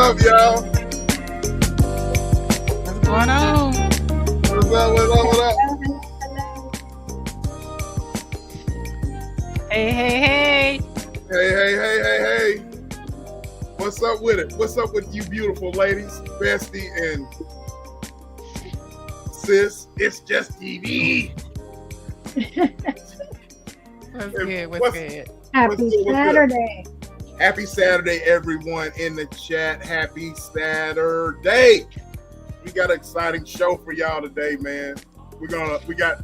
up, y'all? What's going on? What's up? What's up? What up? Hey. Hey. What's up with it? What's up with you beautiful ladies? Bestie and sis. It's just TV. What's good? Happy Saturday. Happy Saturday, everyone in the chat. Happy Saturday. We got an exciting show for y'all today, man. We got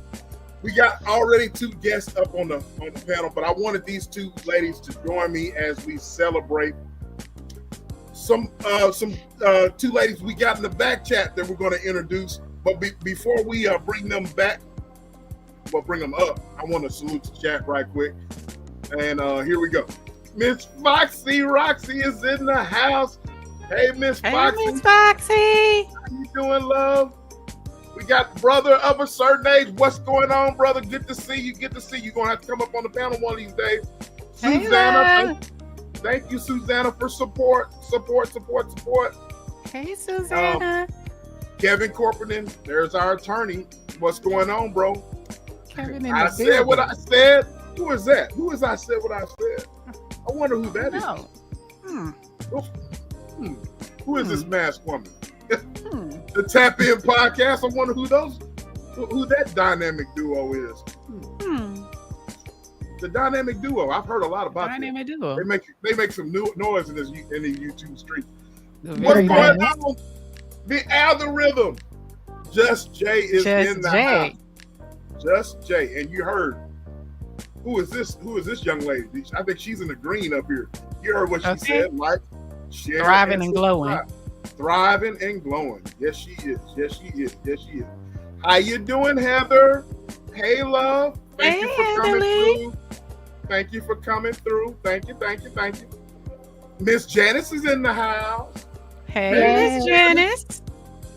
already two guests up on the panel, but I wanted these two ladies to join me as we celebrate some two ladies we got in the back chat that we're going to introduce. But before we bring them up, I want to salute the chat right quick. And here we go. Miss Foxy Roxy is in the house. Hey, Miss Foxy. Hey, Miss Foxy. How you doing, love? We got brother of a certain age. What's going on, brother? Good to see you. You're going to have to come up on the panel one of these days. Hey, Susanna, thank you, Susanna, for support. Hey, Susanna. Kevin Corporation, there's our attorney. What's going on, bro? Kevin in I the said what building. I said. Who is that? Who is I said what I said? I wonder who that is. Who is this masked woman? The Tap In Podcast. I wonder who that dynamic duo is. The dynamic duo. I've heard a lot about Dynamic duo. They make some new noise in the YouTube street. What's Very going nice. on? The algorithm. Just Jay is in the house. Just Jay. And you heard, who is this young lady? I think she's in the green up here. You heard what she said, like, share, Thriving and glowing. Thriving and glowing. Yes, she is. How you doing, Heather? Hey, love. Thank you for coming through. Thank you for coming through. Thank you. Miss Janice is in the house. Hey, Miss Janice.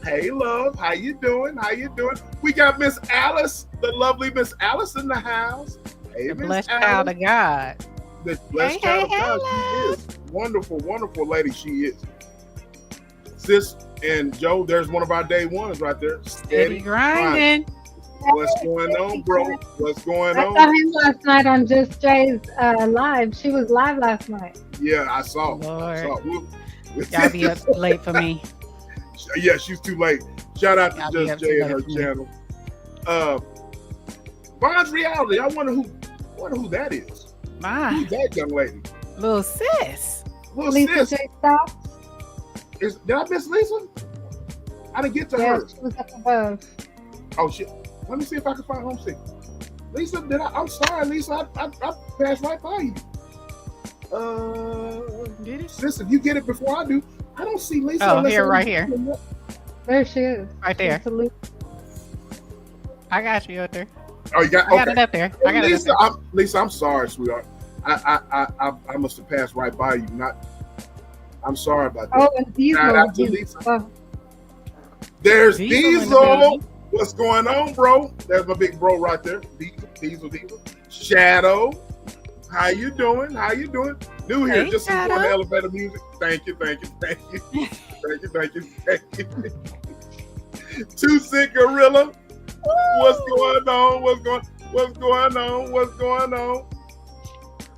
Hey, love. How you doing? We got Miss Alice, the lovely Miss Alice in the house. Hey, The Miss blessed Alice. child of God. The blessed child of God. She is. Wonderful lady she is. Sis and Joe, there's one of our day ones right there. Steady grinding. What's going on, bro? What's going I on? saw him last night on Just Jay's live. She was live last night. Yeah, I saw. Lord. Y'all be up late for me. Yeah, she's too late. Shout out to Y'all be Just up Jay too and her late for me. channel. Von's Reality. I wonder who that is. My Who's that young lady? little sis. Little Lisa sis. J. Stocks. Did I miss Lisa? I didn't get to Yeah, her. she was up above. Oh shit. Let me see if I can find home sick. Lisa, I'm sorry, Lisa. I passed right by you. Did it? Sis, if you get it before I do, I don't see Lisa. Oh, unless here, I'm- right here. There she is. Right there. Salute. I got you up there. Oh, you got. I got Okay. it up there. I got it up Lisa, there. Lisa, I'm sorry, sweetheart. I must have passed right by you. I'm sorry about that. Oh, and Shout out to Diesel. Lisa. Oh, There's Diesel in the Diesel. building. What's going on, bro? There's my big bro right there. Diesel. Shadow. How you doing? New here. Hey, Just Shadow. enjoying the elevator music. Thank you. Too Sick Gorilla. What's going on?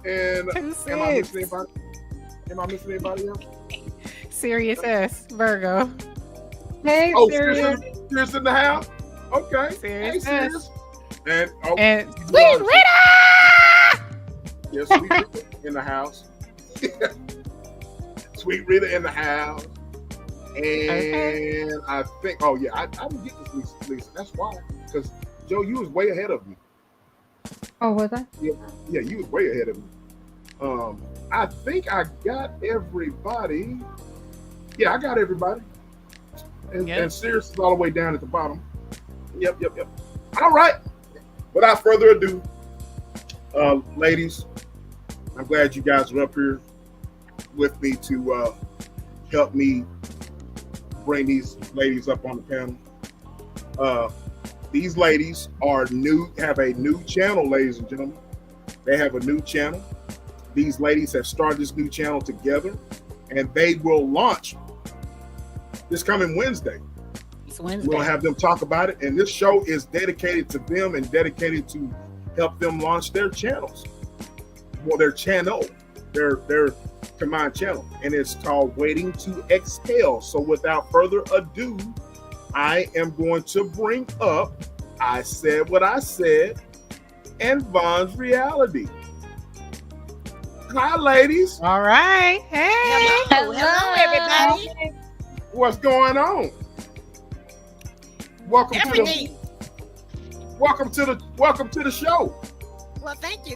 And Too am I missing sick. anybody else? Serious S. Virgo. hey, Oh, Sirius. Serious in the house. Okay. Serious Hey, Serious. And And you Sweet are- Rita! Yes, Sweet Rita in the house. Sweet Rita in the house. And I think, I didn't get this Lisa. That's why. Because Joe, you was way ahead of me. Oh, was I? Yeah, you was way ahead of me. I think I got everybody. Yeah, I got everybody. And Sirius is all the way down at the bottom. Yep. All right. Without further ado, ladies, I'm glad you guys are up here with me to help me bring these ladies up on the panel. These ladies have a new channel, ladies and gentlemen. They have a new channel. These ladies have started this new channel together, and they will launch this coming Wednesday. It's We're Wednesday. gonna have them talk about it, and this show is dedicated to them and dedicated to help them launch their channels. Well, their channel, their combined channel, and it's called Waiting to Exhale. So without further ado, I am going to bring up I Said What I Said and Von's Reality. Hi, ladies. All right. Hey. Hello, everybody. What's going on? Welcome Everything. to the show. Well, thank you.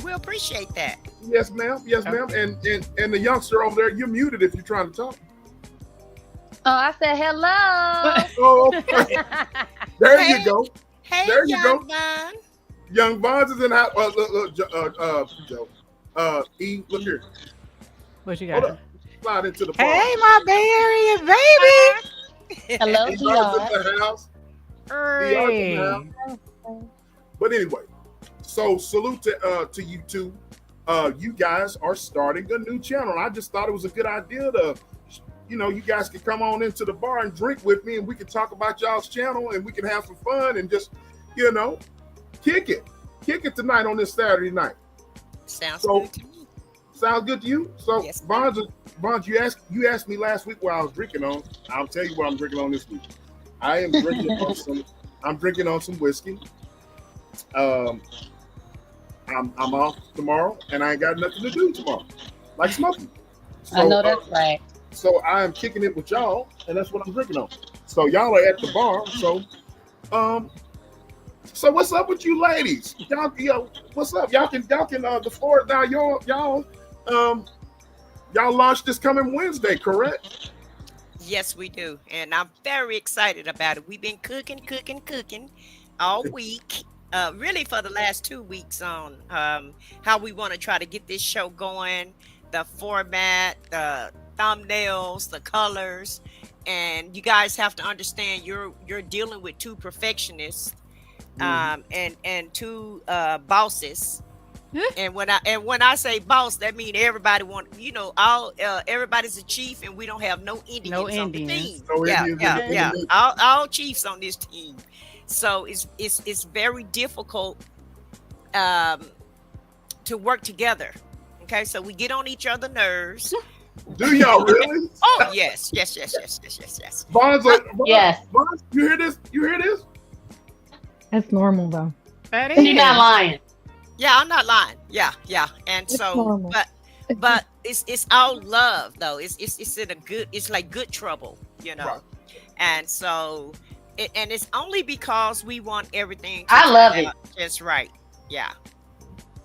We appreciate that. Yes, ma'am. Yes, ma'am. And the youngster over there, you're muted if you're trying to talk. Oh, I said hello. Oh, okay. There Hey. you go. Hey, There you young go. Von. Young Bonds is in the house. Look, Joe. E, look here. What you Hold got? up. Slide into the bar. Hey, my Bay Area baby. Hello, He DR. in the house. Hey. But anyway, so salute to you two. You guys are starting a new channel. I just thought it was a good idea to, you guys can come on into the bar and drink with me, and we can talk about y'all's channel, and we can have some fun and just, kick it tonight on this Saturday night. Sounds So- good to me. Sounds good to you? So, Yes. Bonds, you asked me last week what I was drinking on. I'll tell you what I'm drinking on this week. I am drinking on some whiskey. I'm off tomorrow, and I ain't got nothing to do tomorrow, like smoking. So, I know that's right. So I am kicking it with y'all, and that's what I'm drinking on. So y'all are at the bar. So what's up with you ladies? Y'all, what's up? Y'all can the floor now. Y'all launch this coming Wednesday, correct? Yes, we do. And I'm very excited about it. We've been cooking all week. Really for the last 2 weeks on how we want to try to get this show going, the format, the thumbnails, the colors. And you guys have to understand you're dealing with two perfectionists and two bosses. And when I say boss, that means everybody everybody's a chief, and we don't have no Indians on the team. No Indians in the mix. All chiefs on this team. So it's very difficult to work together. Okay, so we get on each other's nerves. Do y'all really? Oh yes. Bonds, Yes. Bonds, you hear this? That's normal though. That You're is. not lying. Yeah, I'm not lying. Yeah. And It's so, normal. but it's all love though. It's in a good. It's like good trouble, Right. And so, and it's only because we want everything. I love it. Just right. Yeah.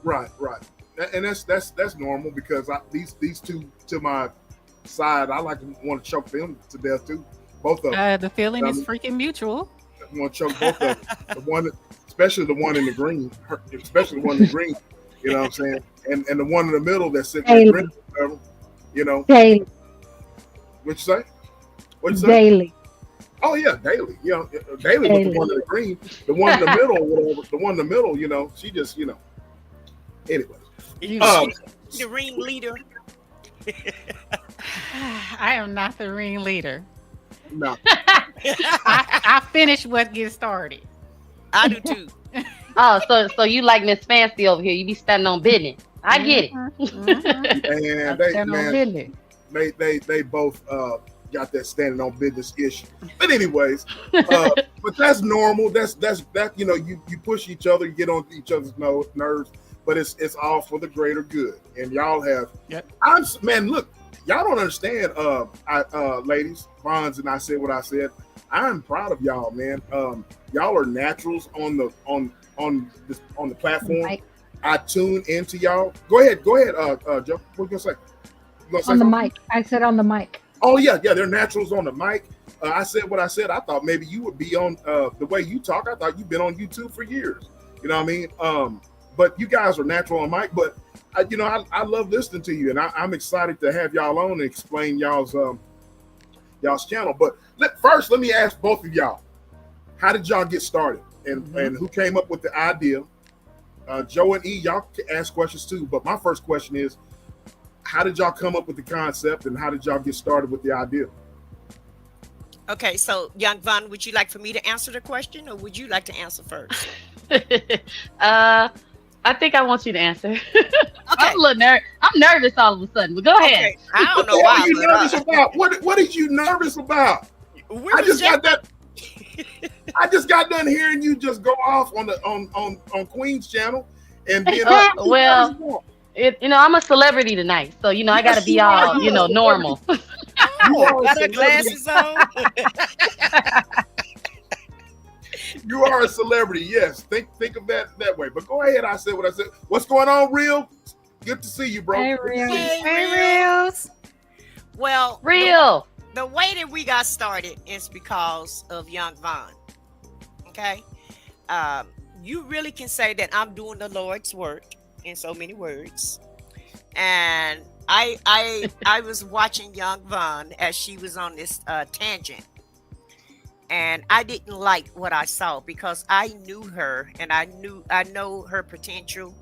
Right. And that's normal because these two to my side, I want to choke them to death too. Both of them. The feeling is freaking mutual. I want to choke both of them. Especially the one in the green. Especially the one in the green. You know what I'm saying? And the one in the middle that's sitting there Daily. drinking, whatever. Daily. What you say? What you say? Daily. Oh yeah, daily. Daily with the one in the green. The one in the middle, whatever. The one in the middle, she just, Anyway. The ring leader. I am not the ring leader. No. I finish what gets started. I do too. Oh, so you like Miss Fancy over here? You be standing on business. I get it. And they both got that standing on business issue. But anyways, but that's normal. That's you push each other, you get on each other's nerves, but it's all for the greater good. And y'all have look, y'all don't understand ladies, Bonds, and I said what I said. I'm proud of y'all, man. Y'all are naturals on the platform. Mic. I tune into y'all. Go ahead, Joe. What you gonna say? You gonna say On the something? mic. I said on the mic. Oh yeah, they're naturals on the mic. I said what I said. I thought maybe you would be on the way you talk. I thought you've been on YouTube for years. You know what I mean? But you guys are natural on mic. But I love listening to you, and I'm excited to have y'all on and explain y'all's channel. But first, let me ask both of y'all: how did y'all get started, and who came up with the idea? Joe and E, y'all can ask questions too. But my first question is, how did y'all come up with the concept, and how did y'all get started with the idea? Okay, so young Von, would you like for me to answer the question, or would you like to answer first? I think I want you to answer. I'm Okay, a little I'm nervous all of a sudden, but go ahead. okay. I don't What know the hell are why, you but nervous about? What are you nervous about? we I was just got just that. I just got done hearing you just go off on the on Queen's channel and being Well, I'm a celebrity tonight, so I got to yes, be you are. all, You're a celebrity. normal. You oh, are a got her celebrity. glasses on. You are a celebrity. Yes, think of that way. But go ahead. I said what I said. What's going on, Real? Good to see you, bro. Hey, Good to Real. see you. Hey, Hey, Real. Reels. Well, Real. the way that we got started is because of Young Von. Okay, you really can say that I'm doing the Lord's work in so many words. And I was watching Young Von as she was on this tangent, and I didn't like what I saw because I knew her and I know her potential,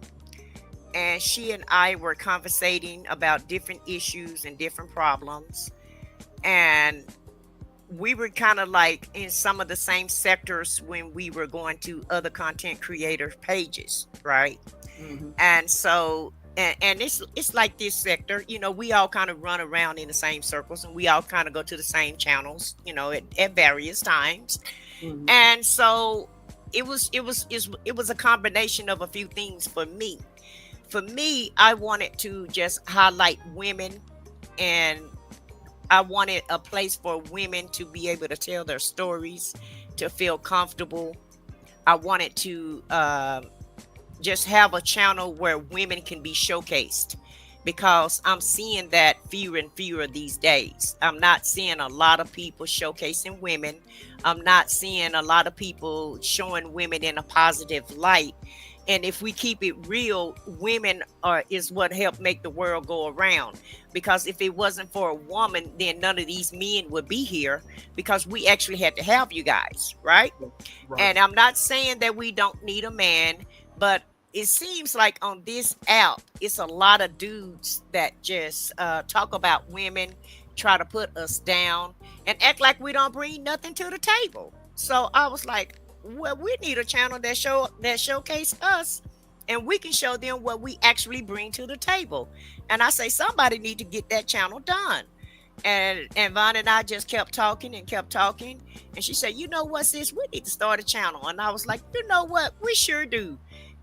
and she and I were conversating about different issues and different problems, and we were kind of like in some of the same sectors when we were going to other content creator pages, right? Mhm. And so and it's like this sector, we all kind of run around in the same circles, and we all kind of go to the same channels, at various times. Mhm. And so it was a combination of a few things for me. For me, I wanted to just highlight women, and I wanted a place for women to be able to tell their stories, to feel comfortable. I wanted to just have a channel where women can be showcased, because I'm seeing that fewer and fewer these days. I'm not seeing a lot of people showcasing women. I'm not seeing a lot of people showing women in a positive light. And if we keep it real, women is what help make the world go around. Because if it wasn't for a woman, then none of these men would be here, because we actually had to have you guys, right? Right. And I'm not saying that we don't need a man, but it seems like on this app, it's a lot of dudes that just talk about women, try to put us down, and act like we don't bring nothing to the table. So I was like, well, we need a channel that showcase us, and we can show them what we actually bring to the table. And I say somebody need to get that channel done. And Vaughn and I just kept talking and kept talking. And she said, you know what, sis, we need to start a channel. And I was like, you know what, we sure do.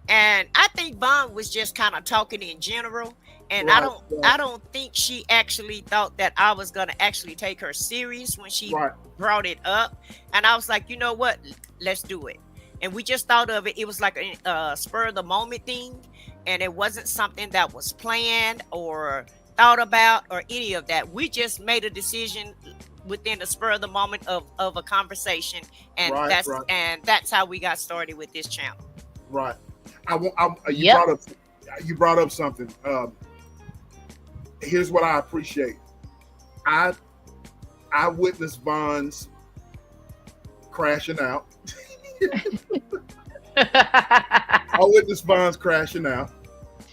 And I think Vaughn was just kind of talking in general. And Right, I don't think she actually thought that I was gonna actually take her serious when she Right. brought it up. And I was like, you know what, let's do it. And we just thought of it. It was like a spur of the moment thing. And it wasn't something that was planned or thought about or any of that. We just made a decision within the spur of the moment of a conversation. And Right, that's how we got started with this channel. Right. You Yep. brought up something. Here's what I appreciate. I witnessed Vaughn's crashing out. I witnessed Vaughn's crashing out.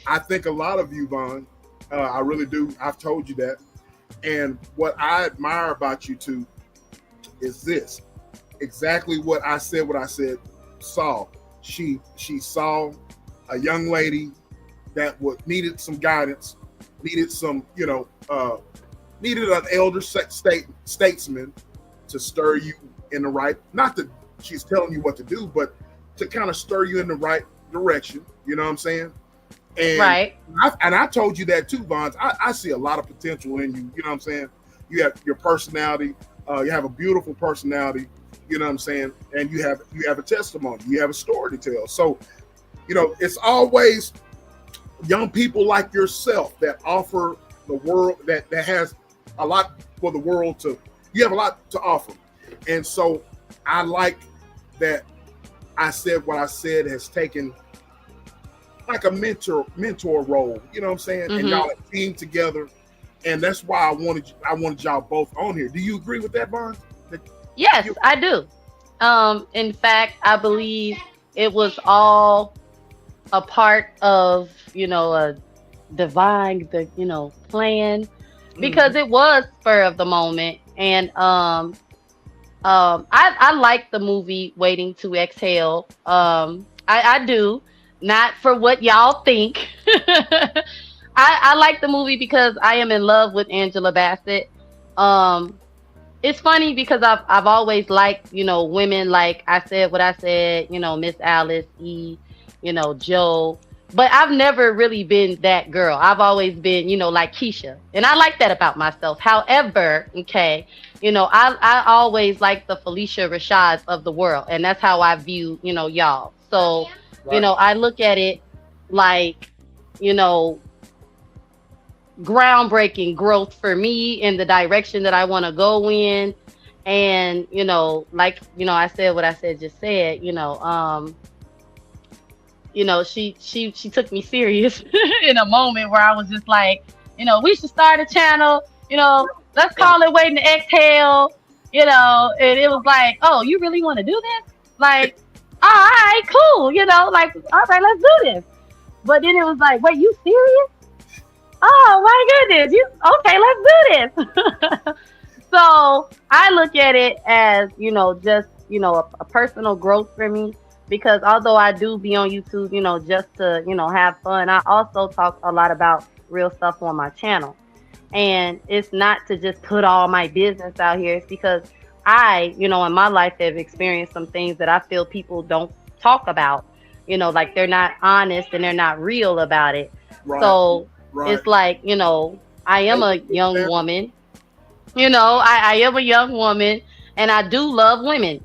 I think a lot of you, Vaughn, I really do. I've told you that. And what I admire about you two is this. Exactly what I said saw. She saw a young lady that needed some guidance, needed some, needed an elder statesman to stir you in the right, not that she's telling you what to do, but to kind of stir you in the right direction. You know what I'm saying? And Right. I told you that too, Vaughn. I see a lot of potential in you. You know what I'm saying? You have your personality. You have a beautiful personality. You know what I'm saying? And you have a testimony. You have a story to tell. So, it's always young people like yourself that offer the world that has a lot for the world to. You have a lot to offer, and so I like that. I said what I said has taken like a mentor role. You know what I'm saying? And y'all are team together, and that's why I wanted y'all both on here. Do you agree with that, Vaughn? Yes, I do. In fact, I believe it was all a part of, a divine, plan, because it was spur of the moment. And I like the movie Waiting to Exhale. I do. Not for what y'all think. I like the movie because I am in love with Angela Bassett. Um, it's funny because I've always liked, women like I said what I said, Miss Alice, Joe. But I've never really been that girl. I've always been, like Keisha. And I like that about myself. However, okay, I always like the Felicia Rashads of the world. And that's how I view, y'all. So, Right. I look at it like, you know, groundbreaking growth for me in the direction that I want to go in. And, like, I said what I said, just said, she took me serious in a moment where I was just like, we should start a channel, let's call it Waiting to Exhale, and it was like, oh, you really want to do this? Like, all right, cool, like, all right, let's do this. But then it was like, wait, you serious? Oh my goodness, okay, let's do this. So I look at it as, just, a personal growth for me. Because although I do be on YouTube, just to, have fun, I also talk a lot about real stuff on my channel. And it's not to just put all my business out here. It's because I, in my life have experienced some things that I feel people don't talk about. Like they're not honest and they're not real about it. Right. So Right. it's like, I am a young woman. I am a young woman. And I do love women,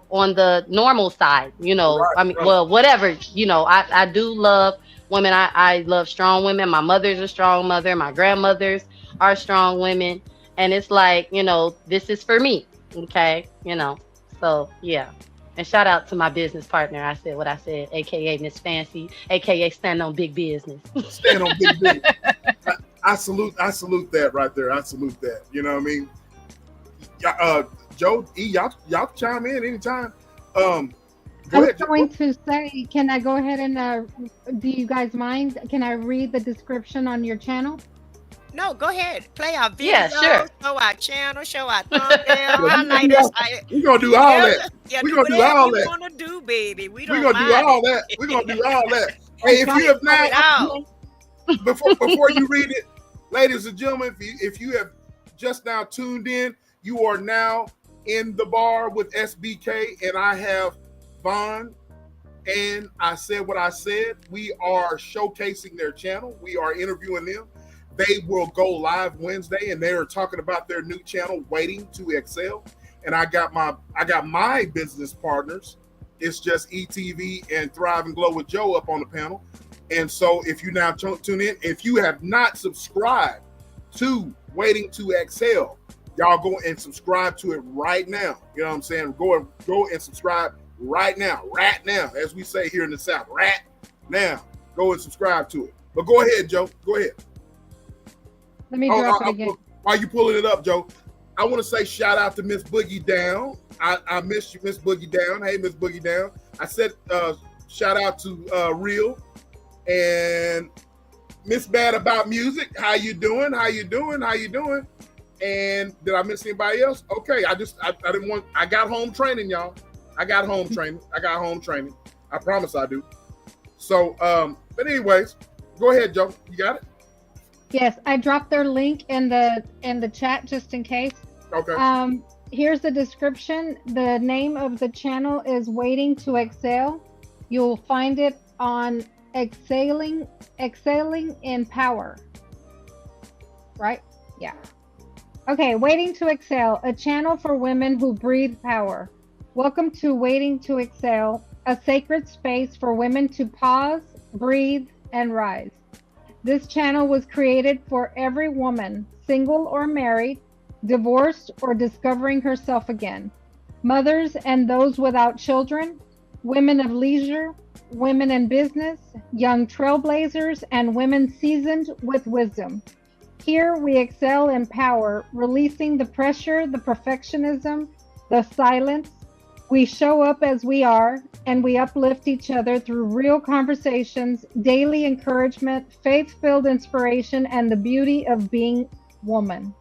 on the normal side, Right, I mean, right. well, whatever, I do love women. I love strong women. My mother's a strong mother. My grandmothers are strong women. And it's like, this is for me. Okay. So yeah. And shout out to my business partner. I said what I said, AKA Miss Fancy, AKA stand on big business. Stand on big business. I salute that right there. I salute that. You know what I mean? Joe, E, y'all chime in anytime. Go I was ahead. going to say, can I go ahead and do you guys mind? Can I read the description on your channel? No, go ahead. Play our video. Yeah, sure. Show our channel. Show our thumbnail. Highlight us. We're gonna do all that. Yeah, We're do gonna do whatever all you that. want to do, baby. We're gonna do all that. We're gonna do all that. Hey, if you have not, before you read it, ladies and gentlemen, if you have just now tuned in, you are now in the bar with SBK, and I have Vaughn, and I said what I said. We are showcasing their channel. We are interviewing them. They will go live Wednesday, and they are talking about their new channel, Waiting to Excel. And I got my business partners. It's just ETV and Thrive and Glow with Joe up on the panel. And so if you now tune in, if you have not subscribed to Waiting to Excel, y'all go and subscribe to it right now. You know what I'm saying? Go and subscribe right now, as we say here in the South, right now. Go and subscribe to it. But go ahead, Joe. Go ahead. Let me drop it again. While you pulling it up, Joe, I want to say shout out to Miss Boogie Down. I missed you, Miss Boogie Down. Hey, Miss Boogie Down. I said shout out to Real and Miss Bad About Music. How you doing? And did I miss anybody else? Okay, I didn't want. I got home training, y'all. I got home training. I promise I do. So, but anyways, go ahead, Joe. You got it? Yes, I dropped their link in the chat just in case. Okay. Here's the description. The name of the channel is Waiting to Exhale. You'll find it on Exhaling in Power. Right? Yeah. Okay, Waiting to Exhale, a channel for women who breathe power. Welcome to Waiting to Exhale, a sacred space for women to pause, breathe, and rise. This channel was created for every woman, single or married, divorced or discovering herself again, mothers and those without children, women of leisure, women in business, young trailblazers, and women seasoned with wisdom. Here we excel in power, releasing the pressure, the perfectionism, the silence. We show up as we are, and we uplift each other through real conversations, daily encouragement, faith-filled inspiration, and the beauty of being woman.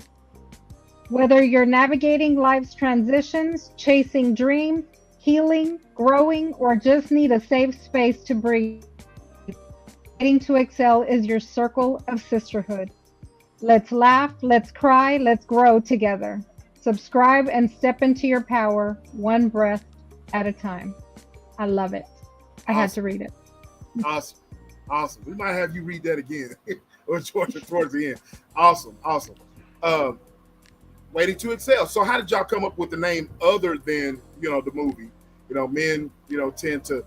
Whether you're navigating life's transitions, chasing dreams, healing, growing, or just need a safe space to breathe, Waiting to Excel is your circle of sisterhood. Let's laugh, let's cry, let's grow together. Subscribe and step into your power, one breath at a time. I love it. I had to read it. Awesome. Awesome. We might have you read that again or towards the end. Awesome. Awesome. Waiting to Excel. So how did y'all come up with the name other than, the movie? Men, tend to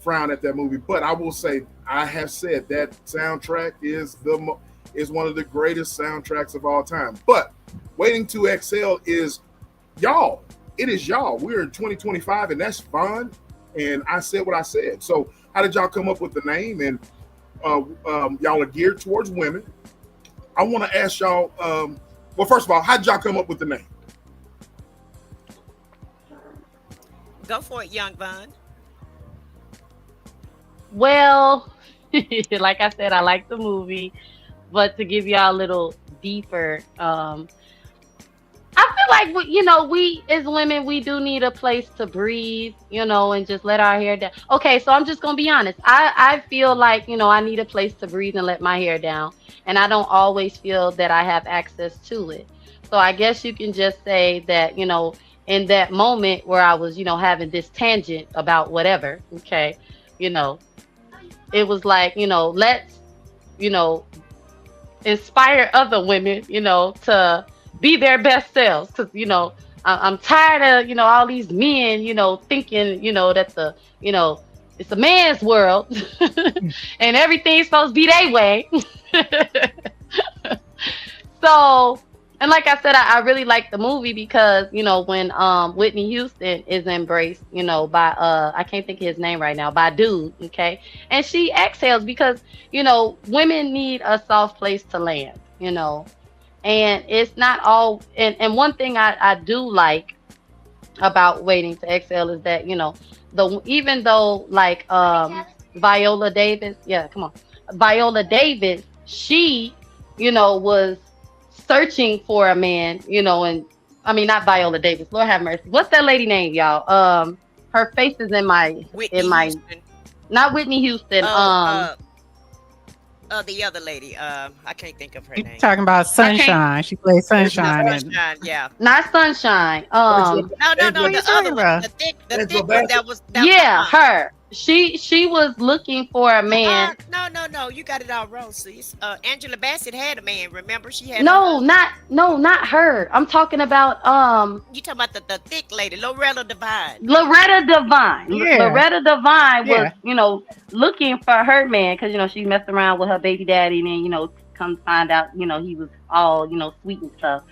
frown at that movie. But I will say, I have said that soundtrack is one of the greatest soundtracks of all time. But Waiting to Excel is y'all. It is y'all. We're in 2025 and that's fun. And I said what I said. So how did y'all come up with the name? And y'all are geared towards women. I want to ask y'all, well, first of all, how did y'all come up with the name? Go for it, Young Von. Well, like I said, I like the movie, but to give y'all a little deeper, I feel like we as women, we do need a place to breathe, and just let our hair down. Okay, so I'm just gonna be honest. I feel like I need a place to breathe and let my hair down, and I don't always feel that I have access to it. So I guess you can just say that in that moment where I was having this tangent about whatever, okay, it was like let's inspire other women to be their best selves, because I'm tired of all these men thinking that it's a man's world and everything's supposed to be their way. So, and like I said, I really like the movie because when Whitney Houston is embraced by I can't think of his name right now, by a dude, okay, and she exhales because women need a soft place to land, and it's not all. And one thing I do like about Waiting to Exhale is that even though like Viola Davis, Viola Davis, she was searching for a man, and I mean not Viola Davis, Lord have mercy. What's that lady name, y'all? Her face is in my Houston. Not Whitney Houston. The other lady. I can't think of her You're name. talking about Sunshine. She plays Sunshine. Sunshine, yeah. Not Sunshine. No, the other one. about? The thick one that was her. She was looking for a man. No. You got it all wrong, sis. Angela Bassett had a man. Remember, she had. Not her. I'm talking about You talking about the thick lady, Loretta Devine. Loretta Devine. Yeah. Loretta Devine was looking for her man because she messed around with her baby daddy and then come find out he was all sweet and stuff.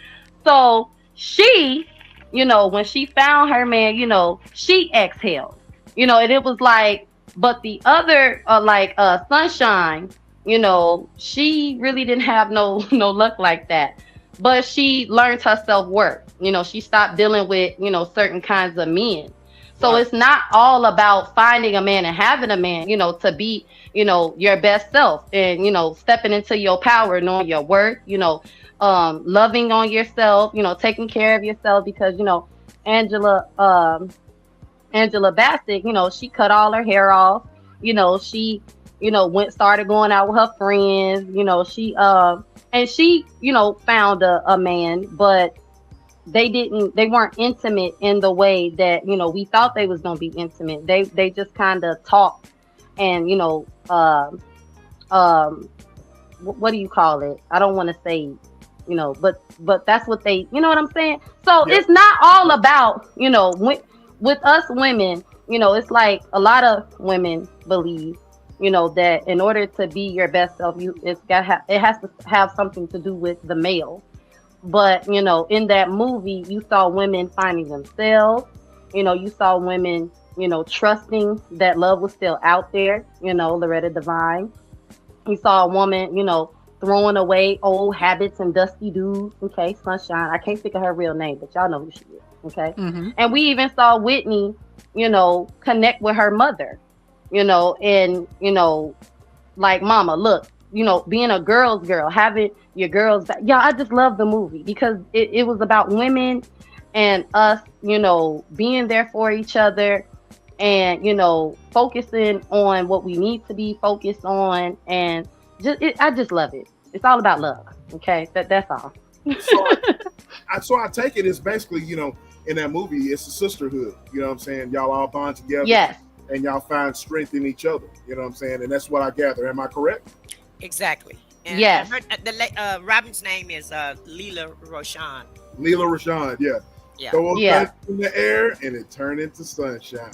So she when she found her man she exhaled. And it was like, but the other, Sunshine, she really didn't have no luck like that. But she learned her self-worth. She stopped dealing with, certain kinds of men. So It's not all about finding a man and having a man, to be, your best self and, stepping into your power, knowing your worth, loving on yourself, taking care of yourself because, Angela Bassett, she cut all her hair off. She, started going out with her friends. She, and she, found a man, but they weren't intimate in the way that we thought they was gonna be intimate. They just kind of talked, and what do you call it? I don't want to say, but that's what they, what I'm saying. So It's not all about, with us women, it's like a lot of women believe, that in order to be your best self, it has to have something to do with the male. But in that movie, you saw women finding themselves. You saw women, trusting that love was still out there. Loretta Devine. You saw a woman, throwing away old habits and dusty dudes. Okay, Sunshine. I can't think of her real name, but y'all know who she is. Okay. Mm-hmm. And we even saw Whitney, connect with her mother, and, like, mama, look, being a girl's girl, having, your girls back. Yeah, I just love the movie because it was about women and us, being there for each other and, focusing on what we need to be focused on. And I just love it. It's all about love. Okay. That's all. So I take it, it's basically, in that movie, it's a sisterhood. You know what I'm saying? Y'all all bond together. Yes. And y'all find strength in each other. You know what I'm saying? And that's what I gather. Am I correct? Exactly. And yes. Robin's name is Leela Roshan. Leela Roshan, yeah. Yeah. Throw a in the air and it turned into sunshine.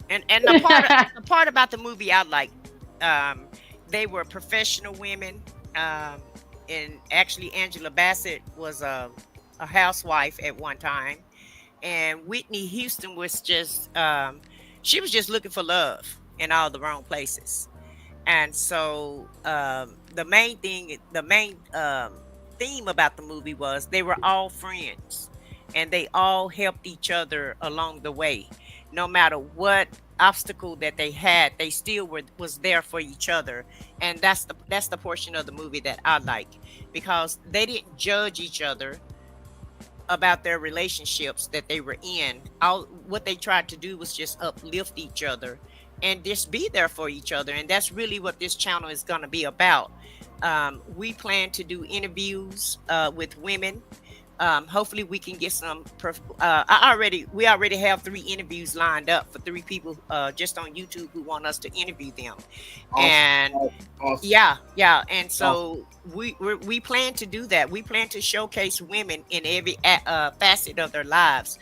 And the part about the movie I like, they were professional women. And actually Angela Bassett was a housewife at one time. And Whitney Houston was just she was just looking for love in all the wrong places. And so the main theme about the movie was they were all friends and they all helped each other along the way. No matter what obstacle that they had, they still was there for each other. And that's the portion of the movie that I like, because they didn't judge each other about their relationships that they were in. What they tried to do was just uplift each other and just be there for each other. And that's really what this channel is going to be about. We plan to do interviews with women. Hopefully we can get some we already have 3 interviews lined up for 3 people just on YouTube who want us to interview them. Awesome. And awesome. Yeah. And so we plan to do that. We plan to showcase women in every facet of their lives,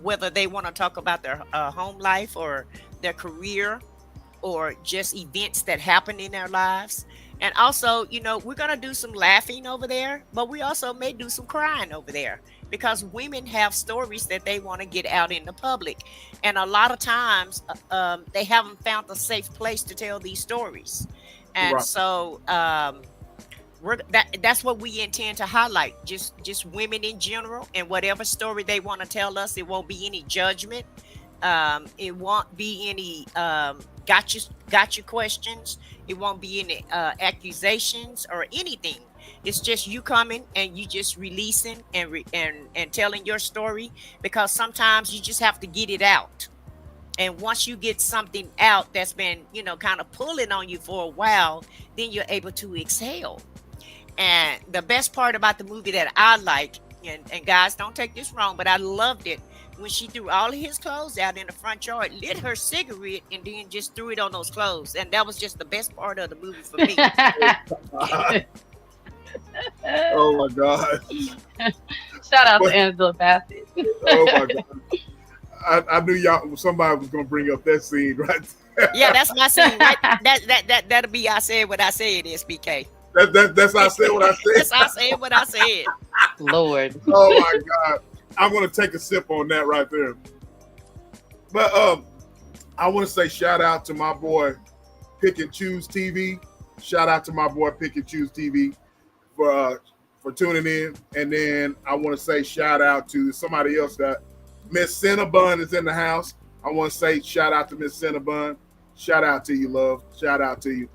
whether they want to talk about their home life or their career or just events that happen in their lives. And also, we're going to do some laughing over there, but we also may do some crying over there, because women have stories that they want to get out in the public. And a lot of times they haven't found a safe place to tell these stories. And right. So that's what we intend to highlight, just women in general, and whatever story they want to tell us. It won't be any judgment. It won't be any gotcha questions. It won't be any accusations or anything. It's just you coming and you just releasing and telling your story, because sometimes you just have to get it out. And once you get something out that's been, kind of pulling on you for a while, then you're able to exhale. And the best part about the movie that I like, and guys, don't take this wrong, but I loved it when she threw all of his clothes out in the front yard, lit her cigarette, and then just threw it on those clothes. And that was just the best part of the movie for me. Oh my God. Shout out to Angela Bassett. Oh my God. I knew somebody was gonna bring up that scene right there. Yeah, that's my scene. Right? That'll be I said what I said, SBK. That's I said what I said. That's I said what I said. Lord. Oh my God. I'm going to take a sip on that right there. But I want to say shout out to my boy Pick and Choose TV. Shout out to my boy Pick and Choose TV for tuning in. And then I want to say shout out to somebody else, that Miss Cinnabon is in the house. I want to say shout out to Miss Cinnabon. Shout out to you, love. Shout out to you.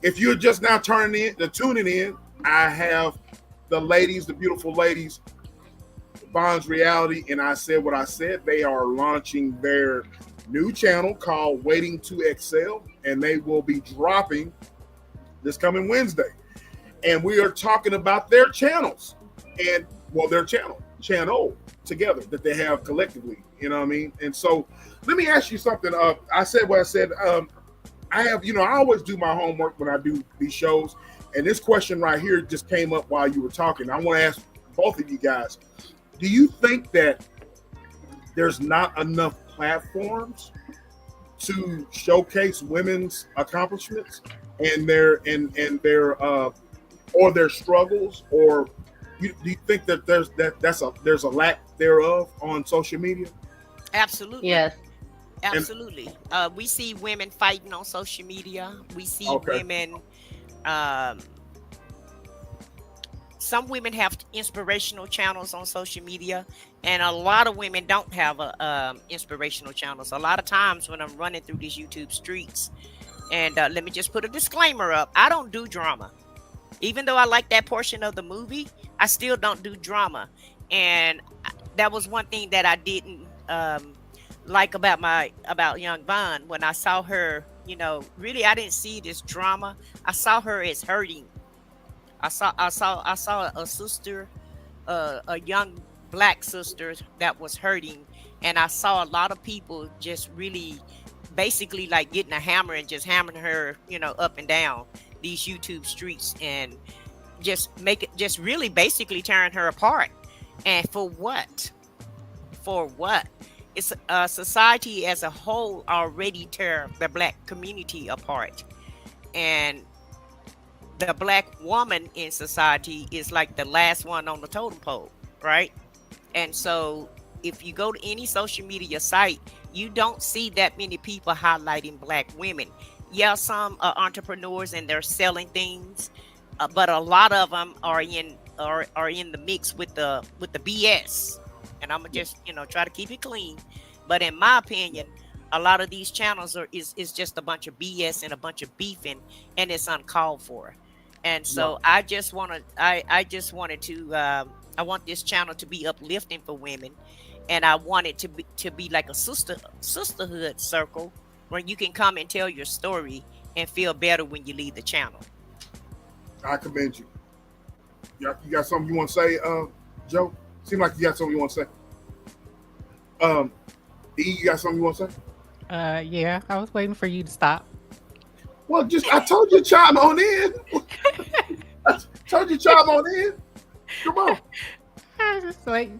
If you're just now tuning in, I have the ladies, the beautiful ladies, Bonds Reality, and I said what I said. They are launching their new channel called Waiting to Excel, and they will be dropping this coming Wednesday. And we are talking about their channels and their channel together that they have collectively. You know what I mean? And so let me ask you something. I said what I said. I have, I always do my homework when I do these shows, and this question right here just came up while you were talking. I want to ask both of you guys. Do you think that there's not enough platforms to showcase women's accomplishments and their struggles, or do you think that there's a lack thereof on social media? Absolutely. Yes. Absolutely. We see women fighting on social media. We see women. Some women have inspirational channels on social media, and a lot of women don't have inspirational channels. A lot of times when I'm running through these YouTube streets, and let me just put a disclaimer up: I don't do drama. Even though I like that portion of the movie, I still don't do drama. And that was one thing that I didn't like about young Vaughn. When I saw her, really I didn't see this drama. I saw her as hurting. I saw a sister, a young black sister that was hurting, and I saw a lot of people just really basically like getting a hammer and just hammering her, up and down these YouTube streets, and just really basically tearing her apart. And for what? For what? It's society as a whole already tear the black community apart, and the black woman in society is like the last one on the totem pole, right? And so if you go to any social media site, you don't see that many people highlighting black women. Yeah, some are entrepreneurs and they're selling things, but a lot of them are in the mix with the BS. And I'm gonna just try to keep it clean. But in my opinion, a lot of these channels is just a bunch of BS and a bunch of beefing, and it's uncalled for. And so I just wanted to I want this channel to be uplifting for women, and I want it to be like a sisterhood circle where you can come and tell your story and feel better when you leave the channel. I commend you. You got something you want to say, Joe? Seems like you got something you want to say. E, you got something you want to say? Yeah, I was waiting for you to stop. Well, I told you to chime on in. I told you to chime on in. Come on. I was just like,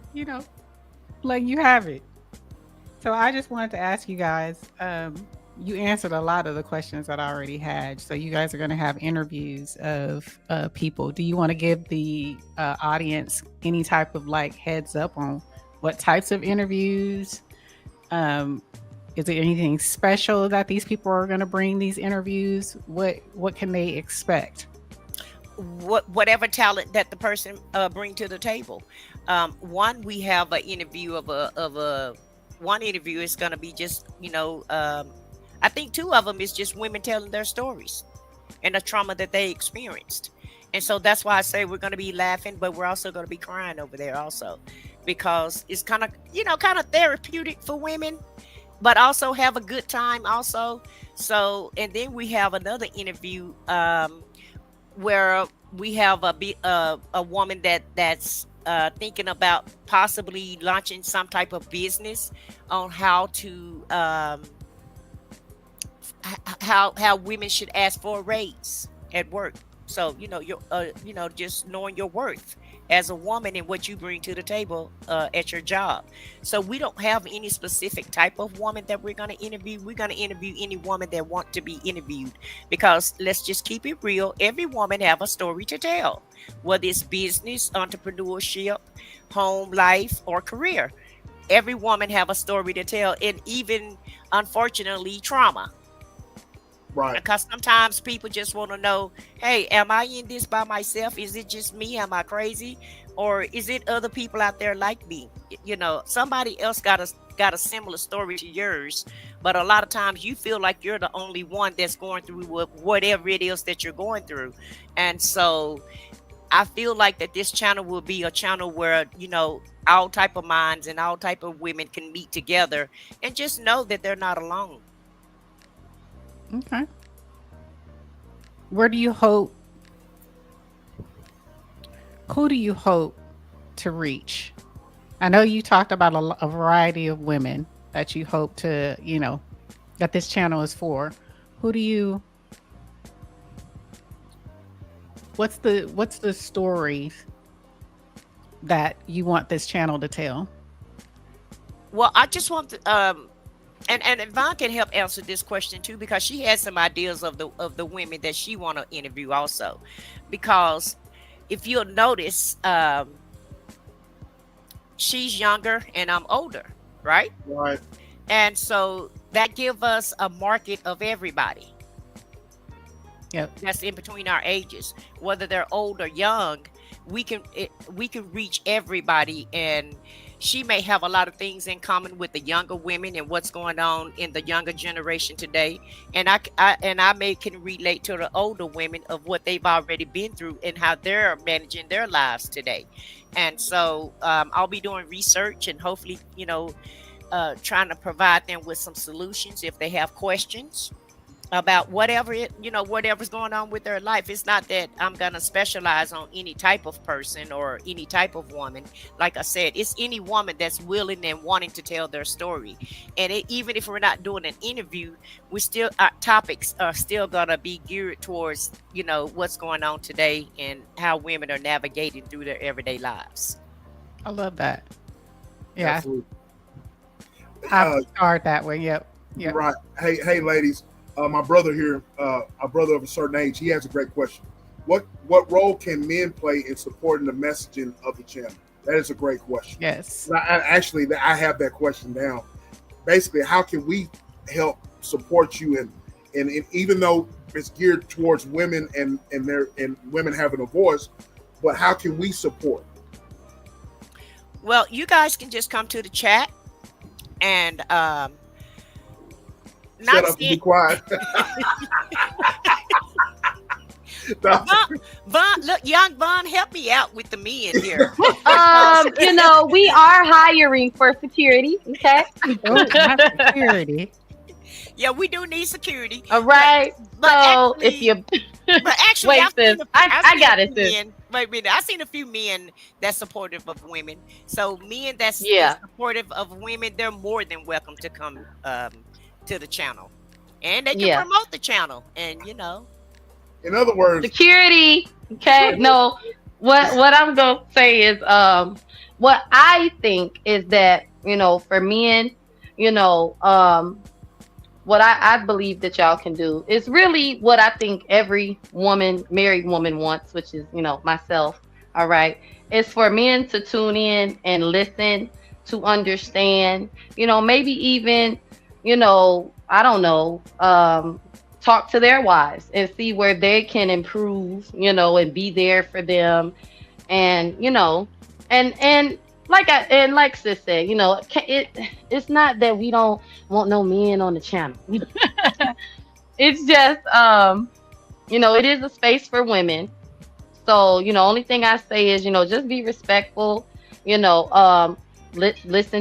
letting you have it. So I just wanted to ask you guys, you answered a lot of the questions that I already had. So you guys are going to have interviews of people. Do you want to give the audience any type of like heads up on what types of interviews? Is there anything special that these people are going to bring these interviews? What can they expect? Whatever talent that the person bring to the table. One, we have an interview one interview is going to be just I think two of them is just women telling their stories and the trauma that they experienced. And so that's why I say we're going to be laughing, but we're also going to be crying over there also, because it's kind of therapeutic for women, but also have a good time also. So, and then we have another interview where we have a woman that's thinking about possibly launching some type of business on how to how women should ask for a raise at work. So just knowing your worth as a woman and what you bring to the table at your job. So we don't have any specific type of woman that we're going to interview. We're going to interview any woman that want to be interviewed, because let's just keep it real. Every woman have a story to tell, whether it's business, entrepreneurship, home life, or career. Every woman have a story to tell, and even unfortunately trauma. Right. Because sometimes people just want to know, hey, am I in this by myself? Is it just me? Am I crazy? Or is it other people out there like me? Somebody else got a similar story to yours, but a lot of times you feel like you're the only one that's going through whatever it is that you're going through. And so I feel like that this channel will be a channel where, all type of minds and all type of women can meet together and just know that they're not alone. Okay. Who do you hope to reach? I know you talked about a variety of women that you hope to, that this channel is for. What's the story that you want this channel to tell? Well, I just want to, and Yvonne can help answer this question too, because she has some ideas of the women that she want to interview also. Because if you'll notice, she's younger and I'm older, right? Right. And so that give us a market of everybody. Yep. That's in between our ages, whether they're old or young. we can reach everybody, and she may have a lot of things in common with the younger women and what's going on in the younger generation today, and I may can relate to the older women of what they've already been through and how they're managing their lives today. And so I'll be doing research and hopefully, trying to provide them with some solutions if they have questions about whatever's going on with their life. It's not that I'm gonna specialize on any type of person or any type of woman. Like I said, it's any woman that's willing and wanting to tell their story. And even if we're not doing an interview, our topics are still gonna be geared towards what's going on today and how women are navigating through their everyday lives. I love that. Yeah, Absolutely. I start that way. Yep. Right. Hey, ladies. My brother here, a brother of a certain age, he has a great question. What role can men play in supporting the messaging of the channel? That is a great question. Yes. I have that question down. Basically, how can we help support you? And even though it's geared towards women and women having a voice, but how can we support? Well, you guys can just come to the chat and Shut up and be quiet. Von, look, young Von, help me out with the men here. We are hiring for security. Okay. Oh, not security. Yeah, we do need security. All right. But if you, actually, wait, sis, I got it, sis. Wait a minute. I've seen a few men that's supportive of women. So men that's supportive of women, they're more than welcome to come to the channel, and they can promote the channel, and in other words, security. Okay. No, what I'm gonna say is what I think is that for men, what I believe that y'all can do is really what I think every married woman wants, which is myself. All right, is for men to tune in and listen, to understand, maybe even I don't know, talk to their wives and see where they can improve, and be there for them. And, and like sis said, it's not that we don't want no men on the channel. It's just, it is a space for women. So, only thing I say is, just be respectful, listen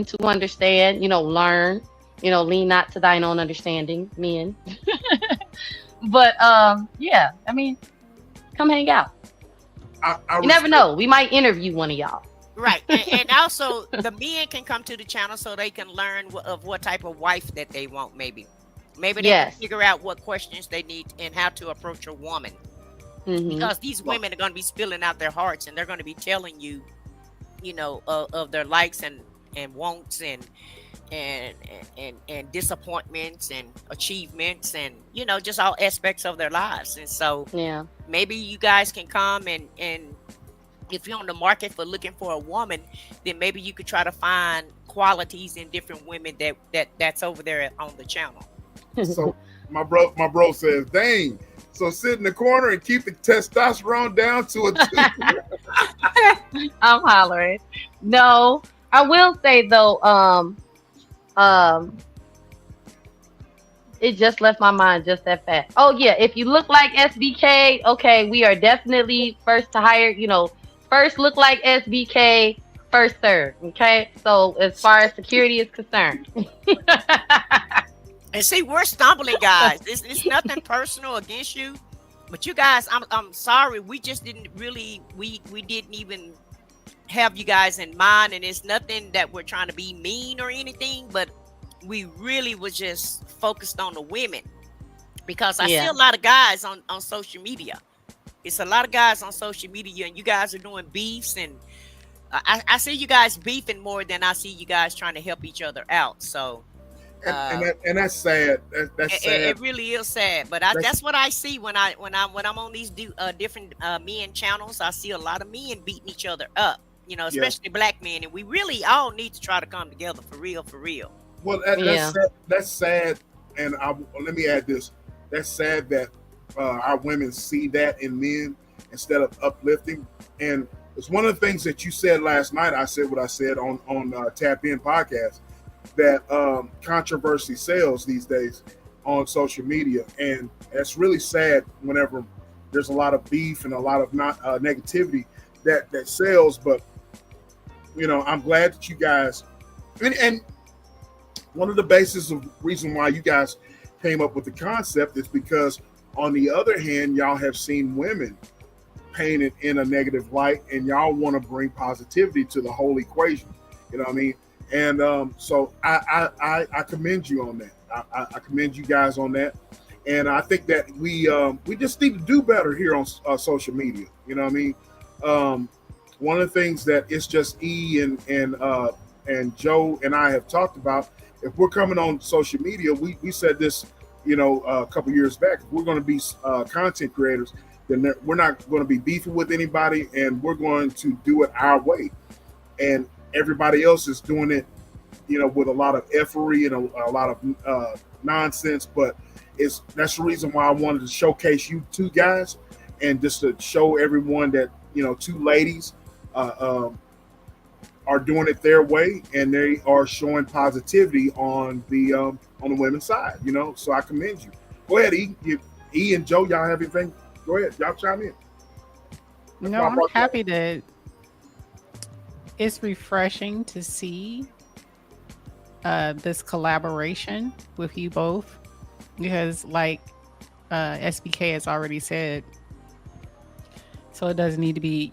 to understand, learn. Lean not to thine own understanding, men. But come hang out. You never know. We might interview one of y'all. Right. And also the men can come to the channel so they can learn of what type of wife that they want, maybe. Maybe they can figure out what questions they need and how to approach a woman. Mm-hmm. Because these women are going to be spilling out their hearts, and they're going to be telling you, of their likes and wants and disappointments and achievements and just all aspects of their lives. And so maybe you guys can come and if you're on the market for looking for a woman, then maybe you could try to find qualities in different women that's over there on the channel. So my bro says, dang, so sit in the corner and keep the testosterone down to a 2. I'm hollering. No, I will say though, it just left my mind just that fast. Oh yeah, if you look like SBK, okay, we are definitely first to hire. First look like SBK, first serve. Okay, so as far as security is concerned. And see, we're stumbling, guys. It's nothing personal against you, but you guys, I'm sorry. We just didn't really we didn't even have you guys in mind, and it's nothing that we're trying to be mean or anything, but we really was just focused on the women, because I see a lot of guys on social media. It's a lot of guys on social media, and you guys are doing beefs, and I see you guys beefing more than I see you guys trying to help each other out. So and that's sad. That's sad. It really is sad, but that's what I see when I'm on these different men channels. I see a lot of men beating each other up, especially black men, and we really all need to try to come together for real. Well, that's sad, and let me add this. That's sad that our women see that in men instead of uplifting. And It's one of the things that you said last night. I said what I said on Tap In podcast, that controversy sells these days on social media, and it's really sad whenever there's a lot of beef and a lot of not negativity that sells. But I'm glad that you guys, and one of the basis of reason why you guys came up with the concept is because, on the other hand, y'all have seen women painted in a negative light, and y'all want to bring positivity to the whole equation. You know what I mean? And so I commend you on that. I commend you guys on that, and I think that we just need to do better here on social media. You know what I mean? One of the things that it's just and Joe and I have talked about. If we're coming on social media, we said this, a couple years back. If we're going to be content creators, then we're not going to be beefing with anybody, and we're going to do it our way. And everybody else is doing it, with a lot of effery and a lot of nonsense. But that's the reason why I wanted to showcase you two guys, and just to show everyone that two ladies are doing it their way, and they are showing positivity on the women's side. So I commend you. Go ahead, E and Joe. Y'all have anything? Go ahead, y'all chime in. No, I'm happy that it's refreshing to see this collaboration with you both, because like SBK has already said, so it doesn't need to be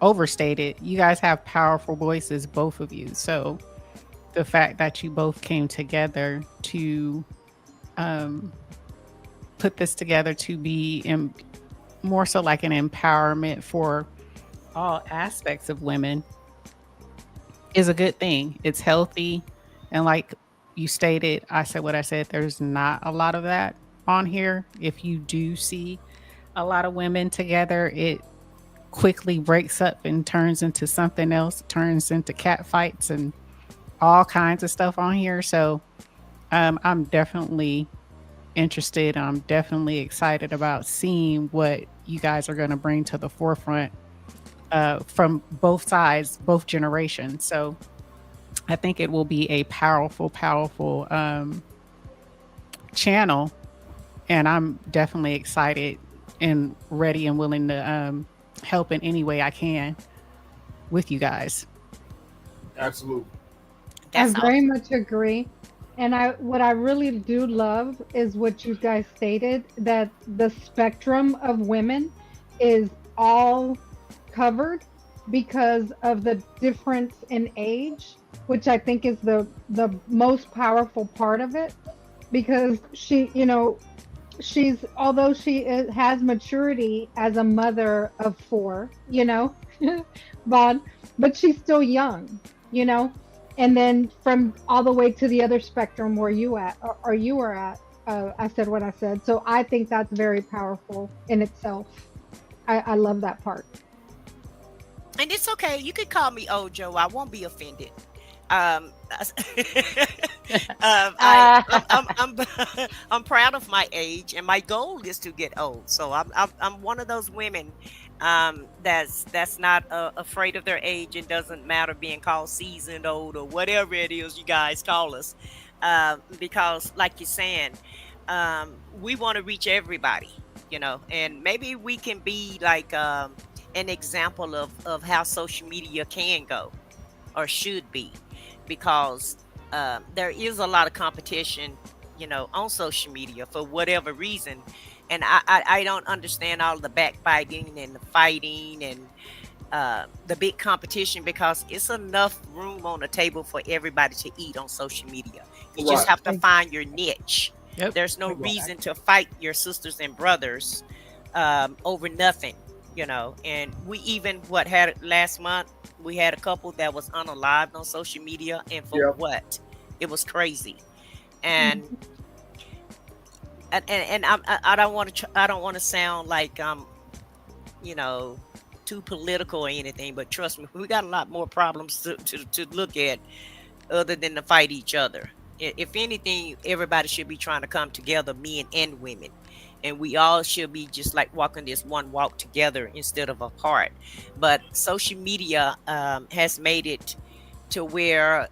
overstated. You guys have powerful voices, both of you. So the fact that you both came together to put this together to be more so like an empowerment for all aspects of women is a good thing. It's healthy. And like you stated, I said what I said, there's not a lot of that on here. If you do see a lot of women together, it quickly breaks up and turns into something else, turns into cat fights and all kinds of stuff on here. So I'm definitely interested. I'm definitely excited about seeing what you guys are going to bring to the forefront from both sides, both generations. So I think it will be a powerful channel, and I'm definitely excited and ready and willing to help in any way I can with you guys. Absolutely. I very much agree. And what I really do love is what you guys stated, that the spectrum of women is all covered because of the difference in age, which I think is the most powerful part of it. Because she's, although she has maturity as a mother of 4, Vaughn, but she's still young, and then from all the way to the other spectrum where you are at, I said what I said. So I think that's very powerful in itself. I love that part. And it's okay. You can call me old Joe. I won't be offended. I'm proud of my age, and my goal is to get old. So I'm one of those women that's not afraid of their age. It doesn't matter being called seasoned old or whatever it is you guys call us, because like you're saying, we want to reach everybody, and maybe we can be like an example of how social media can go or should be, because there is a lot of competition, on social media for whatever reason. And I don't understand all the backbiting and the fighting and the big competition, because it's enough room on the table for everybody to eat on social media. You just have to find your niche. Yep. There's no reason to fight your sisters and brothers over nothing, and we even had it last month. We had a couple that was unalived on social media, and for what? It was crazy. And I don't want to sound like too political or anything, but trust me, we got a lot more problems to look at other than to fight each other. If anything, everybody should be trying to come together, men and women, and we all should be just like walking this one walk together instead of apart. But social media has made it to where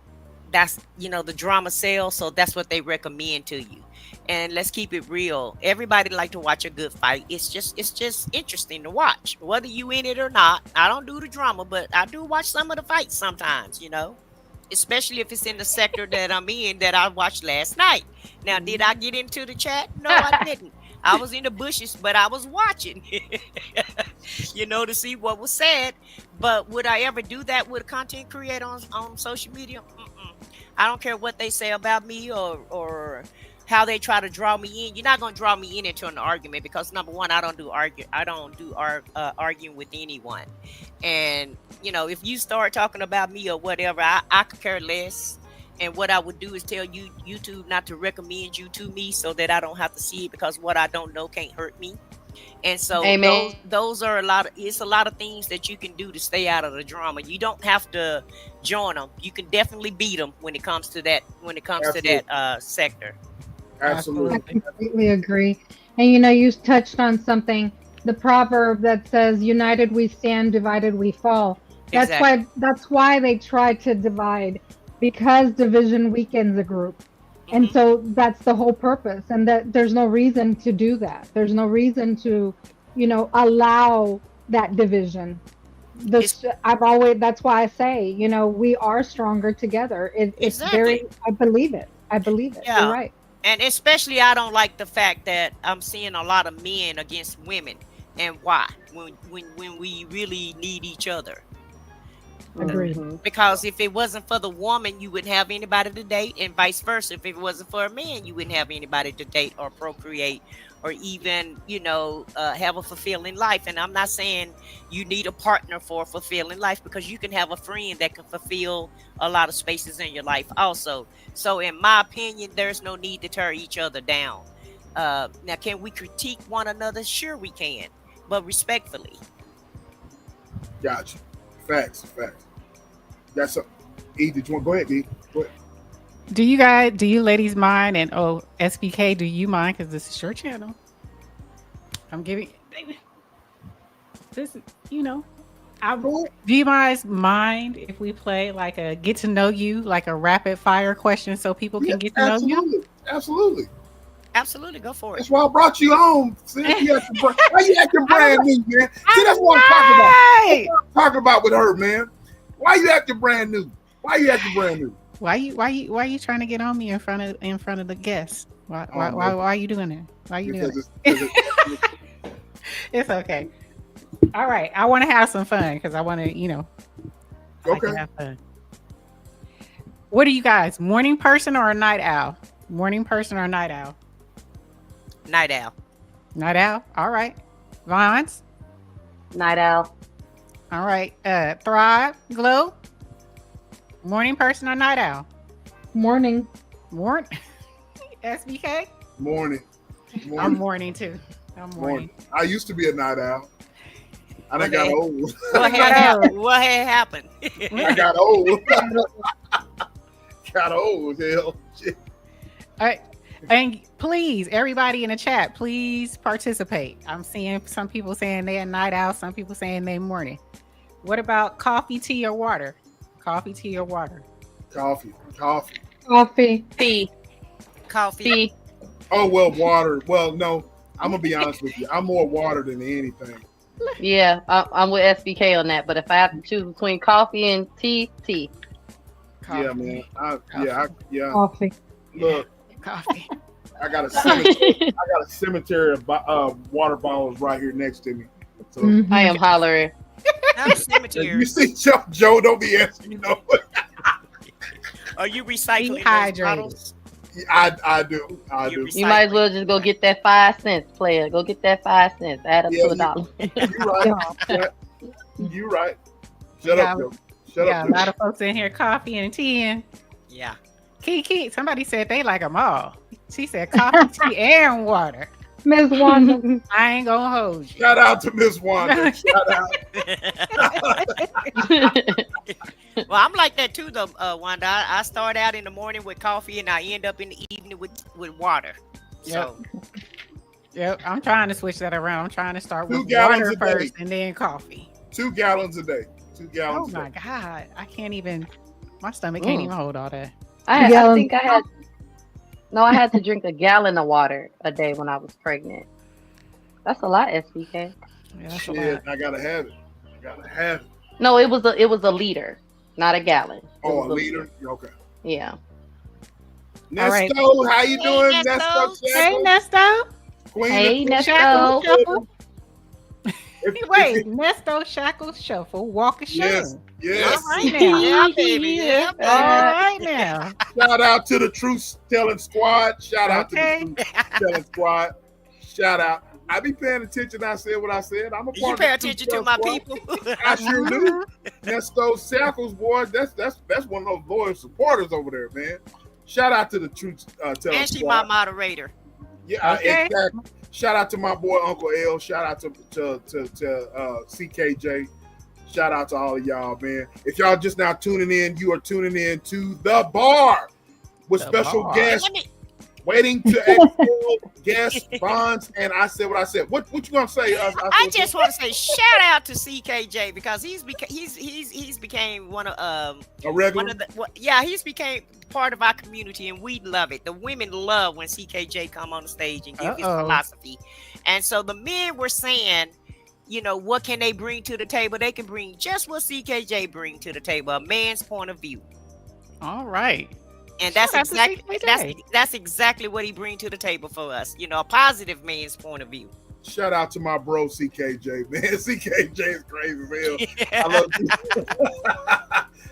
that's, the drama sells, so that's what they recommend to you. And let's keep it real, everybody like to watch a good fight. It's just interesting to watch, whether you in it or not. I don't do the drama, but I do watch some of the fights sometimes, especially if it's in the sector that I'm in, that I watched last night. Now, did I get into the chat? No, I didn't. I was in the bushes, but I was watching, to see what was said. But would I ever do that with a content creator on social media? I don't care what they say about me or how they try to draw me in. You're not going to draw me in into an argument, because number one, I don't do arguing with anyone. And if you start talking about me or whatever, I could care less. And what I would do is tell YouTube not to recommend you to me, so that I don't have to see it, because what I don't know can't hurt me. And so those are it's a lot of things that you can do to stay out of the drama. You don't have to join them. You can definitely beat them when it comes to that sector. Absolutely. I completely agree. And you touched on something, the proverb that says, united we stand, divided we fall. That's why they try to divide, because division weakens a group. And so that's the whole purpose. And that there's no reason to do that. There's no reason to, allow that division. That's why I say, we are stronger together. It's very, I believe it. Yeah. You're right. And especially, I don't like the fact that I'm seeing a lot of men against women. And why? When we really need each other. Agreed. Because if it wasn't for the woman, you wouldn't have anybody to date, and vice versa. If it wasn't for a man, you wouldn't have anybody to date or procreate, or even, have a fulfilling life. And I'm not saying you need a partner for a fulfilling life, because you can have a friend that can fulfill a lot of spaces in your life also. So in my opinion, there's no need to tear each other down. Now, can we critique one another? Sure we can, but respectfully. Gotcha. Facts. That's a E. Did you want to go ahead, E? Go ahead. Do you ladies mind? And SBK, do you mind? Because this is your channel. I'm giving this. Do you guys mind if we play like a get to know you, like a rapid fire question, so people can get to know you? Absolutely. Go for it. That's why I brought you home. Why you acting brand new, man? See, that's what I'm talking about. That's what I'm talking about with her, man. Why you acting brand new? Why you trying to get on me in front of the guests? Why are you doing that? Why are you doing it? It's okay. All right. I want to have some fun, because I want to, okay. Have fun. What are you guys? Morning person or a night owl? Morning person or night owl? Night owl. Night owl. All right. Vons? Night owl. All right. Thrive, Glow? Morning person or night owl? Morning. SBK? Morning. I'm morning too. I'm morning. I used to be a night owl. I done got old. What had happened? I got old. Got old, hell. Shit. All right. And please, everybody in the chat, please participate. I'm seeing some people saying they're a night owl, some people saying they're morning. What about coffee, tea, or water? Coffee, tea, or water? Coffee. Tea. Coffee. Oh, well, water. Well, no, I'm going to be honest with you. I'm more water than anything. Yeah, I'm with SBK on that. But if I have to choose between coffee and tea. Coffee. Yeah, man. Coffee. Look, coffee. I got a cemetery of water bottles right here next to me. So I am hollering. Cemetery. You see, Joe, don't be asking. Are you recycling those bottles? I do. You might as well just go get that 5 cents, player. Go get that 5 cents. Add up to $1. You're right. Shut up, Joe. Shut up. A lot of folks in here, coffee and tea. Yeah. Kiki, somebody said they like them all. She said coffee, tea, and water. Ms. Wanda. I ain't gonna hold you. Shout out to Miss Wanda. Shout out. Well, I'm like that too, though, Wanda. I start out in the morning with coffee, and I end up in the evening with water. So Yep, I'm trying to switch that around. I'm trying to start 2 with gallons water a day. first and then coffee. 2 gallons a day. 2 Oh gallons a my day. God. I can't even, my stomach can't even hold all that. I Gallons. think I had to drink a gallon of water a day when I was pregnant. That's a lot, SBK. Yeah, that's a Shit, lot. I gotta have it. I gotta have it. No, it was a liter, not a gallon. It Oh, was a liter? Okay. Yeah. All right. Nesto, how you Hey, doing? Nesto. Hey, Shackle? Nesto. Queen Hey, of Nesto. Shuffle. If- Wait, if- Nesto Shackle Shuffle, walk a Yes, show. yes. All right now. Yeah, baby. Yeah, baby. All right now. Shout out to the Truth Telling Squad. Shout out Okay. to the Truth Telling Squad. Shout out. I be paying attention. I said what I said. I'm a part You of pay the attention Truth to my Telling people. Squad. I sure do. Nesto Shackles, boy. That's one of those loyal supporters over there, man. Shout out to the Truth Telling And she Squad. my moderator. Yeah, Okay. exactly. Shout out to my boy Uncle L. Shout out to CKJ. Shout out to all of y'all, man. If y'all just now tuning in, you are tuning in to The Bar with The special Bar. guests Let me, waiting to exhale guest Bonds. And I said what I said. What you gonna say? I just want to say shout out to CKJ because he's became one of a regular. he's became part of our community and we love it. The women love when CKJ come on the stage and give his philosophy. And so the men were saying, you know, what can they bring to the table? They can bring just what CKJ bring to the table, a man's point of view. All right. And that's Shout out to exactly CKJ. that's exactly what he bring to the table for us. You know, a positive man's point of view. Shout out to my bro CKJ, man. CKJ is crazy as hell.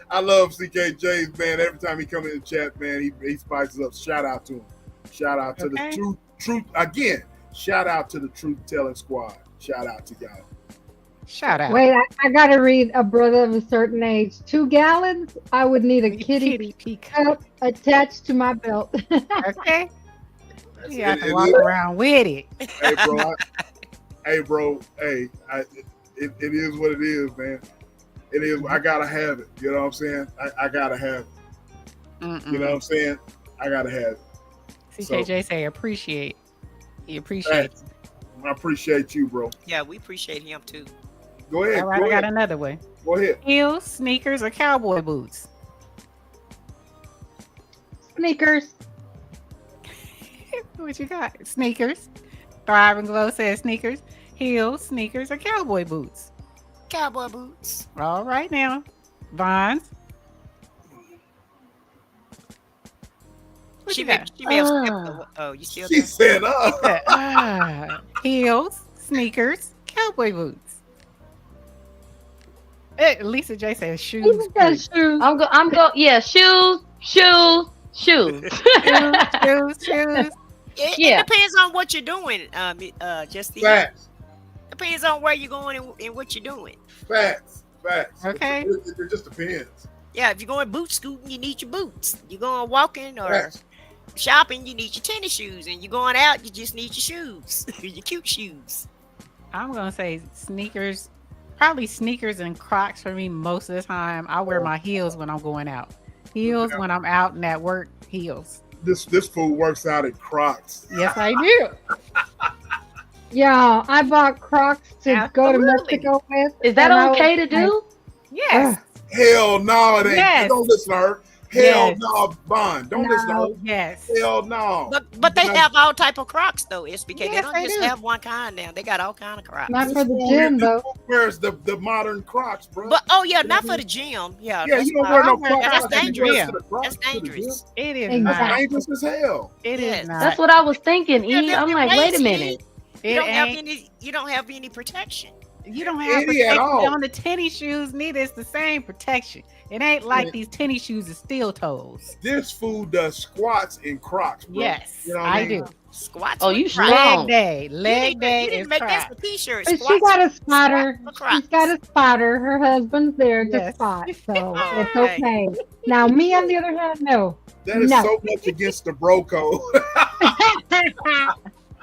I love CKJ, man. Every time he come in the chat, man, he spices up. Shout out to him. Shout out to the truth again. Shout out to the Truth Telling Squad. Shout out to y'all. Shout out. Wait, I gotta read a brother of a certain age. 2 gallons? I would need a kitty cup attached to my belt. Okay. That's You have it, to walk around with it. Hey, bro. It is what it is, man. It is. I gotta have it. You know what I'm saying? I gotta have it. You know what I'm saying? I gotta have it. CKJ say appreciate. He appreciates. I appreciate you, bro. Yeah, we appreciate him too. Go ahead. All right, I got another one. Go ahead. Heels, sneakers, or cowboy boots? Sneakers. What you got? Sneakers. Thrive and Glow says sneakers. Heels, sneakers, or cowboy boots? Cowboy boots. All right now. Vons. What She you may got? have skipped. Oh, you still She there? said, Heels, sneakers, cowboy boots. Lisa J says shoes. Even got please. shoes. Yeah, shoes. Shoes. It depends on what you're doing. Just facts. depends on where you're going and what you're doing. Facts. Okay. It just depends. Yeah, if you're going boot scooting, you need your boots. You're going walking or Facts. shopping, you need your tennis shoes. And you're going out, you just need your shoes, your cute shoes. I'm gonna say sneakers. Probably sneakers and Crocs for me most of the time. I wear my heels when I'm going out. Heels when I'm out and at work. Heels. This fool works out at Crocs. Yes, I do. Yeah, I bought Crocs to go to Absolutely. Mexico with. Is that and I okay was to do? Yes. Hell no, it ain't. Yes. Don't listen to her. Hell Yes. no, Bond. Don't listen to her. Yes. Hell no. But they have all type of Crocs though. It's because they Yes, don't they just do. have one kind now. They got all kind of Crocs. Not This for the fool gym, here, though. this fool wears the modern Crocs, bro. But not for the gym. Yeah, Yeah, that's you don't why- wear no I wear- Crocs. that's You wear dangerous. to the Crocs That's to the gym. dangerous. It is Exactly. That's not. dangerous as hell. It Yes. is not. That's what I was thinking, Yeah, E. they're I'm like, wait a lazy. minute. It You don't have ain't. any. You don't have any protection. You don't have Any at protection all. on the tennis shoes. Neither it's the same protection. It ain't like Yeah. these tennis shoes are steel toes. This fool does squats in Crocs, bro. Yes, You know what I mean? do. Squats. Oh, with you Crocs. strong. Leg day. You Leg day didn't is make that Crocs. for t-shirt. But she got a spotter. for Crocs. She's got a spotter. Her husband's there to Yes. spot, so Oh, it's okay. okay. Now, me on the other hand, no. That is No. so much against the bro code.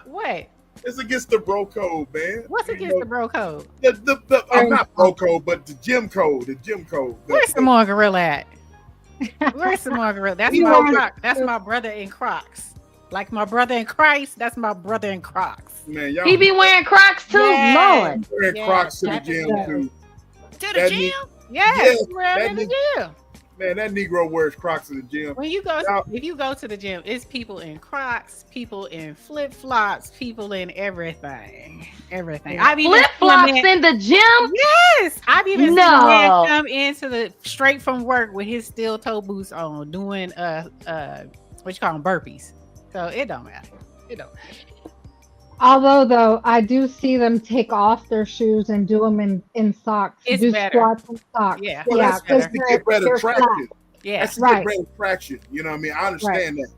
What? It's against the bro code, man. What's You against know, the bro code? I'm not bro code, but the gym code. The gym code. Where's Samoa Gorilla at? Where's Samoa Gorilla? That's You my are- Croc. That's my brother in Crocs. Like my brother in Christ, that's my brother in Crocs. Man, y'all He be wearing Crocs too, Yeah. Lord. wearing Yeah, Crocs to the that's gym good. too. To the That gym? mean- Yes, Yeah, you wear them in that the gym. Man, that Negro wears Crocs to the gym. When you go, Now- if you go to the gym, it's people in Crocs, people in flip flops, people in everything, everything. I've even Flip seen a flops man- in the gym? Yes, I've even seen a No. man come into the straight from work with his steel toe boots on, doing what you call them, burpees. So it don't matter. It don't matter. Although, though, I do see them take off their shoes and do them in socks. It's do better. squats in socks. Yeah. Well, Yeah, that's because to get better they're traction. flat. Yeah. That's to Right. get better traction. You know what I mean? I understand that.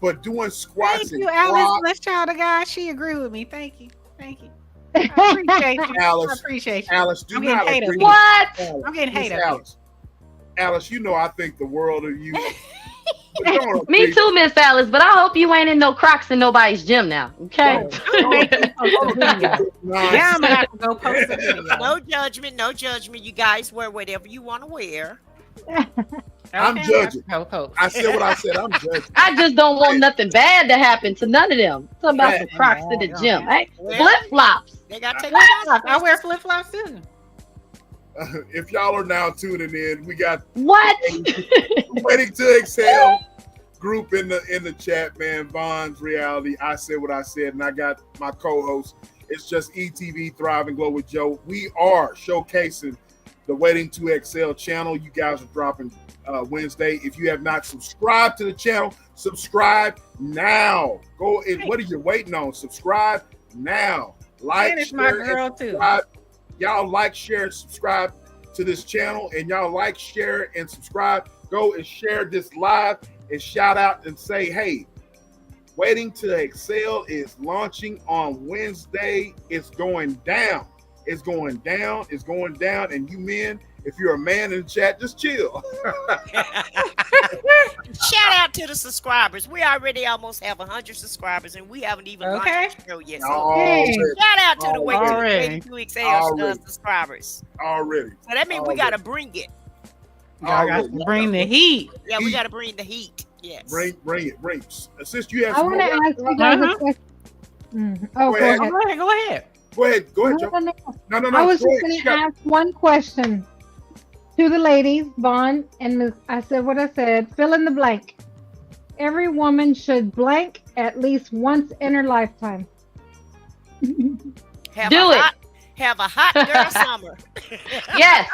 But doing squats Thank and you, Alice. Crocs, Let's child of God. She agree with me. Thank you. Thank you. I appreciate you. I Alice, appreciate you. Alice, do I'm getting not hate agree. up What? Alice, I'm getting Miss hate up here. Alice. Alice, you know I think the world of you. But don't Me agree. too, Miss Alice, but I hope you ain't in no Crocs in nobody's gym now. Okay? I'm making post a video. Nah, Yeah, I'm gonna have to go post a video. No judgment, no judgment. You guys wear whatever you want to wear. I'm Okay, judging. I'll post. I said what I said. I'm judging. I just don't want nothing bad to happen to none of them. Talking about some Bad. Crocs to the gym. Hey, Well, flip flops. They got to take Flip-flops. I wear flip flops too. If y'all are now tuning in, we got What? Waiting to Exhale group in the chat, man. Vaughn's Reality. I said what I said, and I got my co-host. It's just ETV Thrive and Glow with Joe. We are showcasing the Waiting to Exhale channel. You guys are dropping Wednesday. If you have not subscribed to the channel, subscribe now. Go in. What are you waiting on? Subscribe now. Like, And it's my share, and girl too. subscribe. Y'all like, share, and subscribe to this channel, and y'all like, share, and subscribe. Go and share this live and shout out and say, hey, Waiting to Excel is launching on Wednesday. It's going down. It's going down. It's going down. And you men, if you're a man in the chat, just chill. Shout out to the subscribers. We already almost have 100 subscribers, and we haven't even Okay. launched the show yet. So Already. shout out to the Already. Waiting to Excel Already. subscribers. Already. So that means we got to bring it. Y'all got to bring the heat. Yeah, we Heat. got to bring the heat. Yes. Bring it. Sis, you have I some want to more? ask you guys Uh-huh. a question. Oh, Go go ahead. ahead. Go ahead. Go ahead. Go ahead, Joe. No. No. I was Go just ahead. going She to got- ask one question to the ladies, Vaughn and Ms. I said what I said. Fill in the blank. Every woman should blank at least once in her lifetime. Have Do a it. Hot, have a hot girl summer. Yes.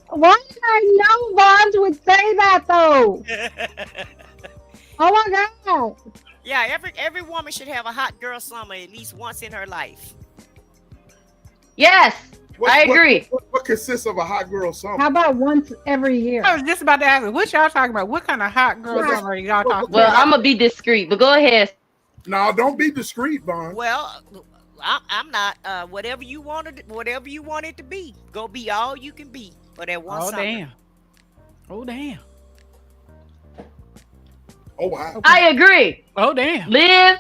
Why did I know Vaughn would say that though? Oh my God. Yeah, every woman should have a hot girl summer at least once in her life. Yes. I agree. What consists of a hot girl summer? How about once every year? I was just about to ask, what y'all talking about? What kind of hot girl Right. summer are y'all talking Well, about? I'm gonna be discreet, but go ahead. No, don't be discreet, Vaughn. Well, I'm not. Whatever you want it to be, go be all you can be for that one Oh summer. damn. Oh damn. Oh wow. I agree. Oh damn. Liv,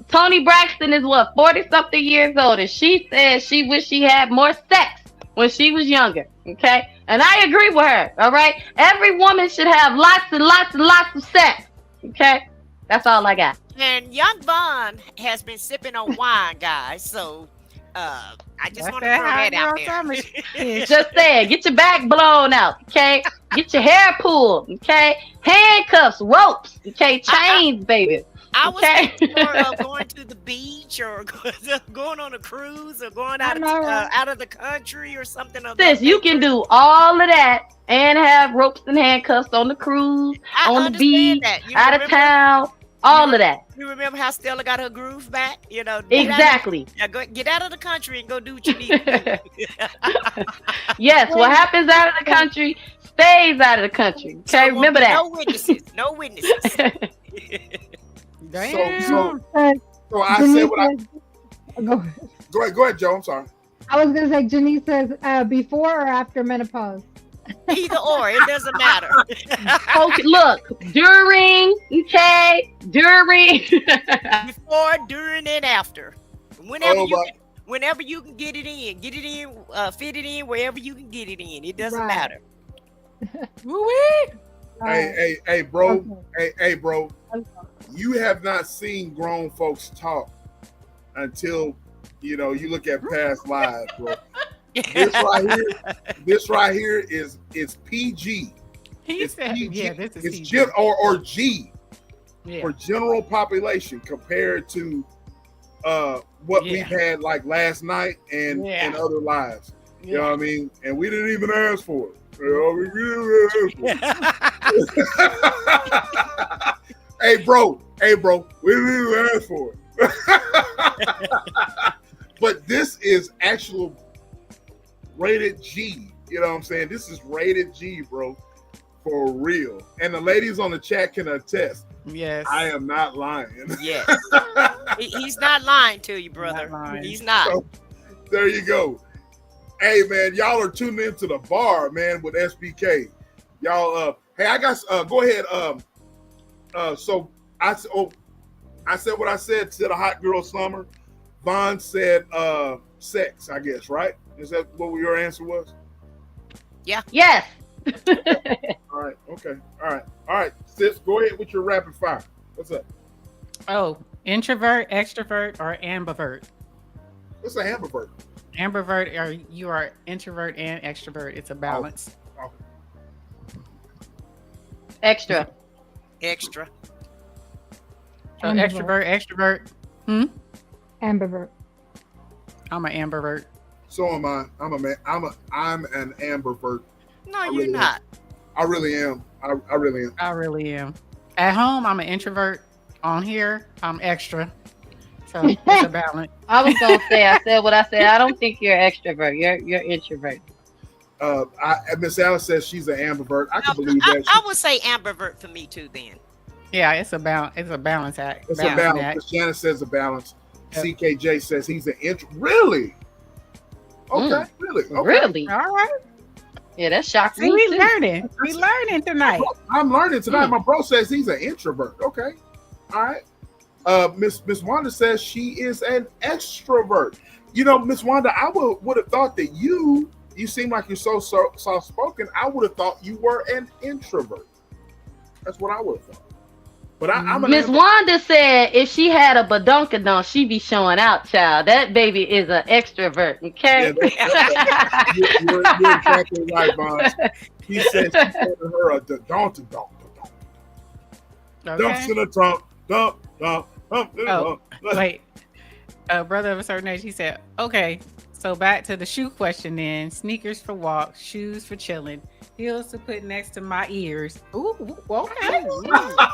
Tony Braxton is what, 40 something years old, and she said she wished she had more sex when she was younger. Okay, and I agree with her. All right, every woman should have lots and lots and lots of sex. Okay, that's all I got. And young Vaughn has been sipping on wine, guys. So I just That's want to that throw hot that out girl there. summer shit. Just saying, get your back blown out. Okay, get your hair pulled. Okay, handcuffs, ropes. Okay, chains, baby. I was Okay. thinking more of going to the beach or going on a cruise or going out of the country or something. Of Sis, that you nature. can do all of that and have ropes and handcuffs on the cruise, I on the understand beach, that. You out of remember- town, all of that. You remember how Stella got her groove back? You know, get Exactly. get out of the country and go do what you need to do. Yes, what happens out of the country stays out of the country. So Okay, it won't remember be that. No witnesses. No witnesses. Damn. So Uh, I Janice said what I says- go ahead. go ahead, Joe. I'm sorry. I was gonna say Janice says before or after menopause. Either or, it doesn't matter. Okay, look, during, Before, during, and after. Whenever Oh, whenever you can get it in, fit it in wherever you can get it in. It doesn't Right. matter. Woo-wee. Hey, bro. Okay. Hey, bro. You have not seen grown folks talk until you look at past lives, bro. This right here is PG. He It's said, PG. "Yeah, this is It's PG." or G Yeah, for general population compared to what we've had like last night and other lives. You know what I mean? And we didn't even ask for it. We didn't ask for it. Hey, bro, we didn't even ask for it. But this is actual rated G. You know what I'm saying? This is rated G, bro, for real. And the ladies on the chat can attest. Yes, I am not lying. Yes. He's not lying to you, brother. He's not. So, there you go. Hey, man, y'all are tuned into the bar, man, with SBK. Y'all, hey, I got, go ahead. So I said what I said to the hot girl summer. Vaughn said, sex, I guess, right? Is that what your answer was? Yeah. Yes. All right. Okay. All right. Sis, go ahead with your rapid fire. What's up? Oh, introvert, extrovert, or ambivert? What's an ambivert? Ambivert, or you are introvert and extrovert. It's a balance. Oh. Extra. Extra. So extrovert, extrovert. Ambivert. I'm an ambivert. So am I. I'm an ambivert. No, you're not. I really am. I really am. I really am. At home, I'm an introvert. On here, I'm extra. So it's a balance. I was gonna say, I said what I said. I don't think you're extrovert. You're introvert. Miss Alice says she's an ambivert. I can believe that. I would say ambivert for me too. Then. Yeah, it's a balance. It's a balance act. It's a balance. Janice says a balance. Yep. CKJ says he's an Really? Okay. Really? Okay. Really? All right. Yeah, that shocked me. We learning. We learning tonight. I'm learning tonight. My bro says he's an introvert. Okay. All right. Miss Wanda says she is an extrovert. You know, Miss Wanda, I would have thought that you seem like you're so soft spoken. I would have thought you were an introvert. That's what I would have thought. But I'm Miss Wanda said if she had a badunkadon, she'd be showing out, child. That baby is an extrovert, okay? Yeah, you're exactly right, Vaughn. He said she said to her a donk. Dumps in a trunk. Dump. Oh, wait. Brother of a certain age, he said, okay, so back to the shoe question then. Sneakers for walks, shoes for chilling, heels to put next to my ears. Ooh, okay.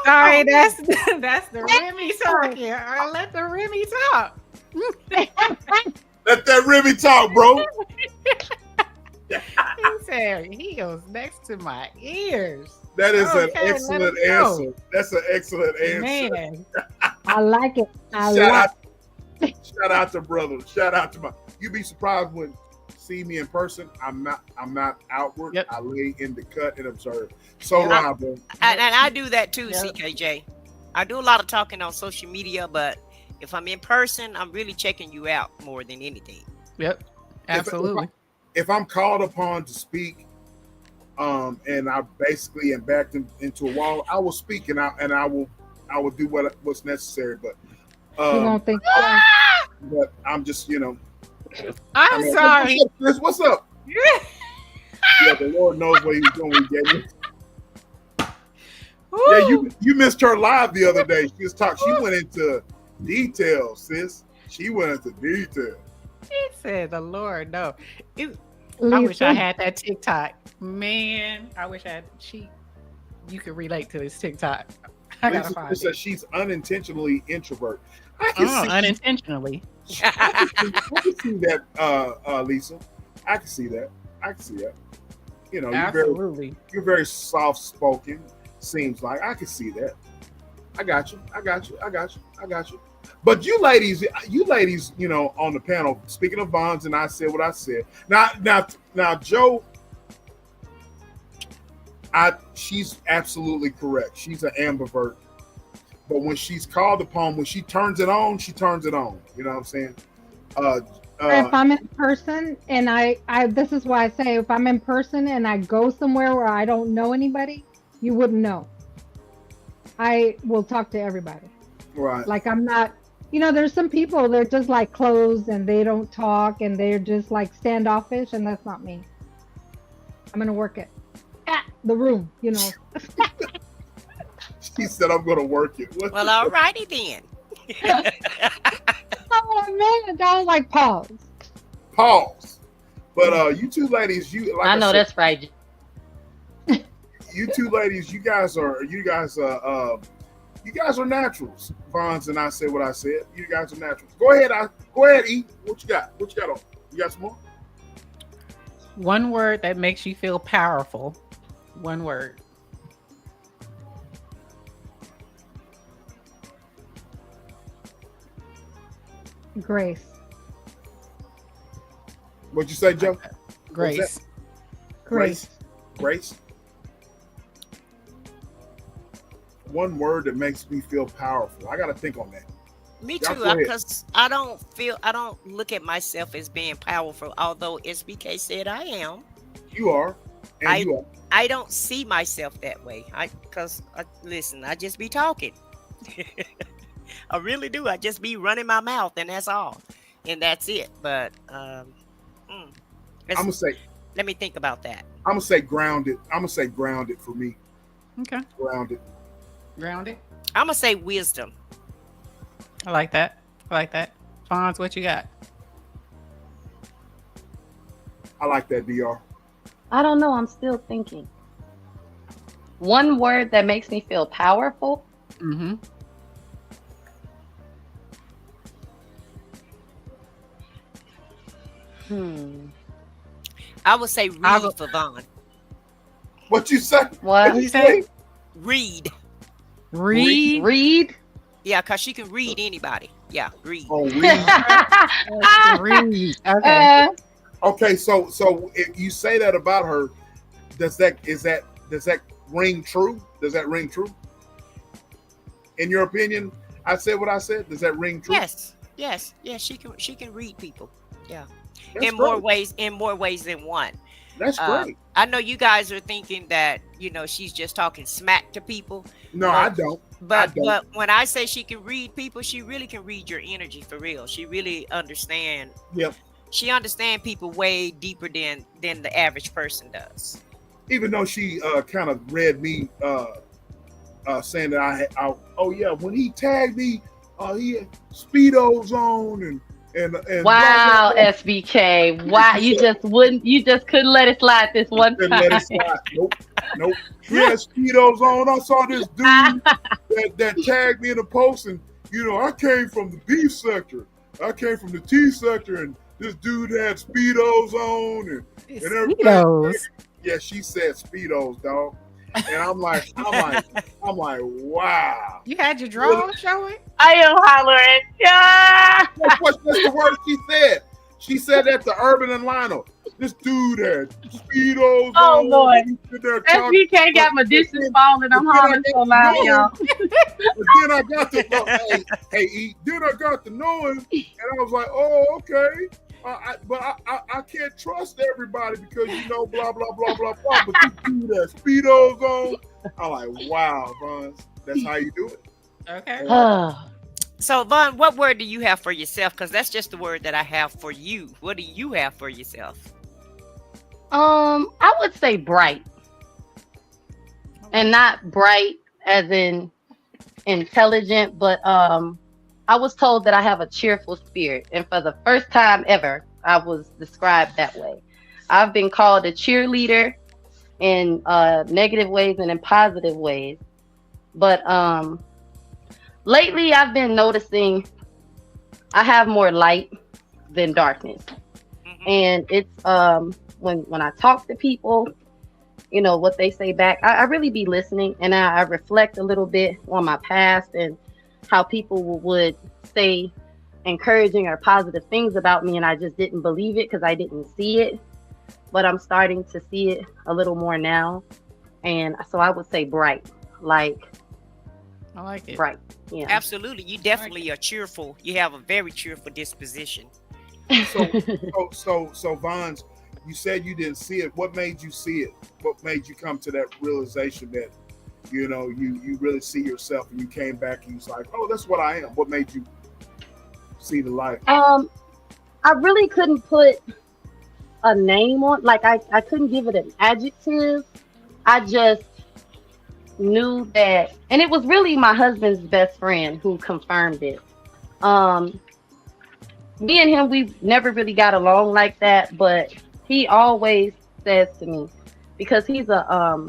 Sorry, that's the Remy talking. Let the Remy talk. Let that Remy talk, bro. He said heels next to my ears. That is an excellent answer. That's an excellent answer. Man. I like it. Shout out to brother. Shout out to you'd be surprised when see me in person. I'm not outward. Yep. I lay in the cut and observe. So Rob, and I do that too, CKJ. I do a lot of talking on social media, but if I'm in person, I'm really checking you out more than anything. Yep. Absolutely. If I'm called upon to speak, and I basically am backed into a wall, I will speak and I will do what's necessary. But you don't think but I'm just, I'm sorry. What's up? Yeah, the Lord knows what he's doing. Yeah, you missed her live the other day. She went into details, sis. She went into detail. She said, "The Lord, no." I wish I had that TikTok. Man, I wish I had. You could relate to this TikTok. I gotta find it. She's unintentionally introvert. Unintentionally. I can see that, Lisa. I can see that. Absolutely. You're very soft spoken. Seems like I can see that. I got you. But you ladies, on the panel. Speaking of bonds, and I said what I said. Now, Joe. She's absolutely correct. She's an ambivert. But when she's called upon, when she turns it on, she turns it on. You know what I'm saying? If I'm in person and I this is why I say if I'm in person and I go somewhere where I don't know anybody, You wouldn't know. I will talk to everybody. Right. Like I'm not, there's some people they're just like closed and they don't talk and they're just like standoffish, and that's not me. I'm gonna work it. The room. She said, "I'm gonna work it." Well, all righty then. Oh man, I was like pause. Pause. But you two ladies, I know that's right. You two ladies, you guys are naturals. Vons and I said what I said. You guys are naturals. Go ahead, E. What you got? What you got on? You got some more? One word that makes you feel powerful. One word. Grace. What'd you say, Joe? Grace. Grace. Grace. One word that makes me feel powerful. I got to think on that. Me Y'all too, go ahead. because I don't look at myself as being powerful, although SBK said I am. You are. And you are. I don't see myself that way. Listen, I just be talking. I really do. I just be running my mouth, and that's all. And that's it. But I'm gonna say. Let me think about that. I'm gonna say grounded. I'm gonna say grounded for me. Okay. Grounded. Grounded. I'm gonna say wisdom. I like that. Fonz, what you got? I like that, DR. I don't know. I'm still thinking. One word that makes me feel powerful. Mm-hmm. I would say read for Vaughn. What you say? What you say? Read. Read. Yeah, because she can read anybody. Yeah, read. Oh, read. Read. Okay. Okay, so if you say that about her, does that ring true? Does that ring true? In your opinion, I said what I said. Does that ring true? Yes. She can read people. Yeah, That's in great. more ways than one. That's great. I know you guys are thinking that she's just talking smack to people. No, I don't. But when I say she can read people, she really can read your energy for real. She really understands. Yep. She understands people way deeper than the average person does. Even though she kind of read me saying that oh yeah, when he tagged me, he had Speedos on and wow, blah, blah, blah. SBK. Wow, you just couldn't let it slide this one time. Let it slide. Nope. He had Speedos on. I saw this dude that tagged me in a post, and I came from the beef sector. I came from the T sector, and this dude had Speedos on and everything. Speedos. Yeah, she said Speedos, dog. And I'm like, wow. You had your drawers showing? I am hollering. Yeah. That's the word she said. She said that to Urban and Lionel. This dude had Speedos Oh, on. Lord. SBK got my dishes falling. I'm hollering so loud, y'all. But then I got to then I got to know him, and I was like, oh, okay. But I can't trust everybody because blah blah blah blah blah. But this dude has Speedos on. I'm like, wow, Vaughn, that's how you do it. Okay. So, Vaughn, what word do you have for yourself? Because that's just the word that I have for you. What do you have for yourself? I would say bright, and not bright as in intelligent, but I was told that I have a cheerful spirit, and for the first time ever, I was described that way. I've been called a cheerleader in negative ways and in positive ways, but lately I've been noticing I have more light than darkness, and it's when I talk to people, what they say back, I really be listening, and I reflect a little bit on my past and how people would say encouraging or positive things about me, and I just didn't believe it because I didn't see it. But I'm starting to see it a little more now, and so I would say bright, I like it. Bright, yeah. Absolutely, you definitely are cheerful. You have a very cheerful disposition. So Vons, you said you didn't see it. What made you see it? What made you come to that realization that you know, you really see yourself, and you came back and you was like, oh, that's what I am? What made you see the light? I really couldn't put a name on, like I couldn't give it an adjective. I just knew that, and it was really my husband's best friend who confirmed it. Um, Me and him, we never really got along like that, but he always says to me, because he's a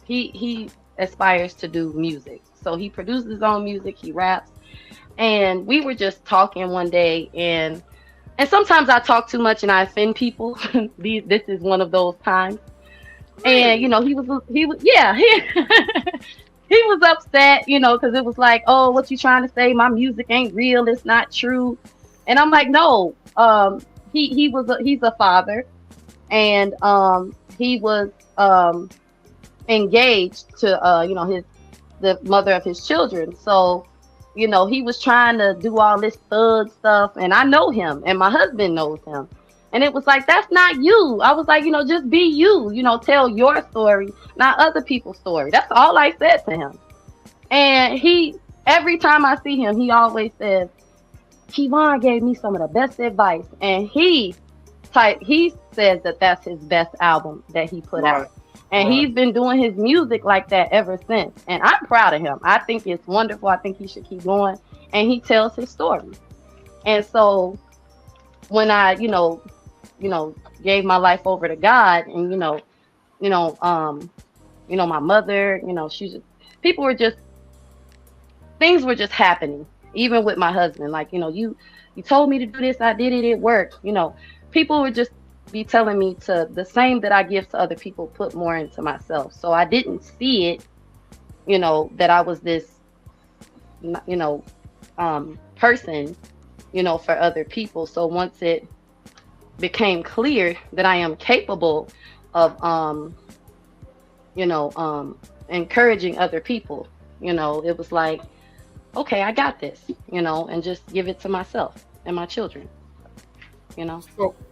he aspires to do music, so he produces his own music, he raps, and we were just talking one day, and sometimes I talk too much and I offend people. This is one of those times. And he was yeah, he was upset, because it was like, oh, what you trying to say? My music ain't real, it's not true. And I'm like, no. He's a father, and he was engaged to the mother of his children. So he was trying to do all this thug stuff, and I know him, and my husband knows him. And it was like, that's not you. I was like, just be you, tell your story, not other people's story. That's all I said to him. And every time I see him, he always says, Kevon gave me some of the best advice. And he says that that's his best album that he put out. And he's been doing his music like that ever since. And I'm proud of him. I think it's wonderful. I think he should keep going. And he tells his story. And so when I, gave my life over to God, and my mother, things were just happening, even with my husband. Like, you told me to do this, I did it, it worked. People would just be telling me to, the same that I give to other people, put more into myself. So I didn't see it, that I was this, person, for other people. So once it became clear that I am capable of, encouraging other people, it was like, okay, I got this, and just give it to myself and my children,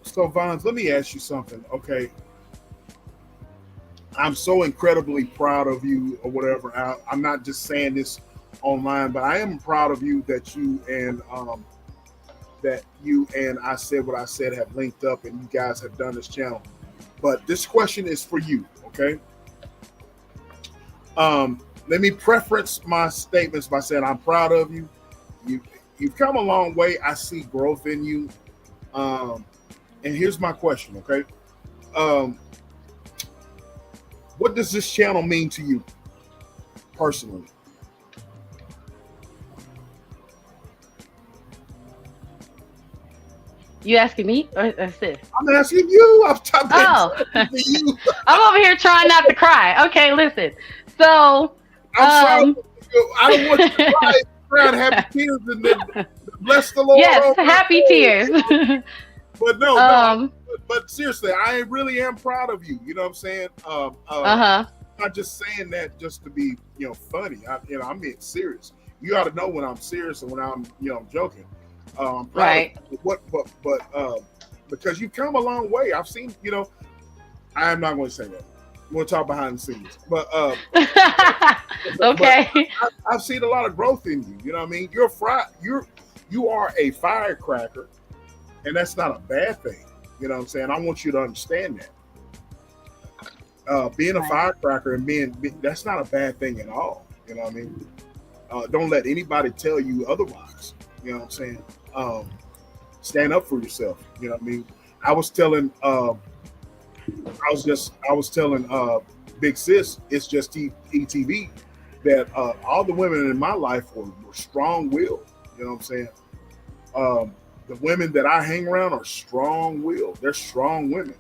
So Vons, let me ask you something, okay? I'm so incredibly proud of you, or whatever. I'm not just saying this online, but I am proud of you that you and I said what I said have linked up, and you guys have done this channel. But this question is for you, okay? Let me preference my statements by saying I'm proud of you. You've come a long way. I see growth in you. And here's my question, okay? What does this channel mean to you personally? You asking me or sis? I'm asking you. I'm talking to you. I'm over here trying not to cry. Okay, listen. So I'm sorry. I don't want you to cry and happy tears and then bless the Lord. Yes, happy tears. But no, but seriously, I really am proud of you. You know what I'm saying? I'm not just saying that just to be, funny. I'm being serious. You got to know when I'm serious and when I'm joking. I'm proud right. But because you've come a long way. I've seen, I am not going to say that. We'll talk behind the scenes. But okay. But I've seen a lot of growth in you. You know what I mean? You are a firecracker, and that's not a bad thing. You know what I'm saying? I want you to understand that. Being a firecracker and being that's not a bad thing at all. You know what I mean? Don't let anybody tell you otherwise. You know what I'm saying? Stand up for yourself. You know what I mean? I was telling Big Sis, it's just ETV, that all the women in my life were strong-willed. You know what I'm saying? The women that I hang around are strong-willed. They're strong women.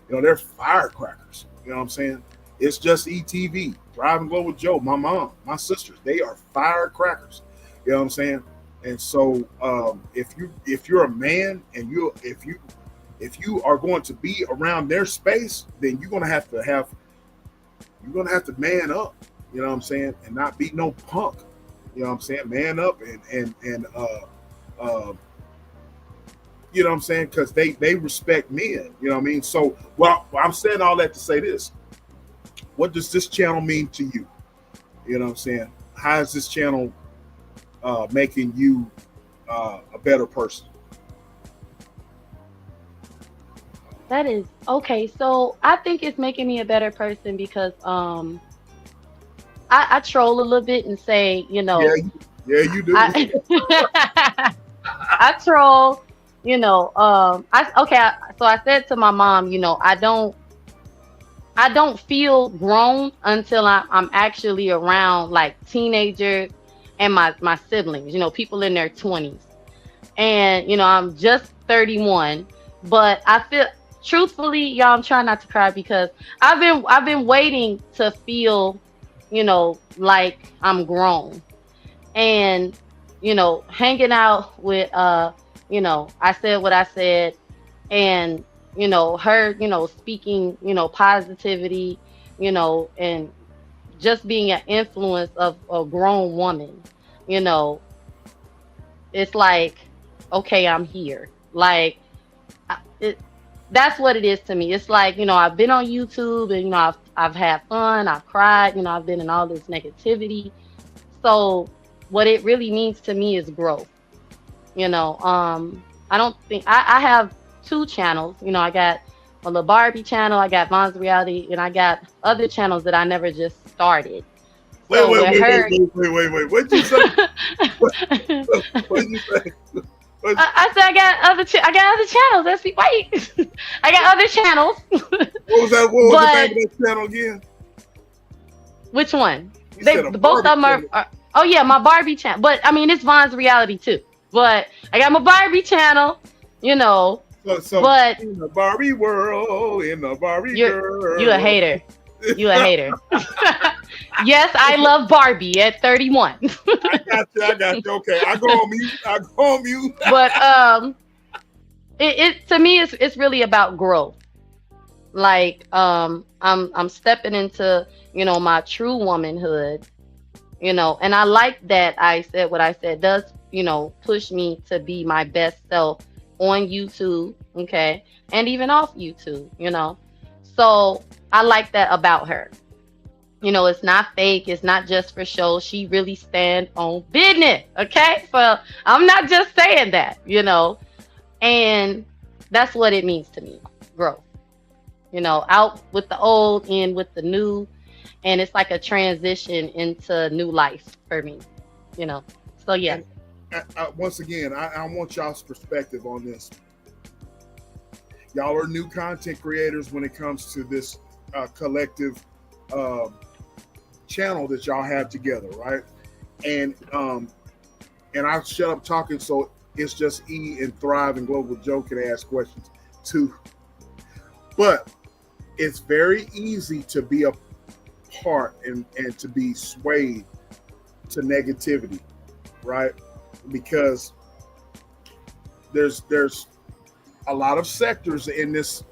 They're firecrackers. You know what I'm saying? It's just ETV, Drive and Glow with Joe, my mom, my sisters. They are firecrackers. You know what I'm saying? And so, if you're a man and if you are going to be around their space, then you're gonna have to man up. You know what I'm saying? And not be no punk. You know what I'm saying? Man up and you know what I'm saying? Because they respect men. You know what I mean? So, well, I'm saying all that to say this. What does this channel mean to you? You know what I'm saying? How is this channel making you a better person? That is okay. So I think it's making me a better person because I troll a little bit and say, Yeah, yeah, you do. I I troll, so I said to my mom, I don't feel grown until I'm actually around like teenagers and my siblings, people in their 20s. And I'm just 31, but I feel, truthfully, y'all, I'm trying not to cry because I've been waiting to feel, like I'm grown. And hanging out with I said what I said, and her, speaking, positivity, and just being an influence of a grown woman, you know it's like, okay, I'm here. Like, it, that's what it is to me. It's like, I've been on YouTube, and I've had fun, I've cried, I've been in all this negativity. So what it really means to me is growth. I don't think I have two channels. I got a little Barbie channel, I got Von's Reality, and I got other channels that I never just started. Wait, So wait, with wait, her, wait, wait, wait, wait. What'd you say? What'd you say? I said I got other channels. Let's see. Wait, I got other channels. What was that? What was the But name of that channel again? which one? You They said a both of them Barbie are. Oh yeah, my Barbie channel. But I mean, it's Von's Reality too. But I got my Barbie channel. You know. So But in the Barbie world, in the Barbie girl. you a hater. You a hater. Yes, I love Barbie at 31. I got you. Okay, I go on mute. I go on mute. But it to me it's really about growth. Like I'm stepping into my true womanhood, and I like that I said what I said does push me to be my best self on YouTube, okay, and even off YouTube, so I like that about her. It's not fake, it's not just for show. She really stand on business, okay? So I'm not just saying that, and that's what it means to me, growth. Out with the old, in with the new, and it's like a transition into new life for me, So yeah. Once again, I want y'all's perspective on this. Y'all are new content creators when it comes to this collective channel that y'all have together, right? And I'll shut up talking so it's just E and Thrive and Global Joe can ask questions too. But it's very easy to be a part and to be swayed to negativity, right? Because there's a lot of sectors in this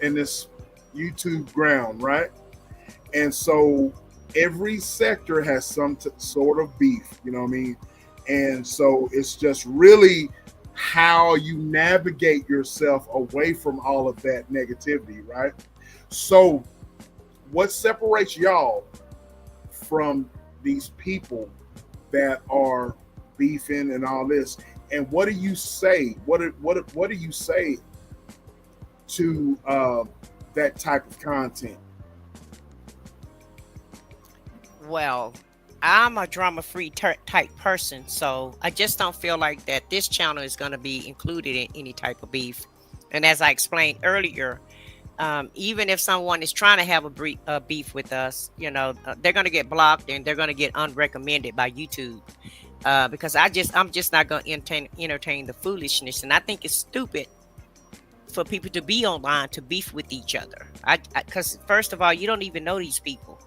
YouTube ground, right? And so every sector has some sort of beef, you know what I mean? And so it's just really how you navigate yourself away from all of that negativity, right? So what separates y'all from these people that are beefing and all this? And what do you say? What do you say to that type of content? Well, I'm a drama-free type person, so I just don't feel like that this channel is going to be included in any type of beef. And as I explained earlier, even if someone is trying to have a beef with us, they're going to get blocked and they're going to get unrecommended by YouTube, because I'm just not going to entertain the foolishness. And I think it's stupid for people to be online to beef with each other. Because first of all, you don't even know these people,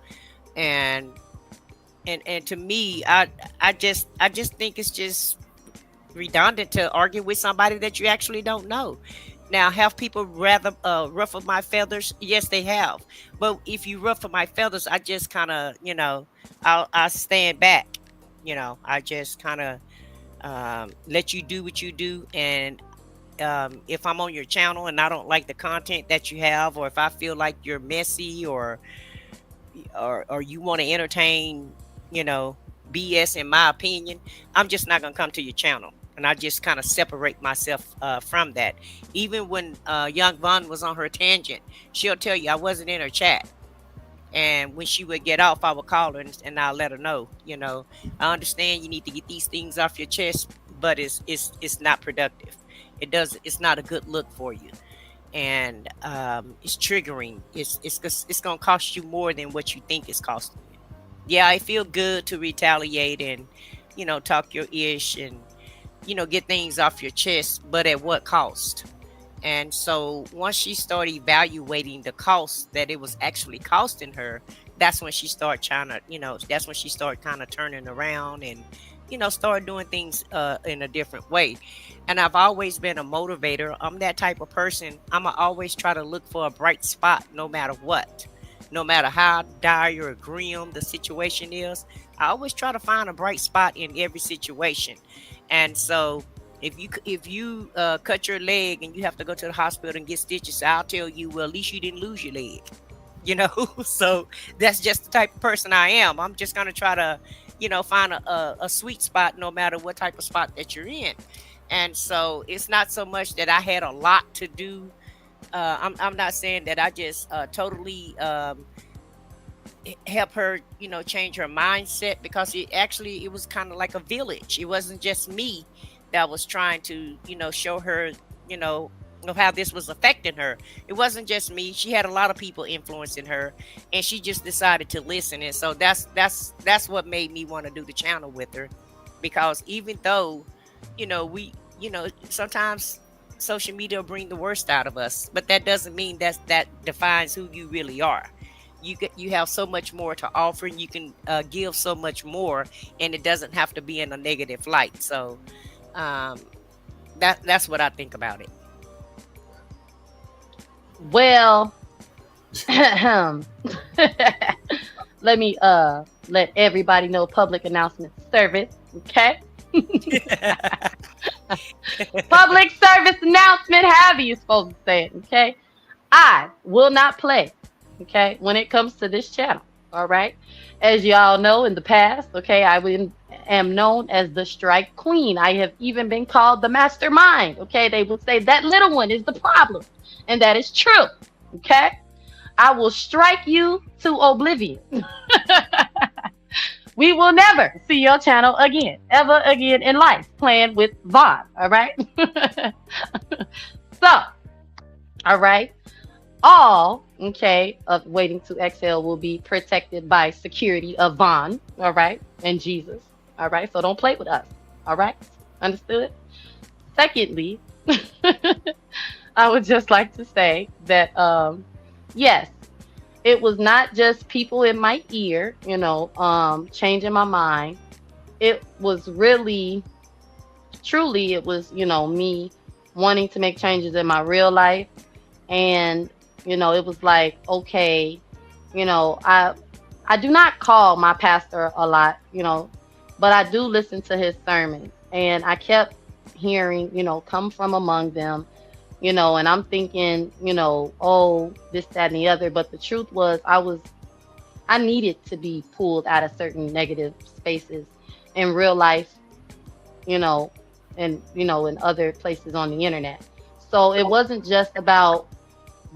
and to me, I just think it's just redundant to argue with somebody that you actually don't know. Now, have people rather ruffle my feathers? Yes, they have. But if you ruffle my feathers, I just kind of, I'll stand back. I just kind of let you do what you do. And if I'm on your channel and I don't like the content that you have, or if I feel like you're messy, or you want to entertain you know, BS in my opinion, I'm just not gonna come to your channel. And I just kind of separate myself from that. Even when Young Von was on her tangent, she'll tell you I wasn't in her chat. And when she would get off, I would call her and I'll let her know, you know, I understand you need to get these things off your chest, but it's not productive. It's not a good look for you. And it's triggering. It's gonna cost you more than what you think it's costing you. Yeah, it feel good to retaliate and, you know, talk your ish and, you know, get things off your chest, but at what cost? And so once she started evaluating the cost that it was actually costing her, that's when she started trying to, you know, that's when she started kind of turning around and, you know, started doing things in a different way. And I've always been a motivator. I'm that type of person. I'm going to always try to look for a bright spot no matter what. No matter how dire or grim the situation is, I always try to find a bright spot in every situation. And so if you cut your leg and you have to go to the hospital and get stitches, I'll tell you, well, at least you didn't lose your leg, you know. So that's just the type of person I am. I'm just gonna try to, you know, find a sweet spot no matter what type of spot that you're in. And so it's not so much that I had a lot to do. I'm not saying that I just totally help her, you know, change her mindset, because it was kind of like a village. It wasn't just me that was trying to, you know, show her, you know how this was affecting her. It wasn't just me. She had a lot of people influencing her, and she just decided to listen. And so that's what made me want to do the channel with her, because even though, you know, sometimes social media will bring the worst out of us, but that doesn't mean that defines who you really are. You have so much more to offer, and you can give so much more, and it doesn't have to be in a negative light. So um, that's what I think about it. Well, let me let everybody know, public announcement service, okay? Public service announcement, however you're supposed to say it, okay? I will not play, okay, when it comes to this channel, all right? As y'all know, in the past, okay, am known as the strike queen. I have even been called the mastermind, okay? They will say that little one is the problem, and that is true, okay? I will strike you to oblivion. We will never see your channel again, ever again in life, playing with Vaughn, all right? So, all right, all, okay, of Waiting to Exhale will be protected by security of Vaughn, all right, and Jesus, all right? So don't play with us, all right? Understood? Secondly, I would just like to say that, yes, it was not just people in my ear, you know, changing my mind. It was really, truly, it was, you know, me wanting to make changes in my real life. And, you know, it was like, okay, you know, I do not call my pastor a lot, you know, but I do listen to his sermons. And I kept hearing, you know, come from among them, you know, and I'm thinking, you know, oh, this, that, and the other. But the truth was, I needed to be pulled out of certain negative spaces in real life, you know, and, you know, in other places on the internet. So it wasn't just about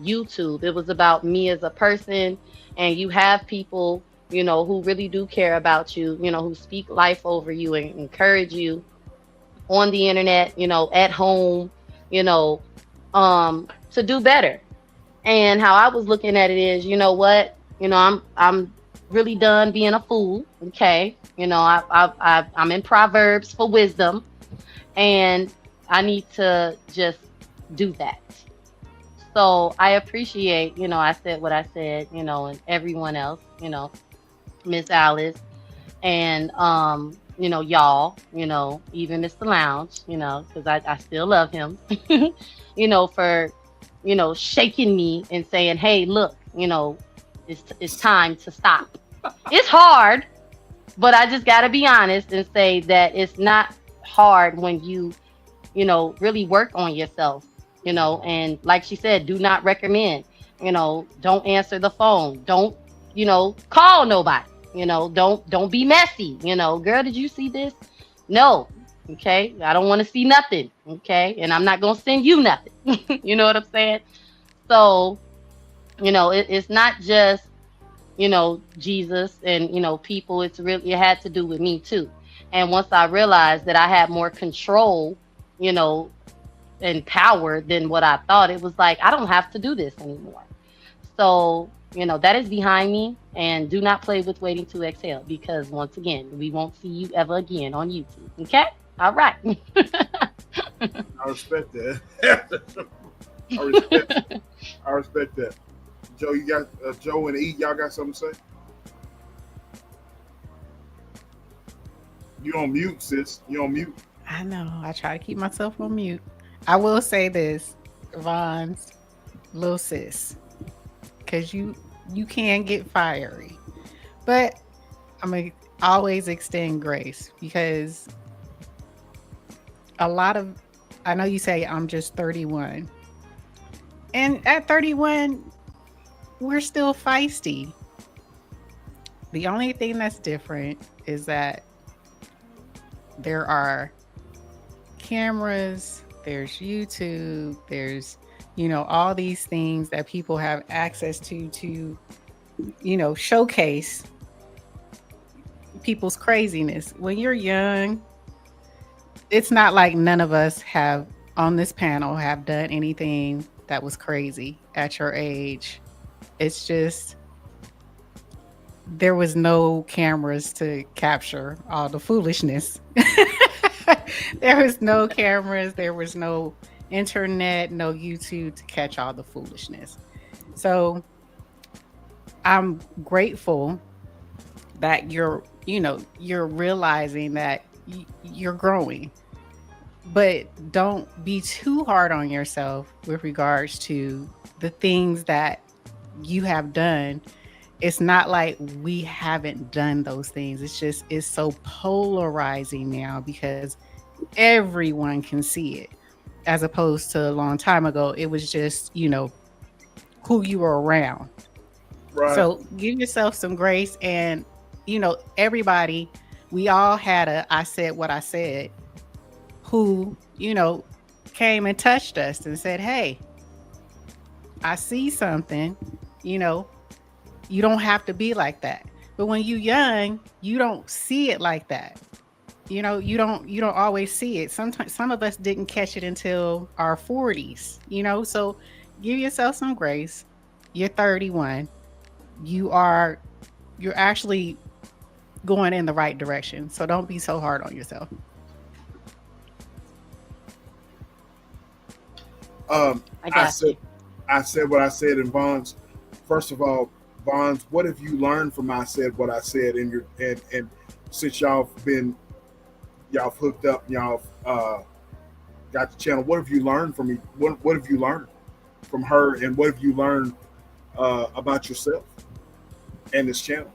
YouTube. It was about me as a person. And you have people, you know, who really do care about you, you know, who speak life over you and encourage you on the internet, you know, at home, you know, to do better. And how I was looking at it is, you know what, you know, I'm really done being a fool. Okay. You know, I'm in Proverbs for wisdom, and I need to just do that. So I appreciate, you know, I said what I said, you know, and everyone else, you know, Miss Alice and, you know, y'all, you know, even Mr. Lounge, you know, because I still love him, you know, for, you know, shaking me and saying, hey, look, you know, it's time to stop. It's hard, but I just got to be honest and say that it's not hard when you know, really work on yourself, you know, and like she said, do not recommend, you know, don't answer the phone. Don't, you know, call nobody. Don't be messy. Girl, did you see this? No. Okay. I don't want to see nothing. Okay. And I'm not going to send you nothing. You know what I'm saying? So, it's not just, Jesus and, people. It had to do with me too. And once I realized that I had more control, you know, and power than what I thought, it was like, I don't have to do this anymore. So, that is behind me. And do not play with Waiting to Exhale, because once again, we won't see you ever again on YouTube. Okay? All right. I respect that. I respect that. Joe, you got Joe and E. Y'all got something to say? You on mute, sis. You on mute. I know. I try to keep myself on mute. I will say this, Von's little sis, because you can get fiery, but I'm gonna always extend grace, because I know you say I'm just 31, and at 31 we're still feisty. The only thing that's different is that there are cameras, there's YouTube, there's all these things that people have access to showcase people's craziness. When you're young, it's not like none of us have on this panel have done anything that was crazy at your age. It's just there was no cameras to capture all the foolishness. There was no cameras, there was no internet, no YouTube to catch all the foolishness. So I'm grateful that you're realizing that you're growing, but don't be too hard on yourself with regards to the things that you have done. It's not like we haven't done those things. It's so polarizing now, because everyone can see it, as opposed to a long time ago, it was just, who you were around. Right. So give yourself some grace. And, everybody, we all had I said what I said, who, came and touched us and said, hey, I see something, you don't have to be like that. But when you're young, you don't see it like that. You don't always see it. Sometimes some of us didn't catch it until our 40s, so give yourself some grace. You're 31. You're actually going in the right direction. So don't be so hard on yourself. I said what I said in Bonds. First of all, Bonds, what have you learned from I said what I said in your and since y'all hooked up, y'all got the channel. What have you learned from me? What have you learned from her, and what have you learned about yourself and this channel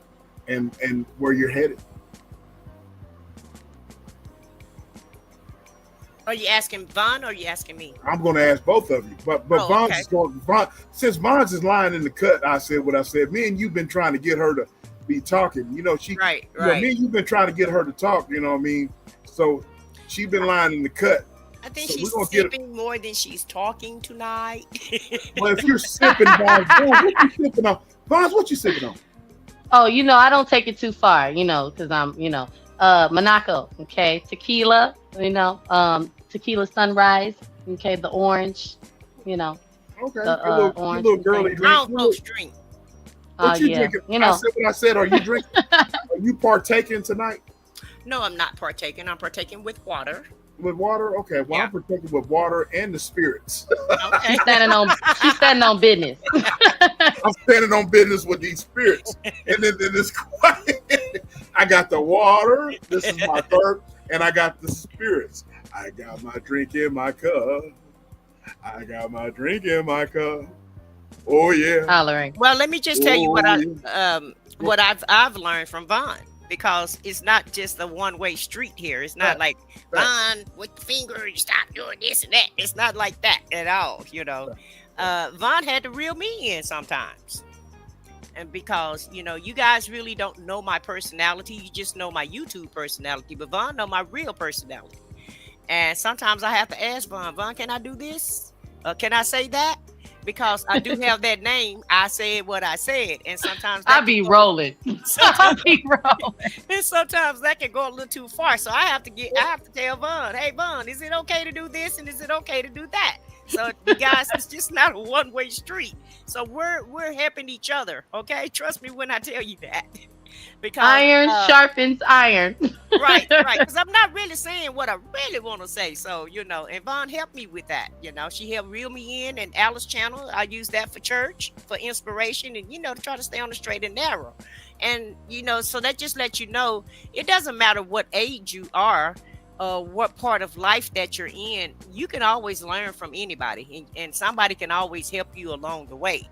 and where you're headed? Are you asking Von or are you asking me? I'm going to ask both of you, but Von's okay. is going. Since Von's is lying in the cut, I said what I said. Me and you've been trying to get her to be talking. She right. Me and you've been trying to get her to talk. You know what I mean? So she's been lying in the cut. I think so she's sipping more than she's talking tonight. Well, if you're sipping, Von's, what you sipping on? Von's, what you sipping on? Oh, I don't take it too far, because I'm, Monaco, okay, tequila, tequila sunrise, okay, the orange, Okay, the orange, little girly drink. Brown folks drink. What you drinking? I said what I said. Are you drinking? Are you partaking tonight? No, I'm not partaking. I'm partaking with water. With water? Okay. Well, I'm partaking with water and the spirits. Okay. She's standing on business. I'm standing on business with these spirits. And then it's quiet. I got the water. This is my third. And I got the spirits. I got my drink in my cup. I got my drink in my cup. Oh yeah. Hollering. Well, let me just tell you what I've learned from Von, because it's not just a one-way street here. It's not like Von with the finger, you stop doing this and that. It's not like that at all. Von had to reel me in sometimes. and because you guys really don't know my personality, you just know my YouTube personality, but Vaughn know my real personality. And sometimes I have to ask Vaughn, can I do this? Can I say that? Because I do have that name. I said what I said. And sometimes I be rolling. I be rolling. And sometimes that can go a little too far. So I have to tell Vaughn, hey Vaughn, is it okay to do this? And is it okay to do that? So you guys, it's just not a one-way street. So we're helping each other. Okay. Trust me when I tell you that. Because iron sharpens iron. right. Because I'm not really saying what I really want to say. So, and Vaughn helped me with that. She helped reel me in, and Alice channel. I use that for church, for inspiration, and, to try to stay on the straight and narrow. And, so that just lets you know, it doesn't matter what age you are, what part of life that you're in, you can always learn from anybody, and somebody can always help you along the way.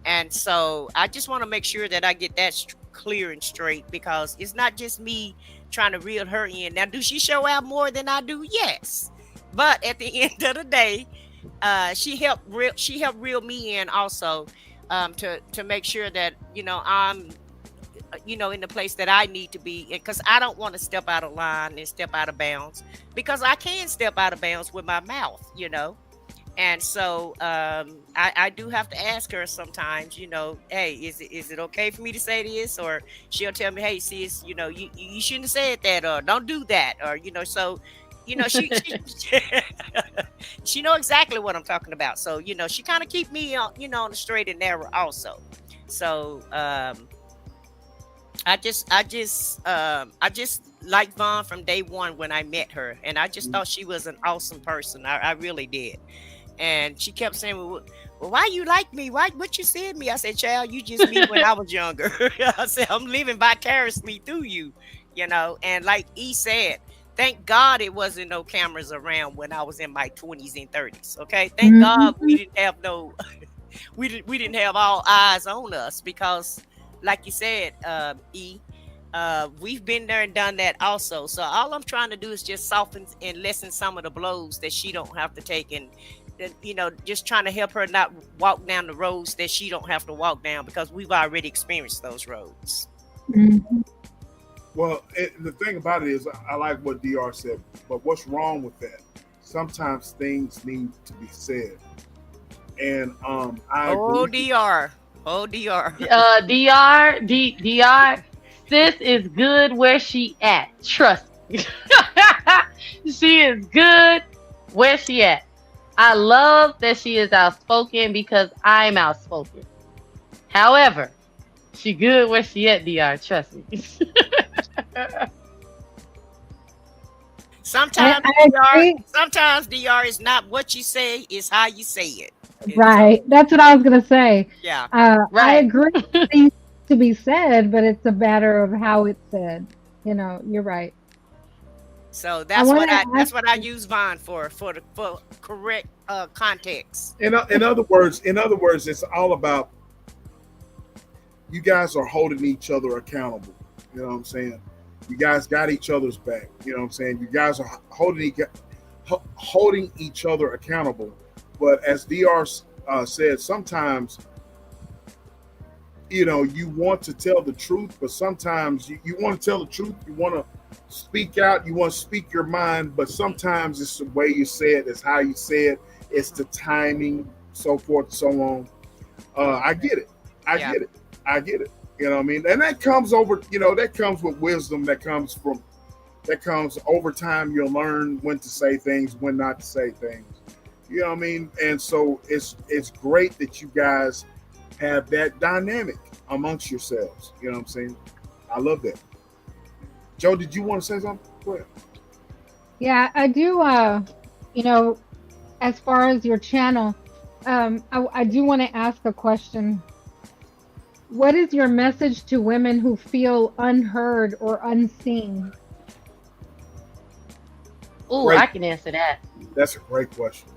And so I just want to make sure that I get that clear and straight, because it's not just me trying to reel her in. Now, do she show out more than I do? Yes. But at the end of the day, she helped reel me in also, to make sure that, I'm, in the place that I need to be, because I don't want to step out of line and step out of bounds, because I can step out of bounds with my mouth, And so I do have to ask her sometimes, hey, is it okay for me to say this? Or she'll tell me, hey, sis, you shouldn't have said that, or don't do that, or so she she know exactly what I'm talking about. So she kind of keep me on on the straight and narrow also. So I just liked Vaughn from day one when I met her, and I just thought she was an awesome person. I really did. And she kept saying, well, why you like me? What you said to me? I said, child, you just me when I was younger. I said, I'm living vicariously through you, And like E said, thank God it wasn't no cameras around when I was in my 20s and 30s. Okay. Thank God we didn't have we didn't have all eyes on us, because like you said, E, we've been there and done that also. So all I'm trying to do is just soften and lessen some of the blows that she don't have to take, and just trying to help her not walk down the roads that she don't have to walk down, because we've already experienced those roads. Mm-hmm. Well, the thing about it is, I like what DR said, but what's wrong with that? Sometimes things need to be said, and I agree. DR. DR. DR. Sis is good where she at. Trust me. She is good where she at. I love that she is outspoken, because I'm outspoken. However, she good where she at, DR. Trust me. Sometimes DR is not what you say, is how you say it. Right. That's what I was going to say. Yeah. Right. I agree with things to be said, but it's a matter of how it's said. You're right. So that's what I use Vaughn for correct context. In other words, it's all about, you guys are holding each other accountable. You know what I'm saying? You guys got each other's back. You know what I'm saying? You guys are holding each other accountable. But as DR said, sometimes, you want to tell the truth, but sometimes you want to tell the truth. You want to speak out. You want to speak your mind, but sometimes it's the way you say it. It's how you say it. It's the timing, so forth and so on. I get it. I get it. You know what I mean? And that comes that comes with wisdom. That comes over time. You'll learn when to say things, when not to say things. You know what I mean? And so it's great that you guys have that dynamic amongst yourselves. You know what I'm saying? I love that. Joe, did you want to say something? Go ahead. Yeah, I do. As far as your channel, I do want to ask a question. What is your message to women who feel unheard or unseen? Oh, I can answer that. That's a great question.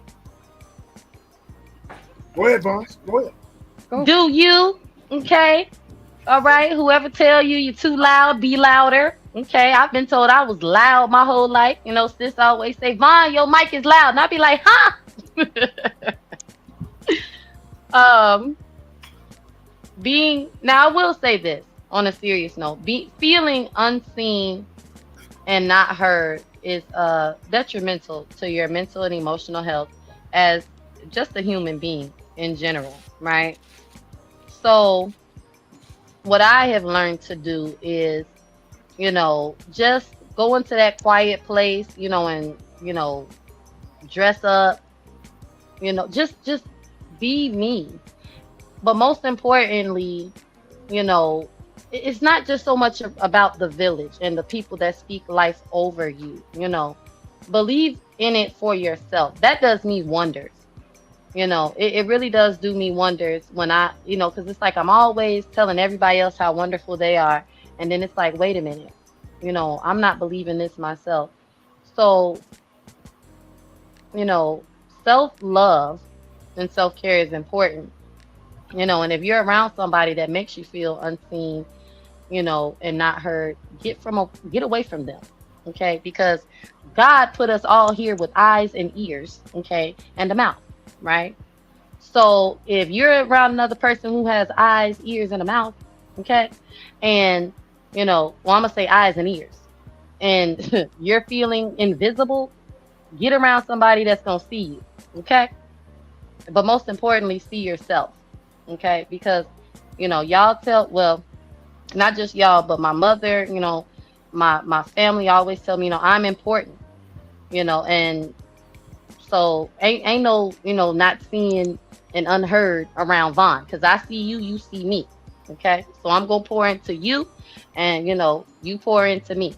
Go ahead, Boss. Go ahead. Do you? Okay. All right. Whoever tell you you're too loud, be louder. Okay. I've been told I was loud my whole life. Sis always say, Vaughn, your mic is loud. And I'd be like, huh? being now I will say this on a serious note, feeling unseen and not heard is detrimental to your mental and emotional health as just a human being in general, right? So what I have learned to do is, just go into that quiet place, and dress up, just be me. But most importantly, you know, it's not just so much about the village and the people that speak life over you, believe in it for yourself. That does me wonders. It really does do me wonders when because it's like I'm always telling everybody else how wonderful they are. And then it's like, wait a minute, I'm not believing this myself. So, you know, self love and self care is important, and if you're around somebody that makes you feel unseen, and not heard, get away from them. Okay. Because God put us all here with eyes and ears, okay, and a mouth, right? So if you're around another person who has eyes, ears, and a mouth, okay, and well, I'm gonna say eyes and ears, and you're feeling invisible, get around somebody that's gonna see you, okay. But most importantly, see yourself, okay, because y'all well, not just y'all, but my mother, my family always tell me, I'm important, and so ain't no, not seeing and unheard around Vaughn, because I see you, you see me. Okay. So I'm gonna pour into you, and you pour into me.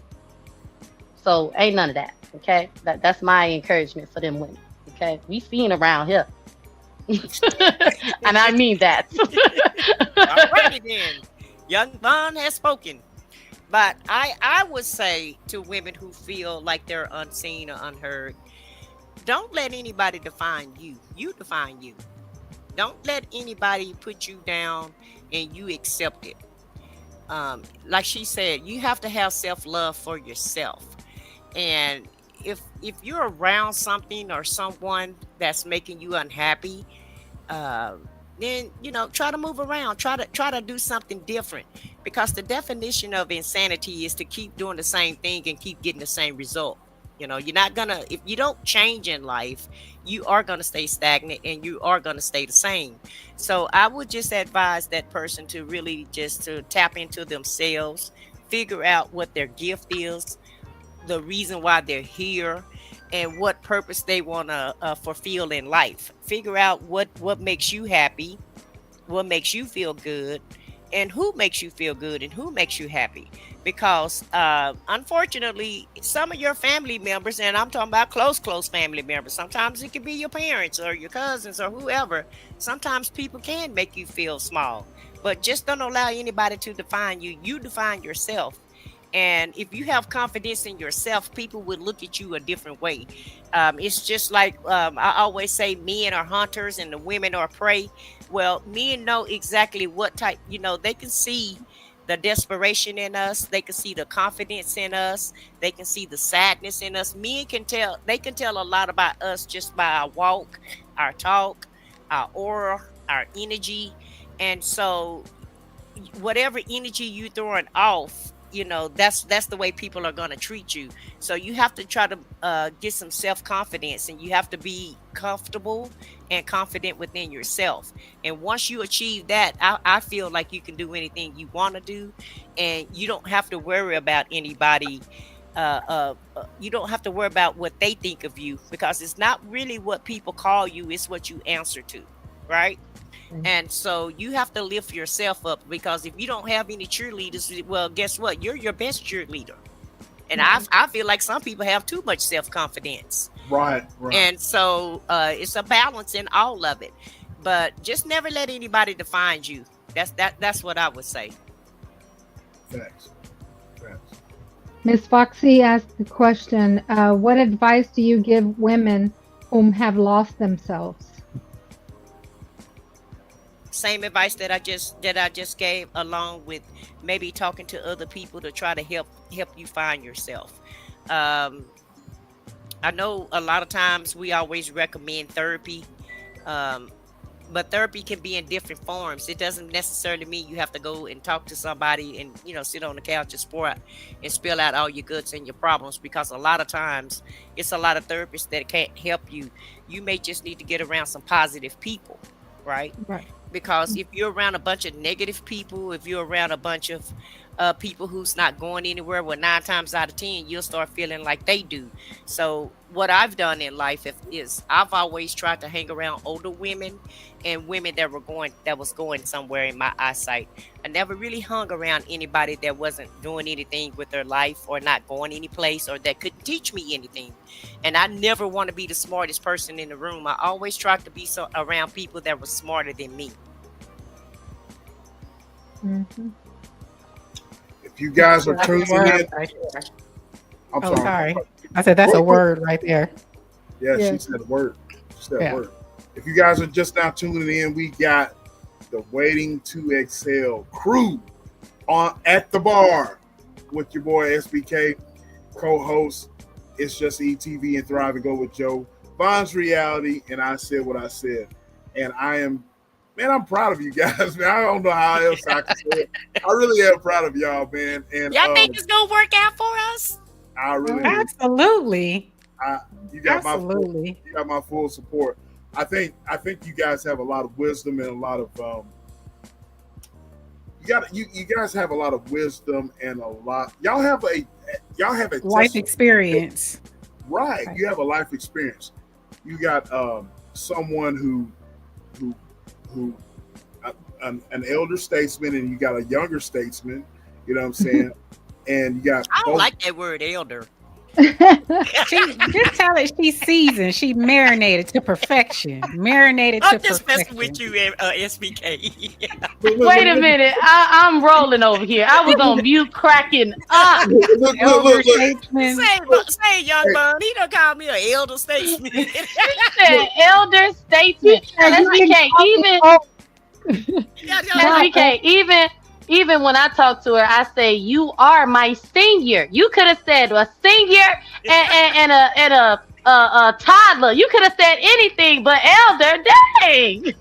So ain't none of that. Okay. That's my encouragement for them women. Okay. We seen around here. And I mean that. All righty then. Young Vaughn has spoken. But I would say to women who feel like they're unseen or unheard, don't let anybody define you. You define you. Don't let anybody put you down and you accept it. Like she said, you have to have self-love for yourself. And if you're around something or someone that's making you unhappy, then try to move around, try to do something different, because the definition of insanity is to keep doing the same thing and keep getting the same result. You're not gonna, if you don't change in life, you are gonna stay stagnant and you are gonna stay the same. So I would just advise that person to really just to tap into themselves, figure out what their gift is, the reason why they're here, and what purpose they want to fulfill in life. Figure out what makes you happy, what makes you feel good, and who makes you feel good and who makes you happy. Because unfortunately, some of your family members, and I'm talking about close family members, sometimes it could be your parents or your cousins or whoever, sometimes people can make you feel small. But just don't allow anybody to define you. You define yourself. And if you have confidence in yourself, people would look at you a different way. It's just like I always say, men are hunters and the women are prey. Well, men know exactly what type, they can see the desperation in us. They can see the confidence in us. They can see the sadness in us. Men can tell, they can tell a lot about us just by our walk, our talk, our aura, our energy. And so whatever energy you throwing off, that's the way people are going to treat you. So you have to try to get some self-confidence, and you have to be comfortable and confident within yourself. And once you achieve that, I feel like you can do anything you want to do, and you don't have to worry about anybody. You don't have to worry about what they think of you, because it's not really what people call you, it's what you answer to, right? And so you have to lift yourself up, because if you don't have any cheerleaders, well, guess what? You're your best cheerleader. And I feel like some people have too much self-confidence. Right. And so it's a balance in all of it. But just never let anybody define you. That's what I would say. Facts. Miss Foxy asked the question, what advice do you give women whom have lost themselves? Same advice that I just gave, along with maybe talking to other people to try to help you find yourself. I know a lot of times we always recommend therapy, but therapy can be in different forms. It doesn't necessarily mean you have to go and talk to somebody and sit on the couch and spill out all your goods and your problems, because a lot of times it's a lot of therapists that can't help you. You may just need to get around some positive people, right? Right. Because if you're around a bunch of negative people, if you're around a bunch of people who's not going anywhere, well, 9 times out of 10 you'll start feeling like they do. So what I've done in life is I've always tried to hang around older women and women that was going somewhere in my eyesight. I never really hung around anybody that wasn't doing anything with their life or not going any place or that couldn't teach me anything. And I never want to be the smartest person in the room. I always tried to be around people that were smarter than me. Mm-hmm. If you guys are tuning in, I'm sorry. I said that's a word right there. Yeah, she said a word. She said a word. If you guys are just now tuning in, we got the Waiting to Exhale crew at the bar with your boy SBK, co-host. It's just ETV and Thrive and Go with Joe. Von's Reality, and I said what I said. And I'm proud of you guys, man. I don't know how else I can say it. I really am proud of y'all, man. And y'all think it's gonna work out for us? I really absolutely. You got my full support. I think you guys have a lot of wisdom and a lot of you guys have a lot of wisdom and a lot. Y'all have a life experience. Right. You have a life experience. You got someone who an elder statesman, and you got a younger statesman, you know what I'm saying? And you got I don't like that word elder. Just tell it she's seasoned. She marinated to perfection. I'm just messing with you, SBK. Wait a minute. I'm rolling over here. I was on mute cracking up. Look. Say, young bun. He done called me an elder statesman. He said elder statesman. Even when I talk to her, I say, "You are my senior." You could have said a senior and a toddler. You could have said anything but elder. Dang.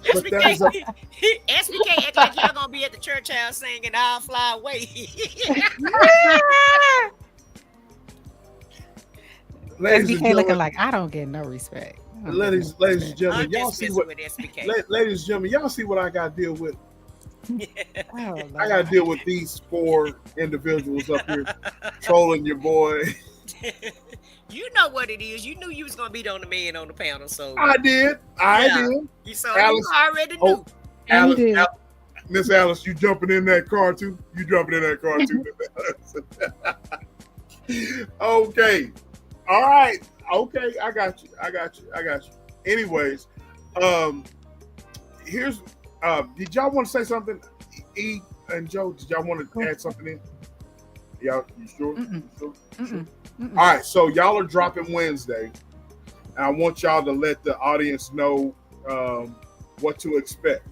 SBK act like y'all gonna be at the church house singing "I'll Fly Away." SBK looking like I don't get no respect. Ladies and gentlemen, y'all see what? Ladies and gentlemen, y'all see what I got to deal with? I got to deal with these 4 individuals up here trolling your boy. You know what it is. You knew you was gonna be on the man on the panel, so I did. You already knew. Alice, Miss Alice, you jumping in that car too? You jumping in that car too, Miss Alice? Okay. All right. Okay, I got you. Anyways, here's did y'all want to say something? E and Joe, did y'all want to add something in? Y'all, you sure? Sure? All right, so y'all are dropping Wednesday, and I want y'all to let the audience know what to expect.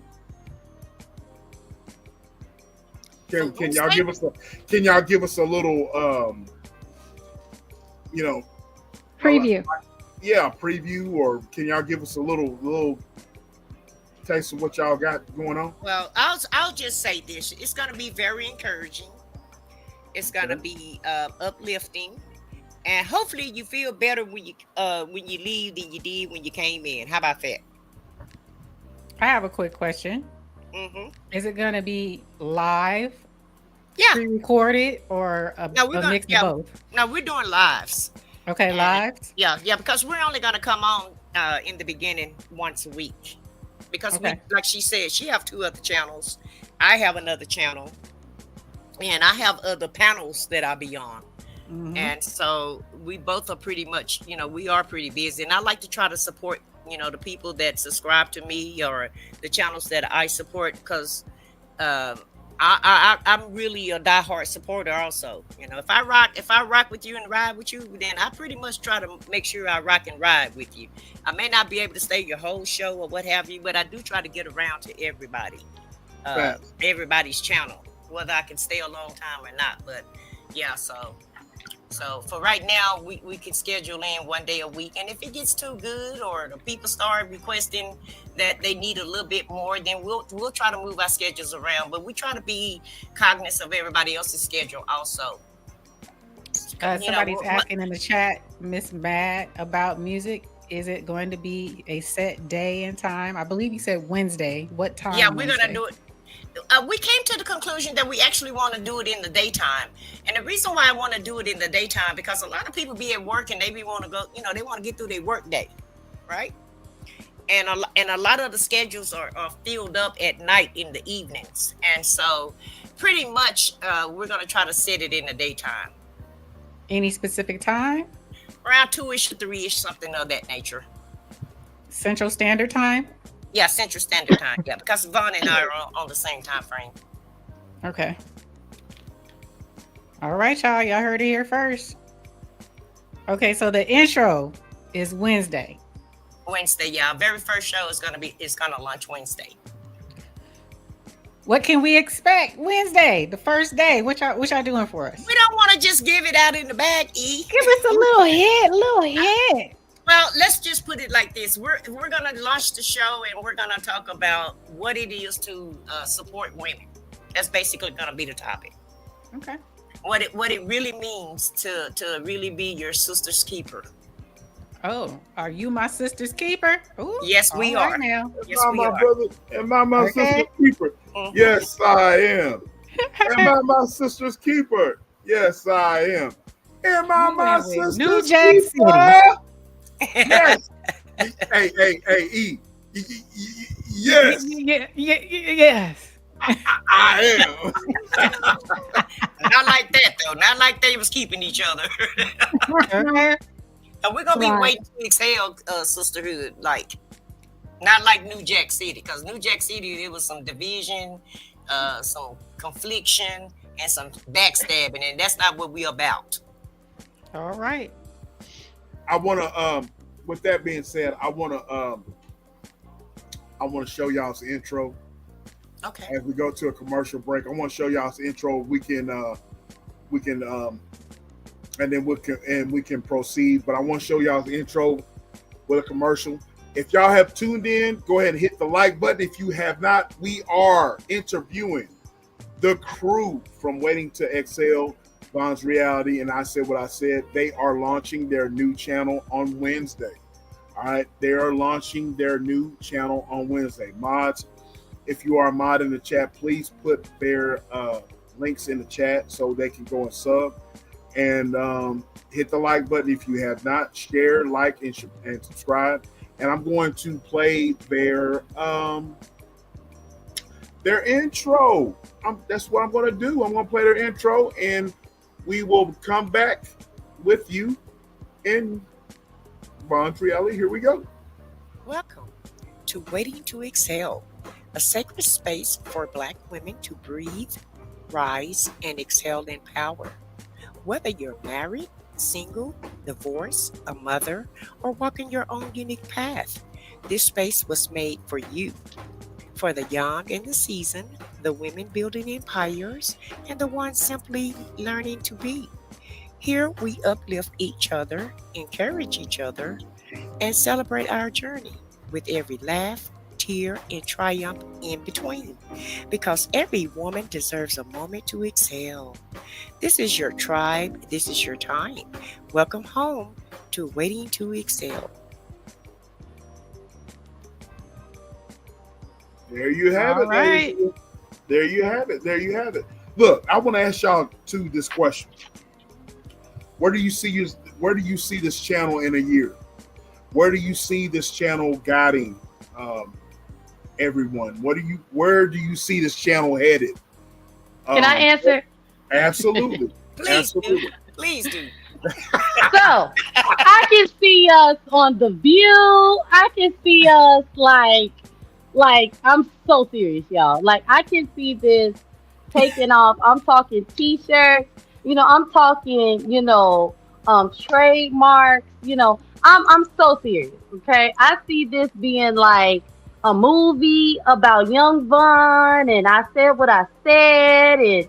Can y'all give us a little preview? Preview, or can y'all give us a little taste of what y'all got going on? Well, I'll just say this: it's going to be very encouraging. It's going to be uplifting, and hopefully you feel better when you leave than you did when you came in. How about that? I have a quick question. Mm-hmm. Is it going to be live? Yeah. Pre-recorded or a mix of both? No, we're doing lives. Okay, live? Yeah, because we're only going to come on in the beginning once a week. Because we, like she said, she have 2 other channels. I have another channel. And I have other panels that I be on. Mm-hmm. And so we both are pretty much, we are pretty busy. And I like to try to support, the people that subscribe to me or the channels that I support, because I'm really a diehard supporter also. If I rock with you and ride with you, then I pretty much try to make sure I rock and ride with you. I may not be able to stay your whole show or what have you, but I do try to get around to everybody, everybody's channel, whether I can stay a long time or not. But yeah, so So for right now, we can schedule in 1 day a week. And if it gets too good or the people start requesting that they need a little bit more, then we'll try to move our schedules around. But we try to be cognizant of everybody else's schedule also. Somebody's asking in the chat, Miss Mad, about music. Is it going to be a set day and time? I believe you said Wednesday. What time? Yeah, we're gonna do it. We came to the conclusion that we actually want to do it in the daytime. And the reason why I want to do it in the daytime, because a lot of people be at work and they be want to go, they want to get through their work day, right? And a lot of the schedules are filled up at night in the evenings. And so pretty much we're going to try to set it in the daytime. Any specific time? Around 2-ish to 3-ish, something of that nature. Central Standard Time? Yeah, Central Standard Time. Yeah, because Vaughn and I are on the same time frame. Okay. All right, y'all. Y'all heard it here first. Okay, so the intro is Wednesday. Wednesday, yeah. Our very first show is gonna launch Wednesday. What can we expect Wednesday, the first day? What y'all doing for us? We don't want to just give it out in the bag, E. Give us a little hint. Well, let's just put it like this. We're going to launch the show and we're going to talk about what it is to support women. That's basically going to be the topic. Okay. What it really means to really be your sister's keeper. Oh, are you my sister's keeper? Ooh, yes, we right are. Now. Yes, we my are. brother? Am I my sister's keeper? Mm-hmm. Yes, I am. Am I my sister's keeper? Yes, I am. Am I my sister's New Jack keeper? Yes. Hey, E. Yes. Yes. I am. Not like that, though. Not like they was keeping each other. And we're going to be waiting to exhale sisterhood, not like New Jack City, because New Jack City, there was some division, some confliction, and some backstabbing, and that's not what we're about. All right. I want to, with that being said, I want to show y'all some intro. Okay. As we go to a commercial break, I want to show y'all some intro. We can, and then we can proceed. But I want to show y'all the intro with a commercial. If y'all have tuned in, go ahead and hit the like button. If you have not, we are interviewing the crew from Waiting to Excel, Vaughn's Reality, and I Said What I Said. They are launching their new channel on Wednesday. All right, they are launching their new channel on Wednesday. Mods, if you are a mod in the chat, please put their links in the chat so they can go and sub. And hit the like button if you have not. Share, like, and subscribe. And I'm going to play their intro. That's what I'm going to do. I'm going to play their intro, and we will come back with you in Vaughn's Reality. Here we go. Welcome to Waiting to Excel, a sacred space for Black women to breathe, rise, and excel in power. Whether you're married, single, divorced, a mother, or walking your own unique path, this space was made for you. For the young and the seasoned, the women building empires, and the ones simply learning to be. Here we uplift each other, encourage each other, and celebrate our journey with every laugh, tear, and triumph in between. Because every woman deserves a moment to excel. This is your tribe. This is your time. Welcome home to Waiting to Excel. There you have it. Right. There you have it. There you have it. Look, I want to ask y'all this question. Where do you see this channel in a year? Where do you see this channel guiding everyone? Where do you see this channel headed? Can I answer? Absolutely. Absolutely. Please do. So I can see us on The View. I can see us like I'm so serious, y'all. Like I can see this taking off. I'm talking t-shirts. I'm talking, trademarks. I'm so serious. Okay, I see this being like a movie about young Vaughn, and I said what I said, and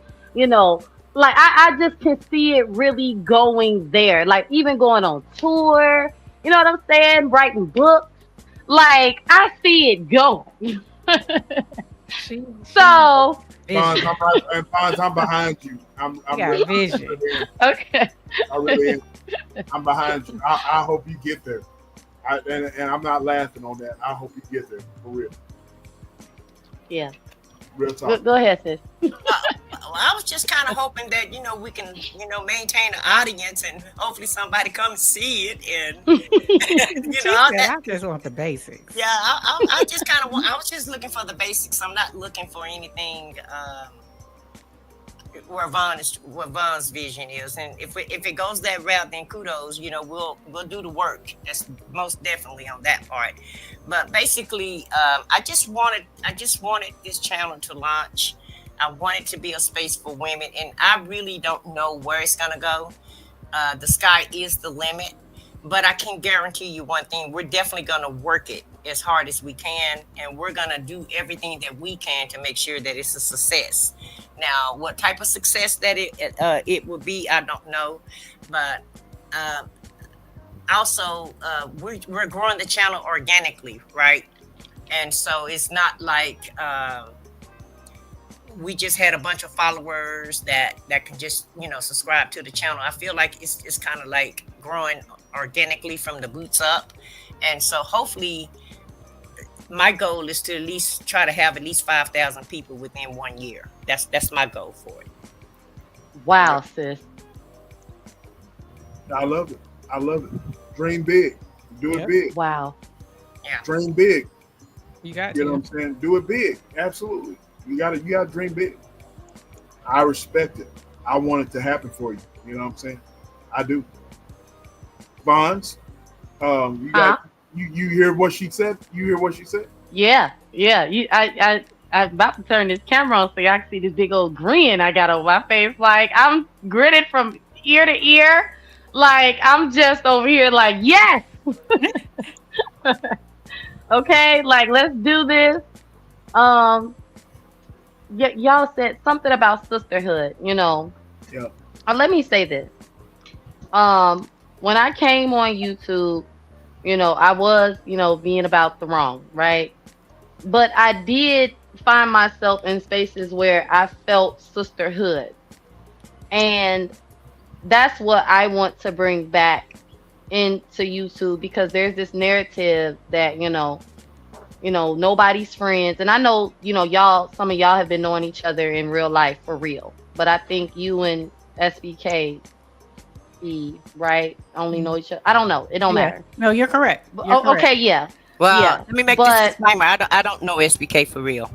like I just can see it really going there. Like even going on tour, you know what I'm saying? Writing books. Like I see it going. She So Bonds, vision. I'm right, and Bonds, I'm behind you. She I'm got really, vision. okay. I really am. I'm behind you. I hope you get there. And I'm not laughing on that. I hope you get there for real. Yeah. Real Go, talk. go ahead, sis. Well, I was just kind of hoping that we can maintain an audience and hopefully somebody come see it and She all said, that. "I just want the basics." Yeah, I just kind of I was just looking for the basics. I'm not looking for anything where Von's vision is, and if it goes that route, then kudos. We'll do the work. That's most definitely on that part. But basically, I just wanted this channel to launch. I want it to be a space for women, and I really don't know where it's gonna go. The sky is the limit, but I can guarantee you one thing: we're definitely gonna work it as hard as we can, and we're gonna do everything that we can to make sure that it's a success. Now, what type of success that it will be, I don't know, but uh, also we're growing the channel organically, right? And so it's not like we just had a bunch of followers that can just subscribe to the channel. I feel like it's kind of like growing organically from the boots up, and so hopefully my goal is to at least try to have at least 5,000 people within 1 year. That's my goal for it. Wow, sis. I love it. I love it. Dream big. Do it Yep. big. Wow. Yeah. Dream big. You got You know to. what I'm saying? Do it big. Absolutely. You gotta dream big. I respect it. I want it to happen for you. You know what I'm saying? I do. Bonds, you Huh? got you hear what she said? You hear what she said? Yeah. Yeah. I'm about to turn this camera on so y'all can see this big old grin I got on my face. Like I'm gritted from ear to ear. Like I'm just over here like, yes. Okay, like let's do this. Um y'all said something about sisterhood, Yeah. Let me say this. When I came on YouTube, I was, being about the wrong, right? But I did find myself in spaces where I felt sisterhood. And that's what I want to bring back into YouTube because there's this narrative that, nobody's friends. And I know, y'all, some of y'all have been knowing each other in real life for real. But I think you and SBK, right, only know each other. I don't know. It don't Yeah. matter. No, you're correct. But, You're correct. okay, yeah. Well, Yeah. let me make this But disclaimer. I don't know SBK for real.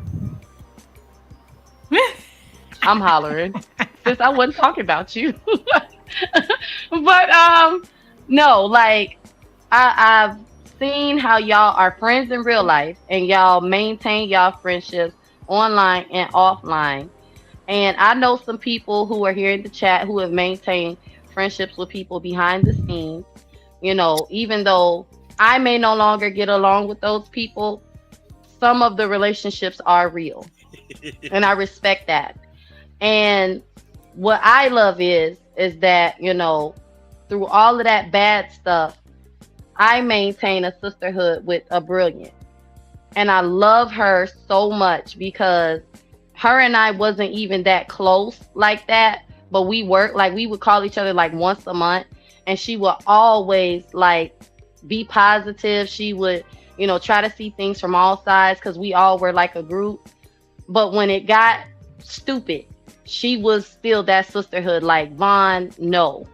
I'm hollering since I wasn't talking about you. But no, like I've seen how y'all are friends in real life and y'all maintain y'all friendships online and offline. And I know some people who are here in the chat who have maintained friendships with people behind the scenes. Even though I may no longer get along with those people, some of the relationships are real. And I respect that. And what I love is that, through all of that bad stuff, I maintain a sisterhood with a brilliant. And I love her so much because her and I wasn't even that close like that, but we worked like we would call each other like once a month, and she would always like be positive. She would, try to see things from all sides because we all were like a group. But when it got stupid, she was still that sisterhood. Like Vaughn, no.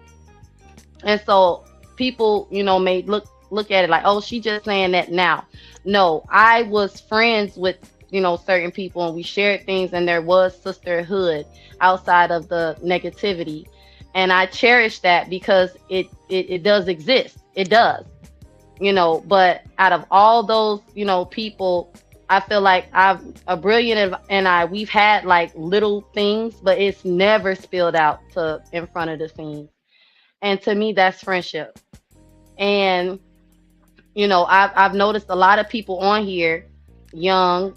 And so people, may look at it like, oh, she just saying that now. No, I was friends with, certain people and we shared things and there was sisterhood outside of the negativity. And I cherish that because it does exist. It does. But out of all those, people, I feel like a brilliant and we've had like little things, but it's never spilled out to in front of the scenes. And to me, that's friendship. And I've noticed a lot of people on here, young,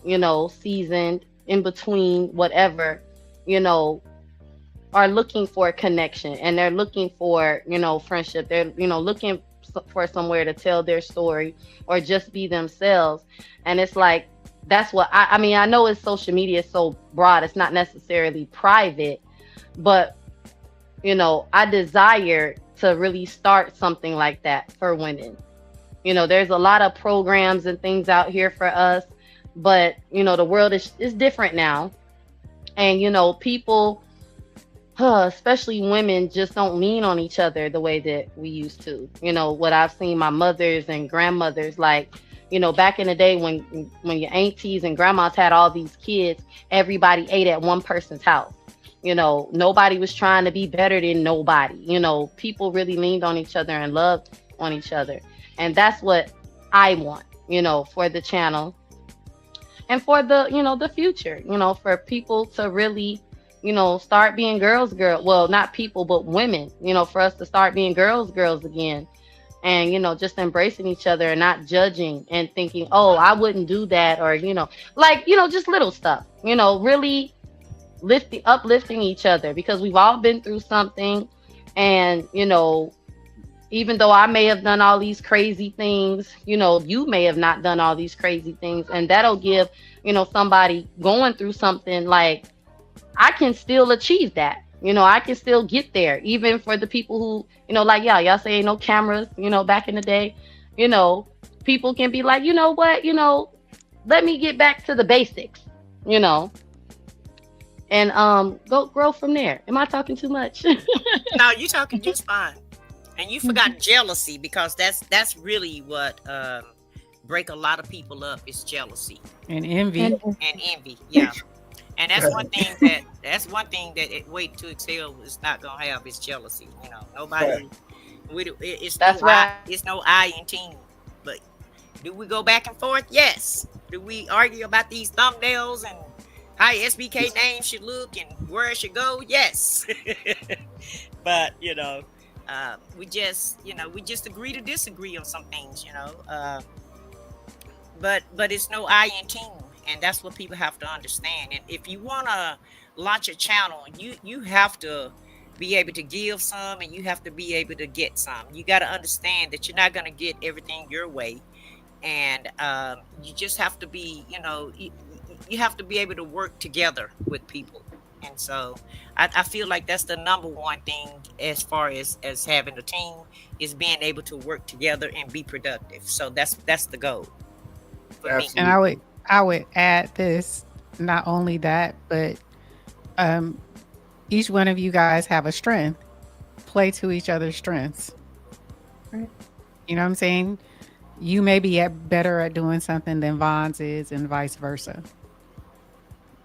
seasoned, in between, whatever, are looking for a connection, and they're looking for, friendship. They're, looking for somewhere to tell their story or just be themselves. And it's like, that's what I mean, I know it's social media is so broad, it's not necessarily private, but I desire to really start something like that for women. There's a lot of programs and things out here for us, but the world is different now. And people, especially women, just don't lean on each other the way that we used to. What I've seen my mothers and grandmothers, like, back in the day when your aunties and grandmas had all these kids, everybody ate at one person's house. Nobody was trying to be better than nobody. People really leaned on each other and loved on each other. And that's what I want, for the channel and for the, the future, for people to really, start being girls. Well, not people, but women, for us to start being girls again. And, just embracing each other and not judging and thinking, oh, I wouldn't do that. Or, just little stuff, really uplifting each other, because we've all been through something. And, even though I may have done all these crazy things, you may have not done all these crazy things. And that'll give, somebody going through something, like, I can still achieve that. I can still get there, even for the people who, like, y'all say ain't no cameras, back in the day, people can be like, you know what, let me get back to the basics, and go grow from there. Am I talking too much? No, you're talking just fine. And you forgot jealousy, because that's really what break a lot of people up, is jealousy And envy. and envy. Yeah. And that's one thing that Wait to Excel is not gonna have, is jealousy. Nobody. It's That's no right. It's no I in team. But do we go back and forth? Yes. Do we argue about these thumbnails and how SBK name should look and where it should go? Yes. But we just agree to disagree on some things. But it's no I in team. And that's what people have to understand. And if you want to launch a channel, you have to be able to give some, and you have to be able to get some. You got to understand that you're not going to get everything your way. And you just have to be, you have to be able to work together with people. And so I feel like that's the number one thing, as far as having a team, is being able to work together and be productive. So that's the goal for me. Absolutely. And I would add this, not only that, but each one of you guys have a strength. Play to each other's strengths. Right. You know what I'm saying? You may be better at doing something than Vaughn's is, and vice versa.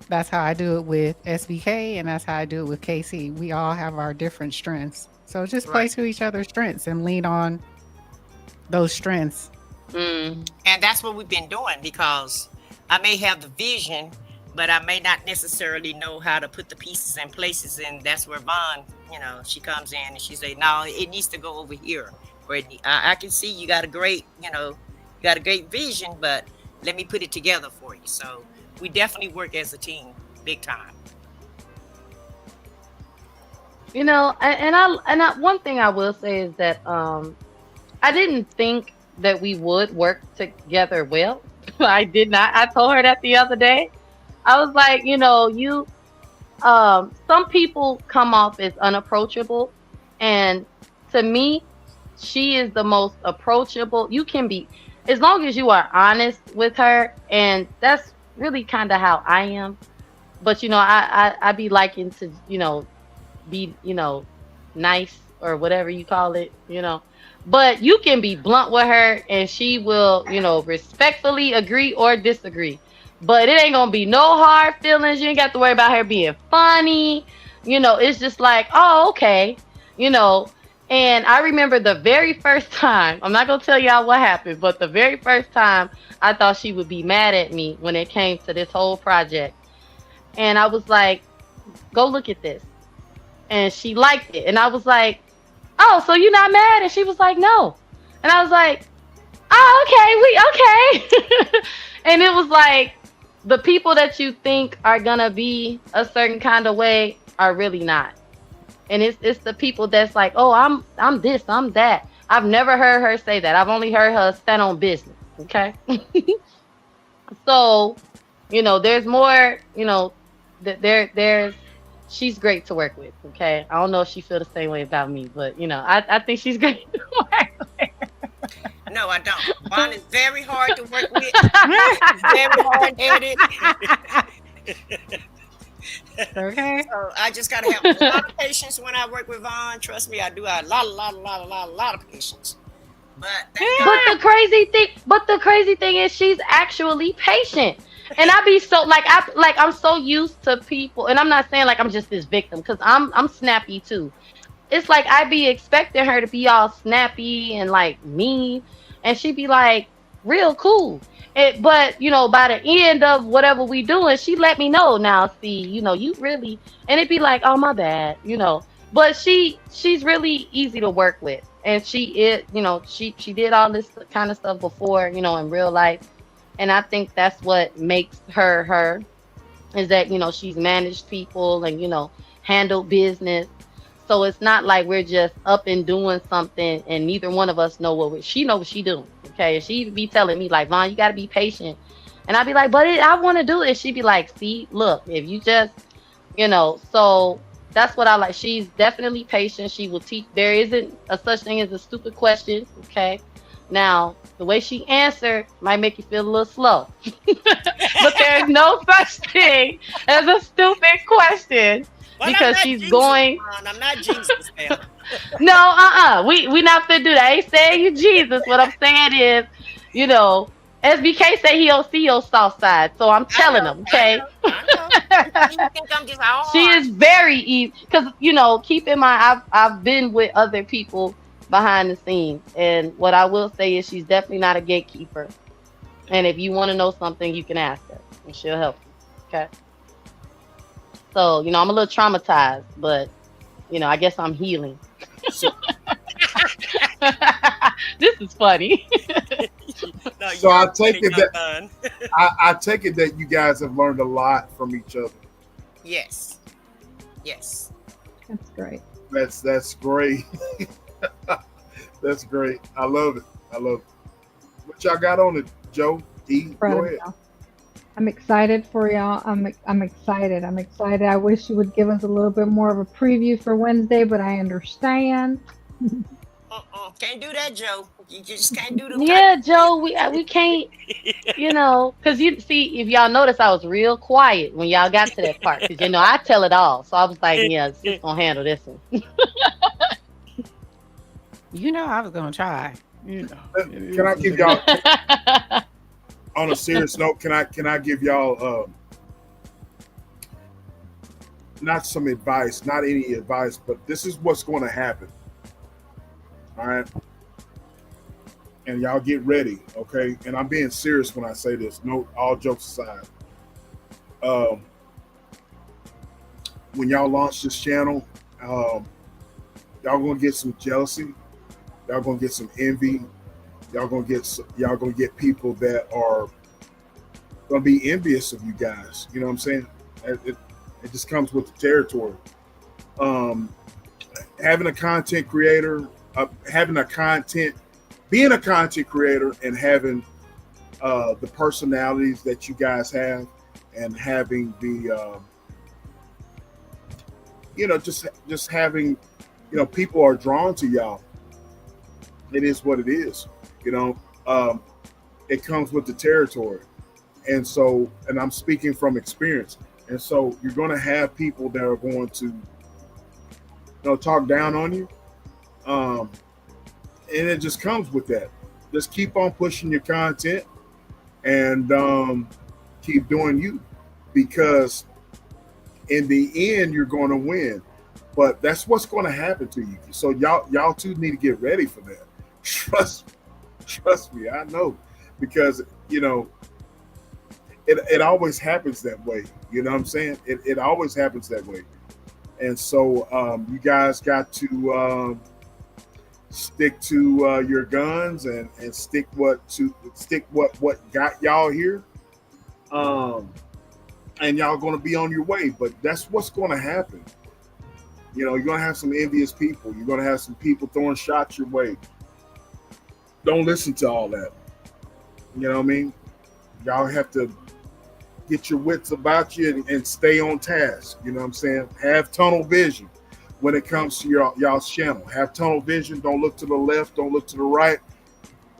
That's how I do it with SBK, and that's how I do it with KC. We all have our different strengths. So just play Right. to each other's strengths and lean on those strengths. Mm. And that's what we've been doing, because I may have the vision, but I may not necessarily know how to put the pieces in places. And that's where Vaughn, she comes in and she say, no, it needs to go over here. Or I can see you got a great, vision, but let me put it together for you. So we definitely work as a team, big time. One thing I will say is that I didn't think that we would work together well. I did not. I told her that the other day. I was like, some people come off as unapproachable, and to me, she is the most approachable. You can be, as long as you are honest with her, and that's really kind of how I am. But I be liking to be nice, or whatever you call it, But you can be blunt with her, and she will, respectfully agree or disagree. But it ain't gonna be no hard feelings. You ain't got to worry about her being funny. It's just like, oh, okay. And I remember the very first time, I'm not gonna tell y'all what happened, but the very first time I thought she would be mad at me when it came to this whole project. And I was like, go look at this. And she liked it. And I was like, oh, so you're not mad? And she was like, no. And I was like, oh, okay. And it was like, the people that you think are gonna be a certain kind of way are really not. And it's the people that's like, oh, I'm this, I'm that. I've never heard her say that. I've only heard her stand on business. Okay. So, there's more, that there's she's great to work with. Okay. I don't know if she feel the same way about me, but I think she's great to work No, I don't. Vaughn is very hard to work with. Very hard headed. Okay. So I just gotta have a lot of patience when I work with Vaughn. Trust me, I do a lot of patience. But But the crazy thing is she's actually patient. And I be so like I'm so used to people, and I'm not saying like I'm just this victim, because I'm snappy too. It's like I be expecting her to be all snappy and like mean, and she be like real cool. But by the end of whatever we doing, she let me know, now see, you really, and it be like, oh my bad. But she's really easy to work with, and she is, she did all this kind of stuff before, in real life, and I think that's what makes her her, is that she's managed people and handled business. So it's not like we're just up and doing something and neither one of us know she know what she doing. Okay. And she be telling me like, Vaughn, you got to be patient. And I'd be like, but I want to do it. She'd be like, see, look, if you just, so that's what I like. She's definitely patient. She will teach. There isn't a such thing as a stupid question. Okay. Now, the way she answered might make you feel a little slow, but there's no such thing as a stupid question. Well, because she's Jesus, going. I'm not Jesus, man. No, we not gonna do that. I ain't saying you Jesus. What I'm saying is, SBK said he don't see your soft side, so I'm telling him. Okay. I know. You think I'm just hard. She is very easy, because keep in mind I've been with other people behind the scenes, and what I will say is she's definitely not a gatekeeper. And if you want to know something, you can ask her, and she'll help you. Okay. So, I'm a little traumatized, but, I guess I'm healing. This is funny. No, so I take it that I take it that you guys have learned a lot from each other. Yes. Yes. That's great. That's great. That's great. I love it. What y'all got on it, Joe? E, go ahead. I'm excited for y'all. I'm excited. I wish you would give us a little bit more of a preview for Wednesday, but I understand. Can't do that, Joe. You just can't do the. Yeah, Joe, we can't, because you see, if y'all notice, I was real quiet when y'all got to that part, because I tell it all. So I was like, yeah, she's gonna handle this one. I was gonna try. Can I give y'all on a serious note? Can I give y'all not some advice, not any advice, but this is what's going to happen. All right, and y'all get ready, okay? And I'm being serious when I say this. No, all jokes aside. When y'all launch this channel, y'all gonna get some jealousy. Y'all gonna get some envy. Y'all gonna get people that are gonna be envious of you guys. You know what I'm saying? It just comes with the territory. Having a content creator, being a content creator, and having the personalities that you guys have, and having the just having people are drawn to y'all. It is what it is. It comes with the territory. And so, and I'm speaking from experience. And so you're going to have people that are going to, talk down on you. And it just comes with that. Just keep on pushing your content and keep doing you, because in the end, you're going to win. But that's what's going to happen to you. So y'all too need to get ready for that. Trust me, I know, because it always happens that way. You know what I'm saying? It always happens that way. And so you guys got to stick to your guns and stick what got y'all here. And y'all going to be on your way. But that's what's going to happen. You're gonna have some envious people. You're gonna have some people throwing shots your way. Don't listen to all that. You know what I mean? Y'all have to get your wits about you and stay on task. You know what I'm saying? Have tunnel vision when it comes to y'all's channel. Have tunnel vision. Don't look to the left. Don't look to the right.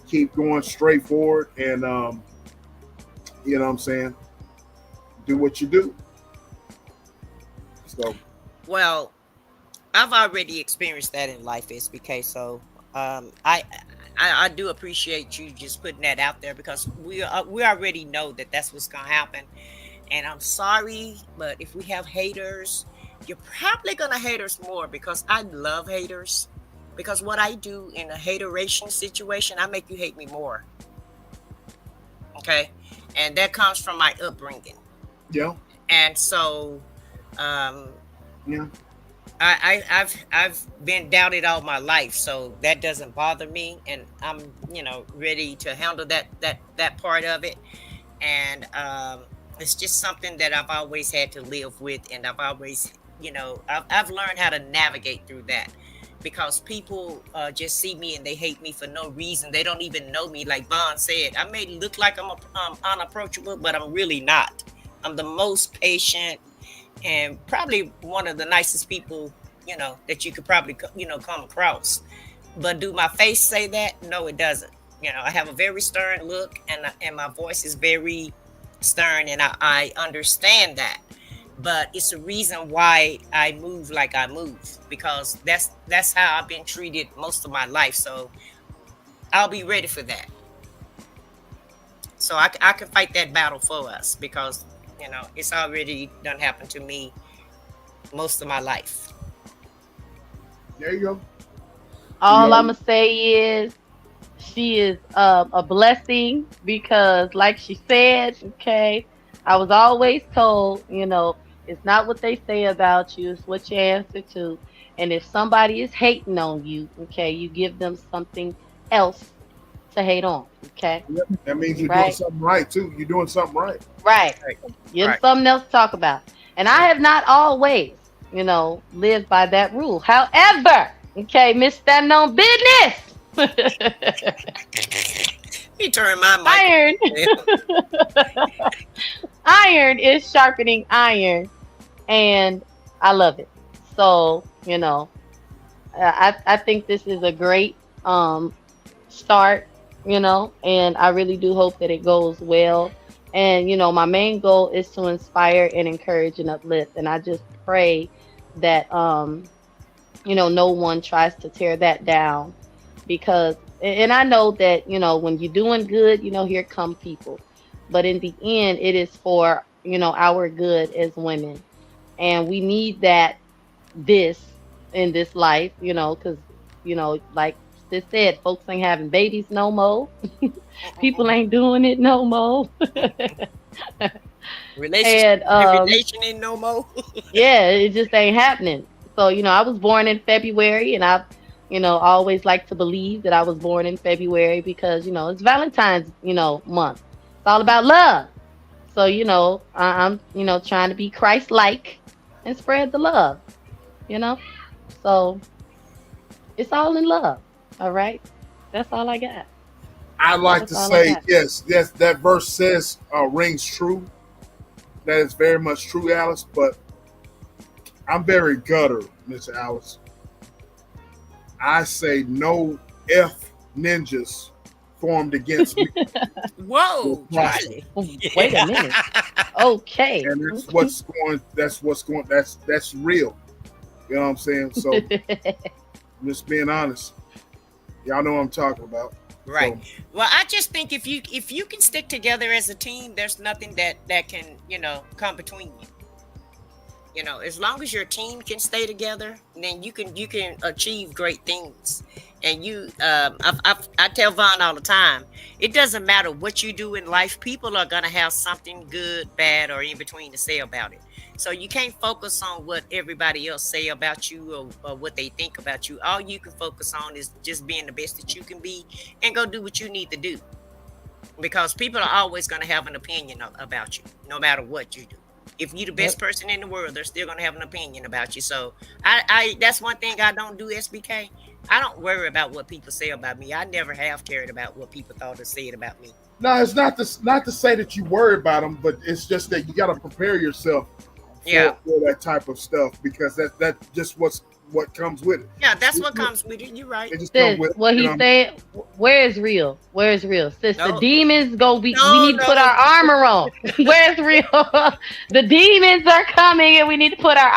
Keep going straight forward, and you know what I'm saying? Do what you do. So, Well, I've already experienced that in life, SBK. So I do appreciate you just putting that out there, because we already know that that's what's gonna happen. And I'm sorry, but if we have haters, you're probably gonna hate us more, because I love haters. Because what I do in a hateration situation, I make you hate me more. Okay, and that comes from my upbringing. yeah, And so, um, yeah. I've been doubted all my life, so that doesn't bother me, and I'm ready to handle that part of it. And it's just something that I've always had to live with, and I've always I've learned how to navigate through that, because people just see me and they hate me for no reason. They don't even know me. Like Vaughn said, I may look like I'm unapproachable, but I'm really not. I'm the most patient and probably one of the nicest people that you could probably come across. But do my face say that? No, it doesn't. I have a very stern look, and my voice is very stern, and I understand that. But it's a reason why I move like I move, because that's how I've been treated most of my life. So I'll be ready for that. So I can fight that battle for us, because it's already done happened to me most of my life. There you go. All Yeah. I'm gonna say is she is a blessing, because, like she said, okay, I was always told, it's not what they say about you, it's what you answer to. And if somebody is hating on you, okay, you give them something else to hate on, okay? Yep. That means you're doing Right, something right too. You're doing something right. right. Right. Give them Right. something else to talk about. And I have not always, lived by that rule. However, okay, Miss Standing on Business. He turned my Iron. mic on. Iron is sharpening iron, and I love it. So, I think this is a great start, and I really do hope that it goes well. And, my main goal is to inspire and encourage and uplift. And I just pray that no one tries to tear that down, because and I know that, when you're doing good, here come people. But in the end, it is for, our good as women. And we need that this in this life, because, like sis said, folks ain't having babies no more. People ain't doing it no more. Relationship, And relation ain't no more. yeah, it just ain't happening. So, I was born in February, and I've, always like to believe that I was born in February because, it's Valentine's, month. It's all about love. So, I'm, trying to be Christ-like and spread the love, you know? So it's all in love. All right. That's all I got. I like That's to all I say got. yes. That verse says rings true. That is very much true, Alice. But I'm very gutter, Miss Alice. I say no F ninjas formed against me will Whoa, prosper. Charlie. Wait a minute. Okay. And that's real. You know what I'm saying? So I'm just being honest. Y'all know what I'm talking about. Right. So, Well, I just think if you can stick together as a team, there's nothing that can come between you. As long as your team can stay together, then you can achieve great things. And I tell Vaughn all the time, it doesn't matter what you do in life, people are gonna have something good, bad, or in between to say about it. So you can't focus on what everybody else say about you, or what they think about you. All you can focus on is just being the best that you can be, and go do what you need to do. Because people are always gonna have an opinion about you, no matter what you do. If you're the best person in the world, they're still gonna have an opinion about you. So I that's one thing I don't do, SBK. I don't worry about what people say about me. I never have cared about what people thought or said about me. No, it's not to say that you worry about them, but it's just that you got to prepare yourself for that type of stuff, because that just what comes with it. Yeah, that's what comes with it. You're right. It just Sis, comes with what it, he said, where is real? Where is real? Sis, No. the demons go be No, we need to put no. our armor on. Where's real? The demons are coming and we need to put our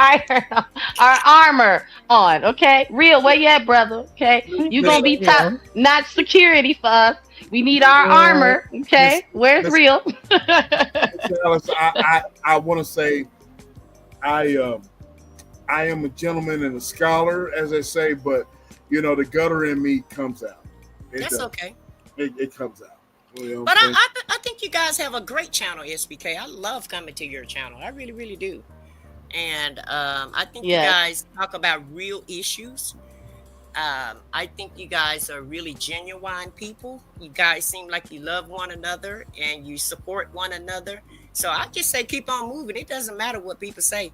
armor on. Okay? Real, where you at, brother? Okay. You gonna be top not security for us. We need our armor. Okay. Where's real? Alice, I want to say I am a gentleman and a scholar, as they say, but the gutter in me comes out. That's okay. It comes out. But I think you guys have a great channel, SBK. I love coming to your channel. I really, really do. And I think you guys talk about real issues. I think you guys are really genuine people. You guys seem like you love one another and you support one another. So I just say keep on moving. It doesn't matter what people say.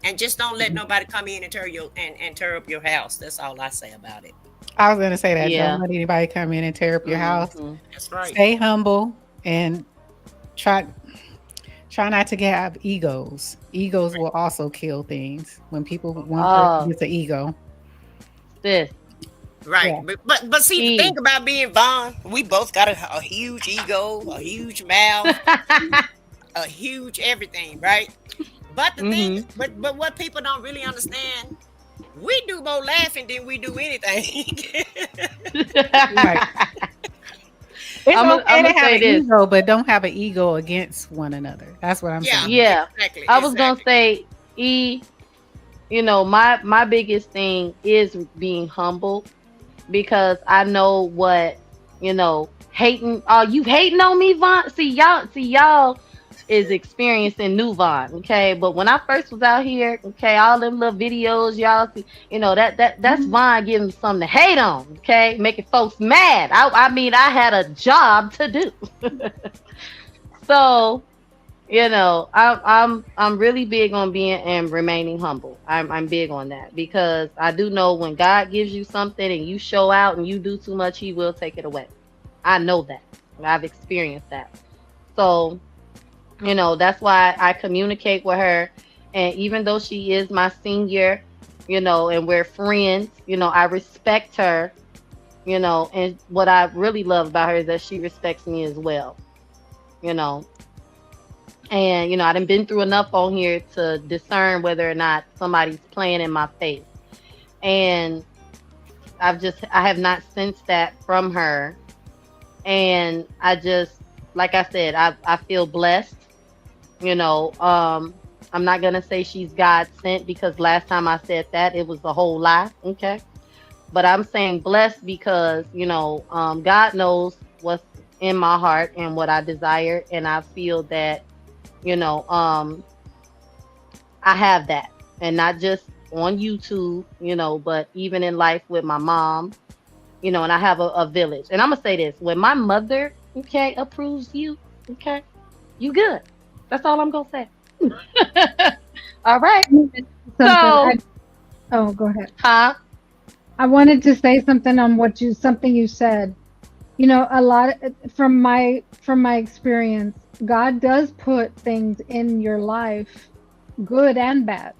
And just don't let nobody come in and tear up your house. That's all I say about it. I was gonna say that. Don't let anybody come in and tear up your house. That's right. Stay humble and try not to have egos. Egos will also kill things. When people want it's an ego. Sis. Right. Yeah. But see, the thing about being Vaughn, we both got a huge ego, a huge mouth, a huge everything, right? But the thing, but what people don't really understand, we do more laughing than we do anything. Right. It's okay to have an ego, but don't have an ego against one another. That's what I'm saying. Yeah, exactly. I was gonna say, my biggest thing is being humble, because I know what hating. Oh, you hating on me, Vaughn? See y'all is experiencing new Vaughn, okay? But when I first was out here, okay, all them little videos y'all see, that's Vaughn giving something to hate on, okay, making folks mad. I mean, I had a job to do. So, I'm really big on being and remaining humble. I'm big on that, because I do know when God gives you something and you show out and you do too much, He will take it away. I know that. I've experienced that. So, that's why I communicate with her. And even though she is my senior, and we're friends, I respect her, and what I really love about her is that she respects me as well, and, I done been through enough on here to discern whether or not somebody's playing in my face. And I have not sensed that from her. And I just, like I said, I feel blessed. I'm not gonna say she's God sent, because last time I said that, it was a whole lie. Okay. But I'm saying blessed because, God knows what's in my heart and what I desire. And I feel that, I have that, and not just on YouTube, but even in life with my mom, and I have a village. And I'm gonna say this: when my mother, approves you, you good. That's all I'm gonna say. All right. So, go ahead. Huh? I wanted to say something on something you said. A lot from my experience, God does put things in your life, good and bad,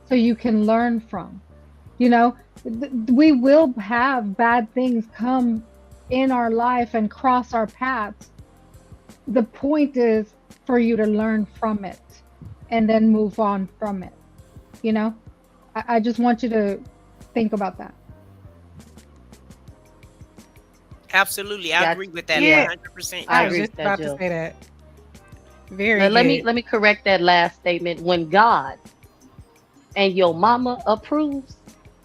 so you can learn from. We will have bad things come in our life and cross our paths. The point is for you to learn from it and then move on from it. I just want you to think about that. Absolutely. I agree with that 100%. I was just about to say that. Let me correct that last statement. When God and your mama approves,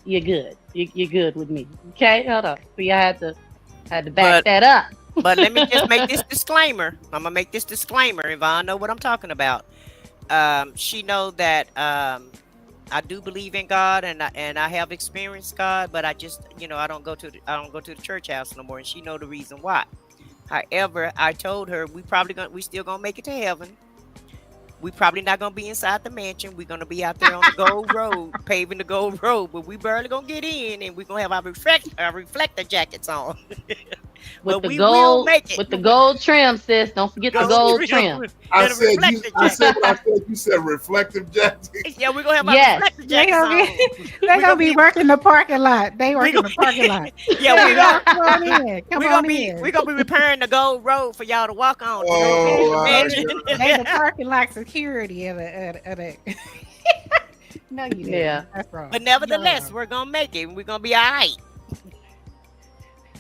you're good. You're good with me. Okay, hold on. See, I had to back that up. But let me just make this disclaimer. I'm gonna make this disclaimer. Yvonne know what I'm talking about. She know that I do believe in God, and I have experienced God, but I just I don't go to the church house no more, and she know the reason why. However, I told her we still gonna make it to heaven. We probably not gonna be inside the mansion. We're gonna be out there on the Gold Road, paving the Gold Road, but we barely gonna get in, and we're gonna have our reflector jackets on. With But the we will gold, make it. with the gold trim, sis. Don't forget the gold trim. I And a said reflector I jacket. said what I said. You said reflective jacket. Yeah, we're gonna have our Yes. reflector They jackets gonna on. be they gonna be working the parking lot. They working the parking lot. Yeah, Hey, we're y'all, gonna come on in. Come we're on gonna be in. we're gonna be repairing the Gold Road for y'all to walk on to go Oh, to the my mansion. God. They the parking lot security of the No, you didn't. Yeah. That's wrong. But nevertheless, You're we're gonna make it. We're gonna be all right.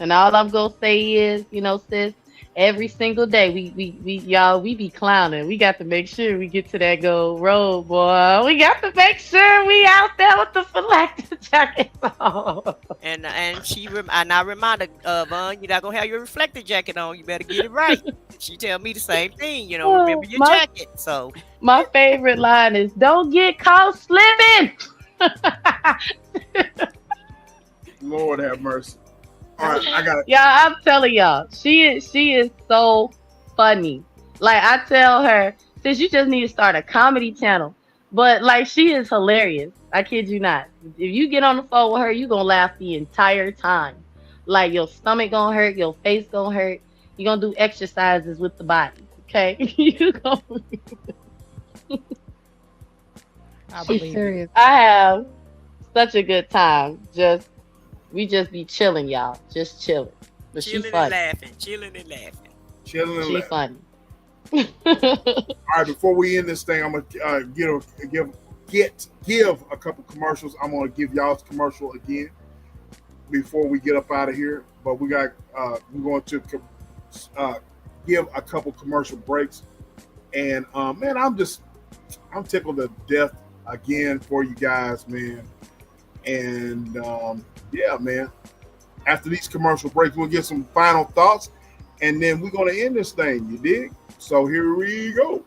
And all I'm gonna say is, sis, every single day we be clowning. We got to make sure we get to that gold road, boy. We got to make sure we out there with the phylactery jackets on. And I remind her of you're not gonna have your reflector jacket on. You better get it right. She tell me the same thing. Remember your My- jacket. So My favorite line is, "Don't get caught slipping." Lord have mercy. All right, I got it. Yeah, I'm telling y'all, she is so funny. Like, I tell her, sis, you just need to start a comedy channel. But like, she is hilarious. I kid you not. If you get on the phone with her, you gonna laugh the entire time. Like, your stomach gonna hurt, your face gonna hurt. You gonna do exercises with the body. Okay, you gonna. I She's believe it. serious. I have such a good time. We just be chilling, y'all. Just chilling. But she chilling and funny. laughing, chilling and laughing. Chilling and She laughing. funny. All right, before we end this thing, I'm gonna give a couple commercials. I'm gonna give y'all's commercial again before we get up out of here. But we're going to give a couple commercial breaks. And man, I'm tickled to death again for you guys, man. And yeah, man. After these commercial breaks, we'll get some final thoughts, and then we're gonna end this thing. You dig? So here we go.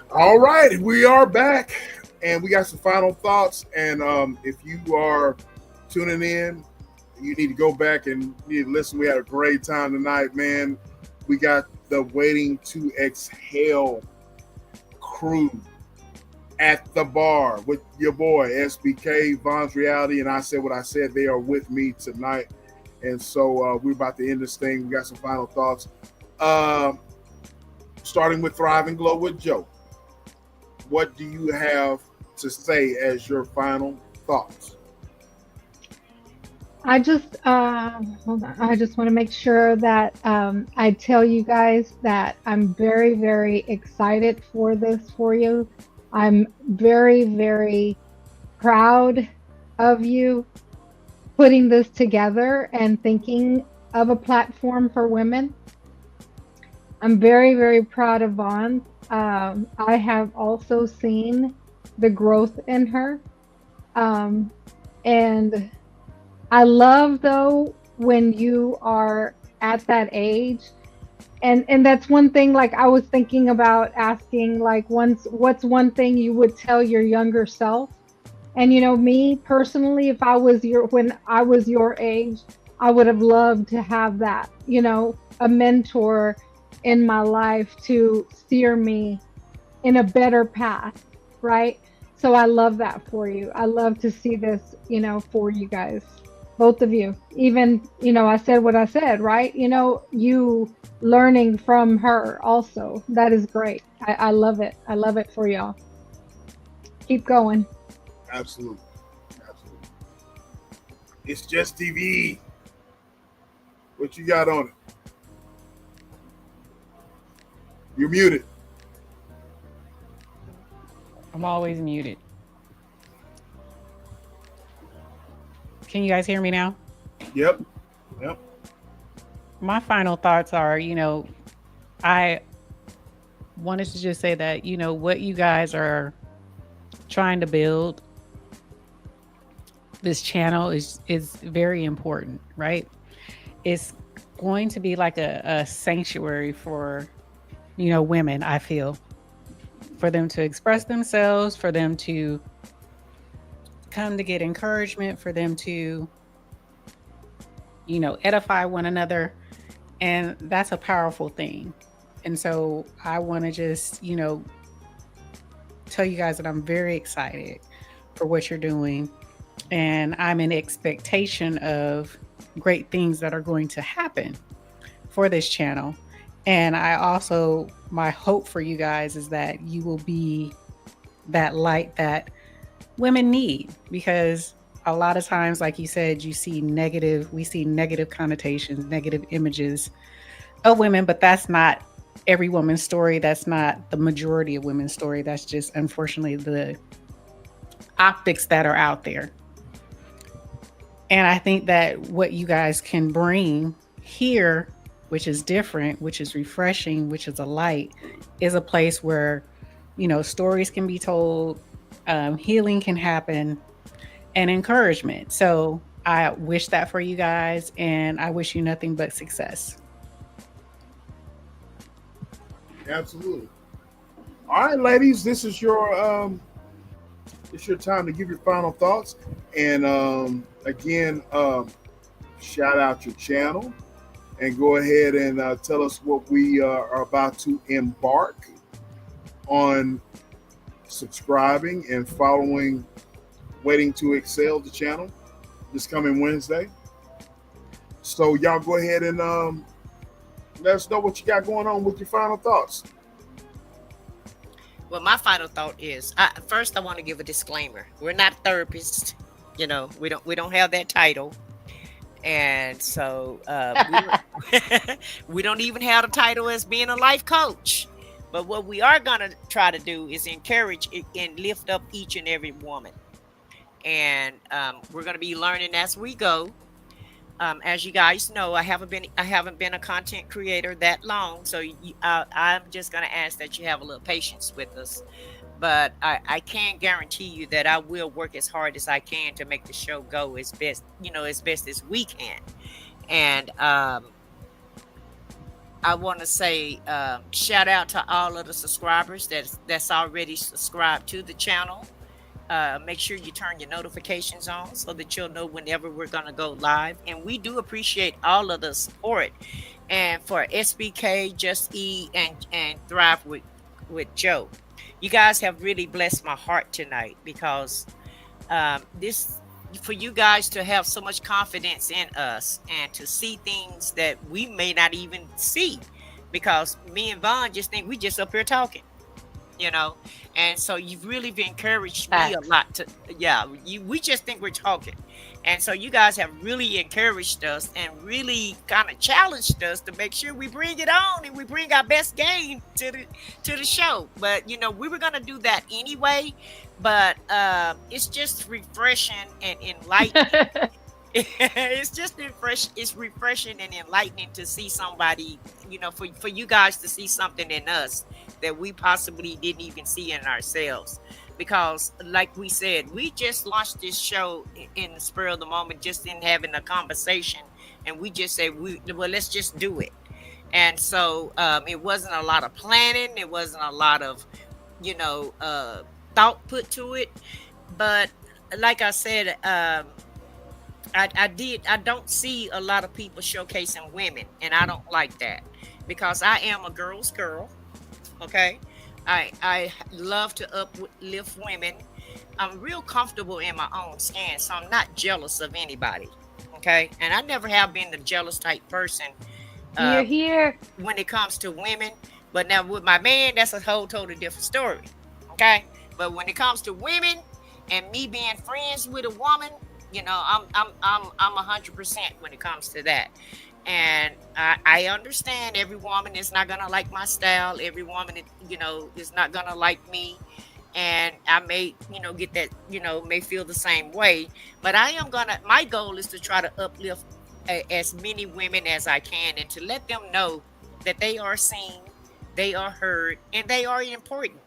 All right, we are back, and we got some final thoughts. And if you are tuning in, you need to go back and you need to listen. We had a great time tonight, man. We got the Waiting to Exhale crew at the bar with your boy SBK, Von's Reality, and I said what I said. They are with me tonight, and so we're about to end this thing. We got some final thoughts. Starting with Thrive and Glow with Joe. What do you have to say as your final thoughts? Hold on. I just want to make sure that I tell you guys that I'm very, very excited for this for you. I'm very, very proud of you putting this together and thinking of a platform for women. I'm very, very proud of Vaughn. I have also seen the growth in her. And I love though when you are at that age, and that's one thing. Like I was thinking about asking, like, what's one thing you would tell your younger self? And me personally, if I was when I was your age, I would have loved to have that, a mentor in my life to steer me in a better path, right? So I love that for you. I love to see this, for you guys, both of you. Even, I said what I said, right? You learning from her also. That is great. I love it. I love it for y'all. Keep going. Absolutely. Absolutely. It's just TV. What you got on it? You're muted. I'm always muted. Can you guys hear me now? Yep. Yep. My final thoughts are, I wanted to just say that, what you guys are trying to build, this channel is very important, right? It's going to be like a sanctuary for, women, I feel, for them to express themselves, for them to come to get encouragement, for them to, edify one another. And that's a powerful thing. And so I want to just, tell you guys that I'm very excited for what you're doing. And I'm in expectation of great things that are going to happen for this channel. And my hope for you guys is that you will be that light that women need, because a lot of times, like you said, we see negative connotations, negative images of women, but that's not every woman's story. That's not the majority of women's story. That's just, unfortunately, the optics that are out there. And I think that what you guys can bring here, which is different, which is refreshing, which is a light, is a place where, stories can be told, healing can happen, and encouragement. So I wish that for you guys, and I wish you nothing but success. Absolutely. All right, ladies, this is your time to give your final thoughts. And again, shout out your channel and go ahead and tell us what we are about to embark on subscribing and following Waiting to Excel, the channel, this coming Wednesday. So y'all go ahead and let us know what you got going on with your final thoughts. Well, my final thought is, first I want to give a disclaimer. We're not therapists, we don't have that title, and so we don't even have the title as being a life coach. But what we are gonna try to do is encourage and lift up each and every woman, and we're gonna be learning as we go. As you guys know, I haven't been a content creator that long, so I'm just gonna ask that you have a little patience with us. But I can guarantee you that I will work as hard as I can to make the show go as best as we can. And I want to say shout out to all of the subscribers that's already subscribed to the channel. Make sure you turn your notifications on so that you'll know whenever we're going to go live. And we do appreciate all of the support. And for SBK, Just E, and Thrive with Joe, You guys have really blessed my heart tonight because this for you guys to have so much confidence in us and to see things that we may not even see because me and Vaughn just think we just up here talking, you know. And so you've really encouraged me a Facts. lot to, yeah, we just think we're talking. And so you guys have really encouraged us and really kind of challenged us to make sure we bring it on and we bring our best game to the show. But you know, we were gonna do that anyway, but it's just refreshing and enlightening. It's just it's refreshing and enlightening to see somebody, you know, for you guys to see something in us that we possibly didn't even see in ourselves. Because like we said, we just launched this show in the spur of the moment, just in having a conversation, and we just said, well, let's just do it. And so it wasn't a lot of planning, it wasn't a lot of, you know, thought put to it. But like I said, I don't see a lot of people showcasing women, and I don't like that because I am a girl's girl. Okay, I love to uplift women. I'm real comfortable in my own skin, so I'm not jealous of anybody. Okay, and I never have been the jealous type person Here, uh, here. when it comes to women. But now with my man, that's a whole totally different story. Okay, but when it comes to women and me being friends with a woman, you know, I'm 100% when it comes to that. And I understand every woman is not gonna like my style. Every woman, you know, is not gonna like me, and I may, you know, get that, you know, may feel the same way. But I am gonna. My goal is to try to uplift as many women as I can, and to let them know that they are seen, they are heard, and they are important.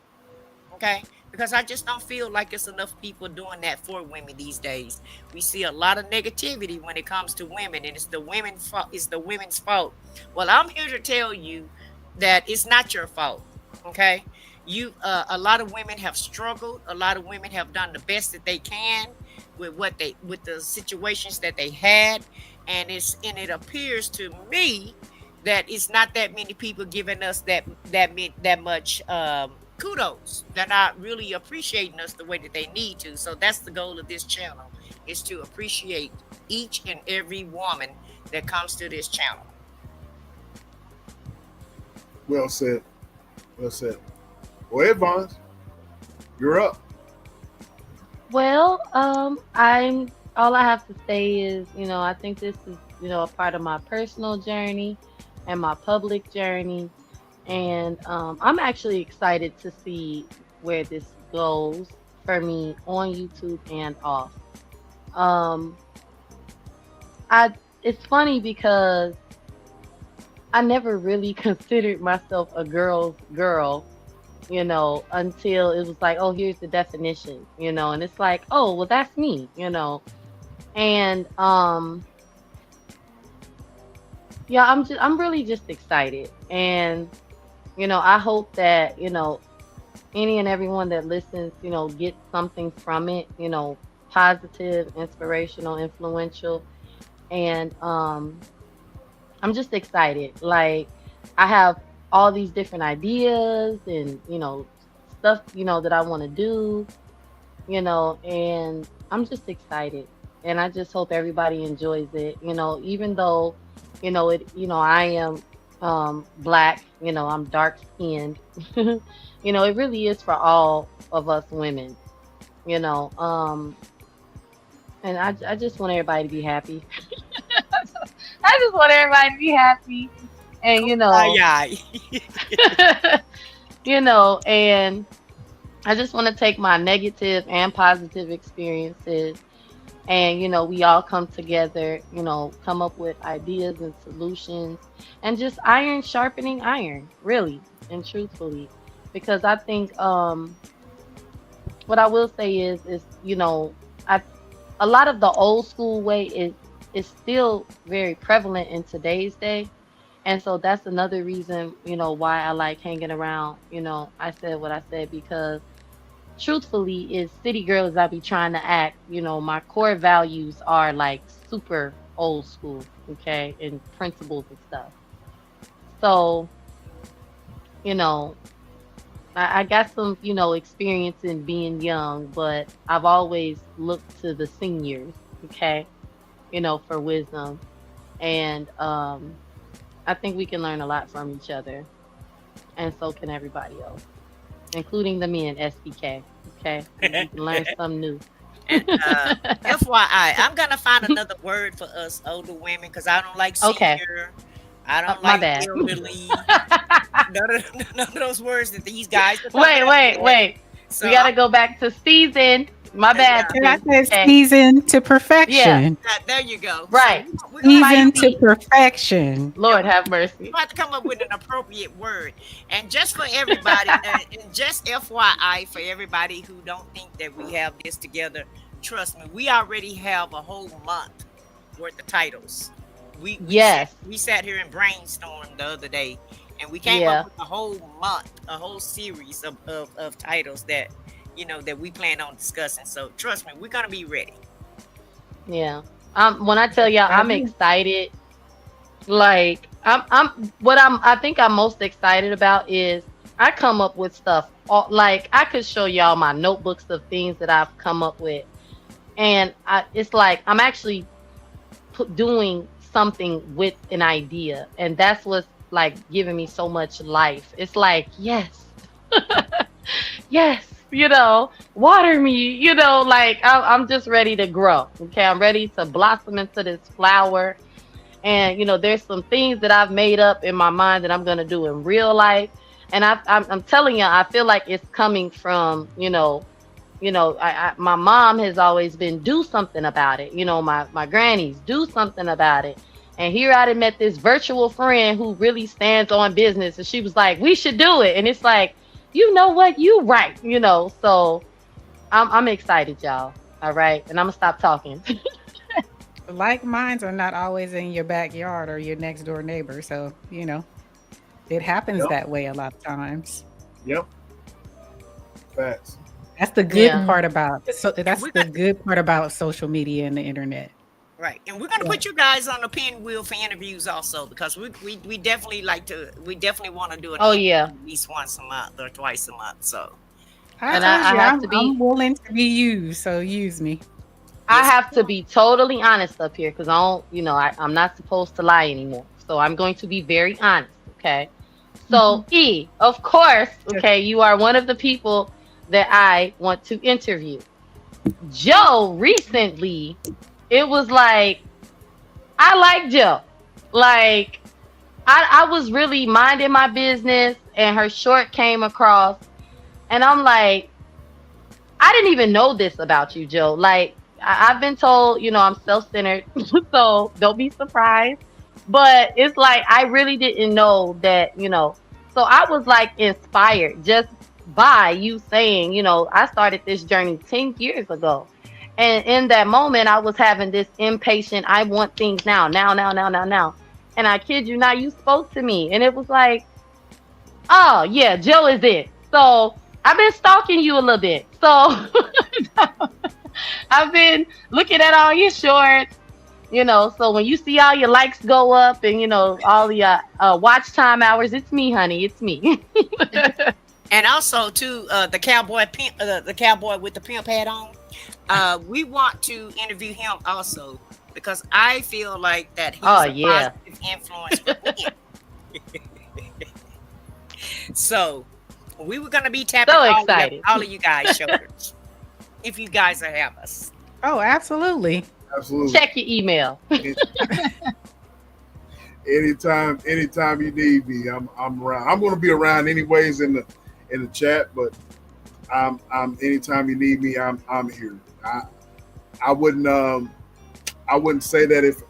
Okay, because I just don't feel like it's enough people doing that for women these days. We see a lot of negativity when it comes to women, and it's the women's fault. It's the women's fault. Well, I'm here to tell you that it's not your fault. Okay, you a lot of women have struggled. A lot of women have done the best that they can with what they with the situations that they had, and it appears to me that it's not that many people giving us that much kudos. They're not really appreciating us the way that they need to. So that's the goal of this channel, is to appreciate each and every woman that comes to this channel. Well said. Well said. Well, Evans, you're up. Well, I'm all I have to say is, I think this is, a part of my personal journey and my public journey. And I'm actually excited to see where this goes for me on YouTube and off. Um, I it's funny because I never really considered myself a girl's girl, until it was like, oh, here's the definition, and it's like, oh, well, that's me. And yeah, I'm really just excited. And I hope that, any and everyone that listens, get something from it, positive, inspirational, influential. And I'm just excited. Like, I have all these different ideas and, stuff, that I want to do, and I'm just excited. And I just hope everybody enjoys it, even though, I am black, I'm dark skinned. It really is for all of us women, you know. And I just want everybody to be happy. I just want everybody to be happy. And Aye, aye. and I just want to take my negative and positive experiences, and we all come together, come up with ideas and solutions, and just iron sharpening iron, really and truthfully. Because I think what I will say is I a lot of the old school way is still very prevalent in today's day. And so that's another reason, why I like hanging around. I said what I said because truthfully is city girl as I be trying to act, my core values are like super old school, okay, and principles and stuff. So, you know, I got some, experience in being young, but I've always looked to the seniors, okay, for wisdom. And I think we can learn a lot from each other, and so can everybody else, including the men, SPK. Okay, we can learn something new. And FYI, I'm gonna find another word for us older women because I don't like Okay, senior, I don't my like bad. elderly, none of those words that these guys are talking Wait, wait, about. wait. So We gotta go back to season. My bad, yeah, And I sis. said Okay. season to Yeah, perfection. there you go. So right. we're gonna have Season to Spicy. perfection. yeah, Lord have mercy. have to come up with an appropriate word. And just for everybody, and just FYI for everybody who don't think that we have this together, trust me, we already have a whole month worth of titles. Yes. We sat here and brainstormed the other day, and we came up Yeah. with a whole month, a whole series of titles that that we plan on discussing. So trust me, we're gonna be ready. Yeah. When I tell y'all I I'm do. excited, like I think I'm most excited about is I come up with stuff like I could show y'all my notebooks of things that I've come up with. And it's like I'm actually doing something with an idea. And that's what's like giving me so much life. It's like, yes, yes, water me, like I'm just ready to grow. Okay. I'm ready to blossom into this flower. And, there's some things that I've made up in my mind that I'm going to do in real life. And I'm telling you, I feel like it's coming from, my mom has always been do something about it. My grannies do something about it. And here I done met this virtual friend who really stands on business, and she was like, "We should do it." And it's like, you know what, you right. So I'm excited, y'all. All right, and I'm gonna stop talking. Like minds are not always in your backyard or your next door neighbor. So, it happens Yep. that way a lot of times. Yep. Facts. That's the good Yeah, part about so And that's we're the gonna good part about social media and the internet. right, and we're gonna Yeah. put you guys on the pinwheel for interviews also because we definitely we definitely want to do an oh interview yeah. at least once a month or twice a month. So I And told I you have to I'm be willing to be used, so use me. I yes, have to be totally honest up here because I don't, I'm not supposed to lie anymore. So I'm going to be very honest. Okay. Mhm. So, of course, Just okay, you are one of the people that I want to interview. Joe, recently, it was like, I like Joe. Like, I was really minding my business and her short came across. And I'm like, I didn't even know this about you, Joe. Like, I've been told, I'm self centered. So don't be surprised. But it's like, I really didn't know that, So I was like inspired just by you saying, I started this journey 10 years ago. And in that moment, I was having this impatient, I want things now, now, now, now, now, now. And I kid you not, you spoke to me. And it was like, oh, yeah, Joe is it. So I've been stalking you a little bit. So I've been looking at all your shorts, So when you see all your likes go up and, all your watch time hours, it's me, honey. It's me. and also too the cowboy with the pimp hat on. We want to interview him also because I feel like that Oh, he's a yeah. positive influence for men. So we were gonna be tapping So excited. all of you guys' shoulders if you guys will have us. Oh, absolutely. Absolutely. Check your email. Anytime you need me, I'm around. I'm going to be around anyways in the chat, but I'm anytime you need me, I'm here. I wouldn't say that if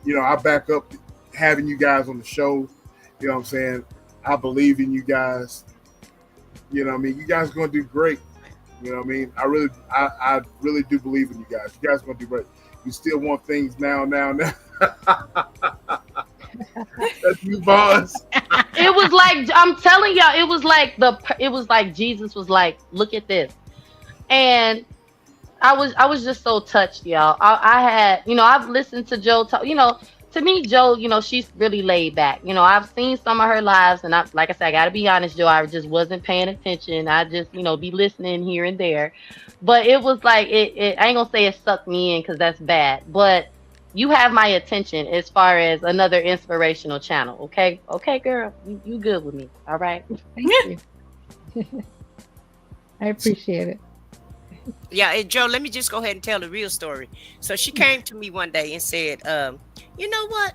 I back up having you guys on the show. You know what I'm saying? I believe in you guys. You know what I mean? You guys are going to do great. You know what I mean? I really do believe in you guys. You guys are going to do great. You still want things now. That's you, boss. It was like, I'm telling y'all, it was like Jesus was like, look at this. And I was just so touched, y'all. I had, I've listened to Joe talk, to me, Joe, she's really laid back. I've seen some of her lives, and like I said, I gotta be honest, Joe, I just wasn't paying attention. I just, be listening here and there. But it was like I ain't gonna say it sucked me in because that's bad. But you have my attention as far as another inspirational channel. Okay, girl, you good with me. All right. Thank you. I appreciate it. Yeah, and Joe, let me just go ahead and tell the real story. So she came to me one day and said, you know what?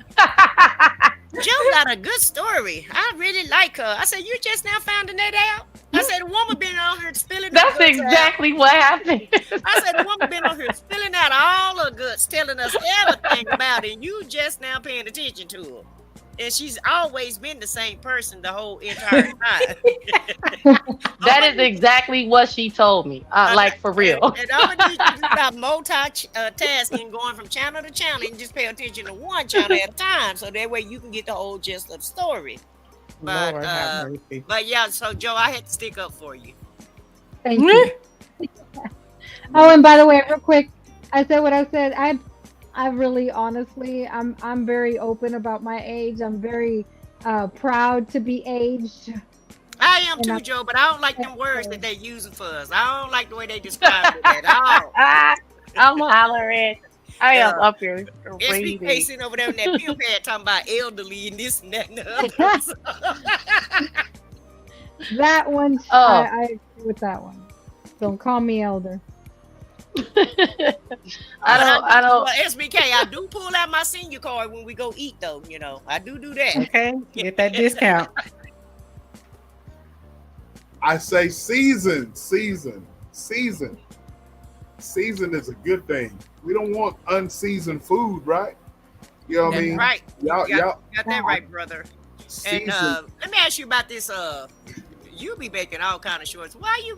Joe got a good story. I really like her. I said, you just now finding that out? I said, the woman been on here spilling That's exactly what happened. I said, the woman been on here spilling out all her guts, telling us everything about it, and you just now paying attention to her. And she's always been the same person the whole entire time. That is exactly what she told me. Like, for real. And I'm gonna need you to stop multitasking, going from channel to channel, and just pay attention to one channel at a time, so that way you can get the whole gist of the story. But Lord have mercy. but yeah, so Joe, I had to stick up for you. Thank you. Oh, and by the way, real quick, I said what I said. I really, honestly, I'm very open about my age. I'm very proud to be aged. I am too, Joe, but I don't like them words that they're using for us. I don't like the way they describe it at all. I'm hollering. I am up here SB reading. sitting over there in that field pad talking about elderly and this and that and the other. That one, I agree with that one. Don't call me elder. I don't. Well, SBK, I do pull out my senior card when we go eat, though. I do that. Okay, get that discount. I say season is a good thing. We don't want unseasoned food, right? You know what I mean? Right. Y'all, Got that right, brother. season. And let me ask you about this. You be making all kind of shorts. How you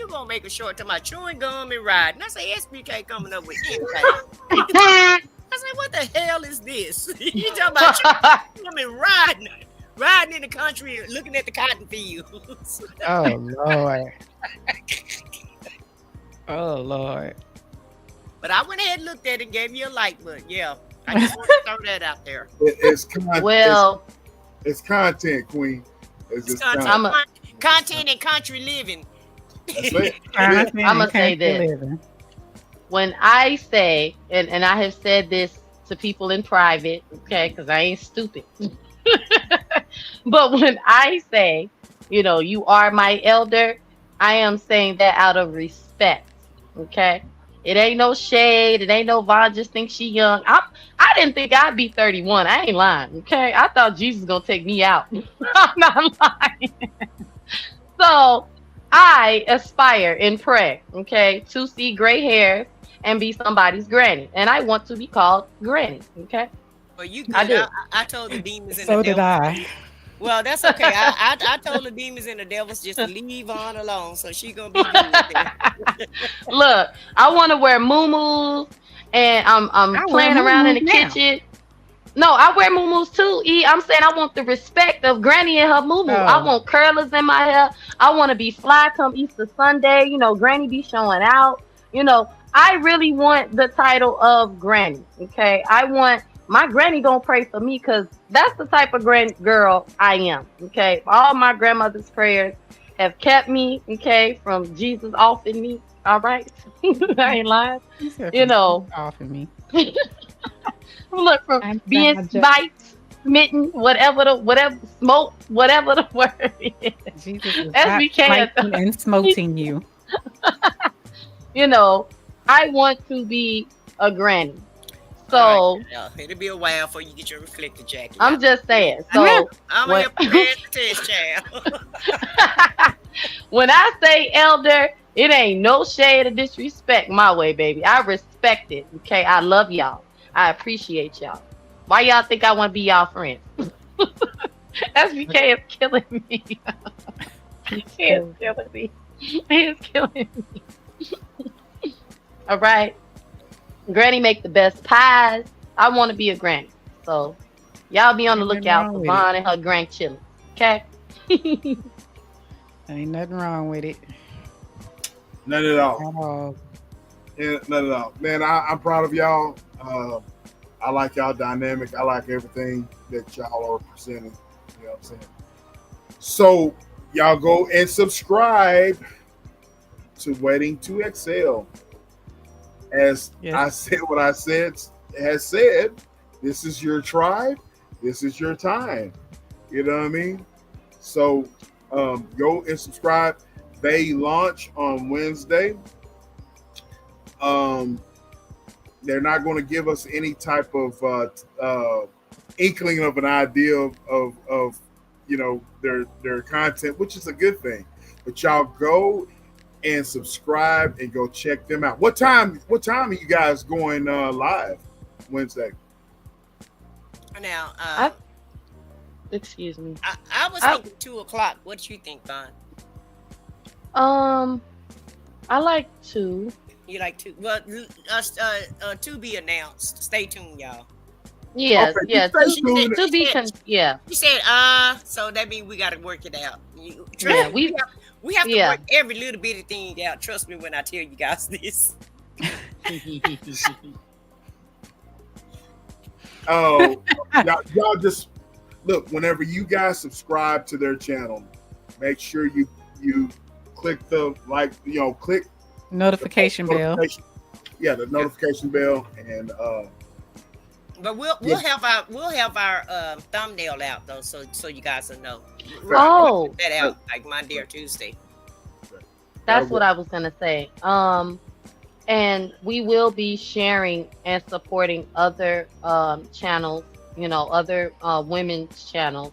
gonna make a short to my chewing gum and riding? I say SBK coming up with anything. I said, what the hell is this? You talking about chewing gum and riding in the country, looking at the cotton fields. Oh Lord. Oh Lord. But I went ahead and looked at it and gave you a like, but yeah, I just want to throw that out there. It's content. Well, it's content, Queen. It's just Content, content. content and country living. That's it. I'm gonna say this. When I say, and I have said this to people in private, okay, because I ain't stupid. But when I say, you are my elder, I am saying that out of respect, okay? It ain't no shade. It ain't no Vaughn just think she young. I didn't think I'd be 31. I ain't lying, okay? I thought Jesus was going to take me out. I'm not lying. So I aspire and pray, okay, to see gray hair and be somebody's granny. And I want to be called granny, okay? Well, you good. I do. I told the demons and So the did devils. I. Well, that's okay. I told the demons and the devils just to leave on alone, so she gonna be good with that. Look, I want to wear muumuus, and I'm playing around in the kitchen. No, I wear muumuus too. I'm saying I want the respect of Granny and her muumuu. I want curlers in my hair. I want to be fly come Easter Sunday. Granny be showing out. I really want the title of Granny. Okay, I want my granny gonna pray for me because that's the type of girl I am. Okay, all my grandmother's prayers have kept me, okay, from Jesus off in me. All right, I ain't lying. Off in me. Look, from being spiked, smitten, whatever smoke, whatever the word is. Jesus is SBK and smoting you. I want to be a granny. So it'll be a while before you get your reflector jacket. I'm just saying. So I'm gonna pass the test, child. When I say elder, it ain't no shade of disrespect my way, baby. I respect it. Okay, I love y'all. I appreciate y'all. Why y'all think I want to be y'all friend? SBK is killing me. He is killing me. He is killing me. All right. Granny make the best pies. I want to be a granny. So y'all be on the lookout for Vaughn and her grandchildren. Okay? Ain't nothing wrong with it. None at all. Yeah, none at all. Man, I'm proud of y'all. I like y'all dynamic. I like everything that y'all are presenting. You know what I'm saying? So y'all go and subscribe to Waiting to Excel. As Yes. I said, what I said has said. This is your tribe. This is your time. You know what I mean? So go and subscribe. They launch on Wednesday. Um, they're not going to give us any type of inkling of an idea of their content, which is a good thing. But y'all go and subscribe and go check them out. What time are you guys going live Wednesday? Now, Excuse me. I was I thinking 2 o'clock. What you think, Von? I like to. You like to? Well, to be announced. Stay tuned, y'all. Yes, Okay, yeah. stay To tuned. to be yeah. You said, so that means we got to work it out. Trust Yeah, me, we have to yeah. work every little bitty thing out. Trust me when I tell you guys this. Oh, y'all just look. Whenever you guys subscribe to their channel, make sure you click the click Notification bell. Yeah, the notification bell, and But we'll have our thumbnail out though, so you guys will know. Oh, Put that out like Monday or Tuesday. that's what I was gonna say. And we will be sharing and supporting other channels, other women's channels.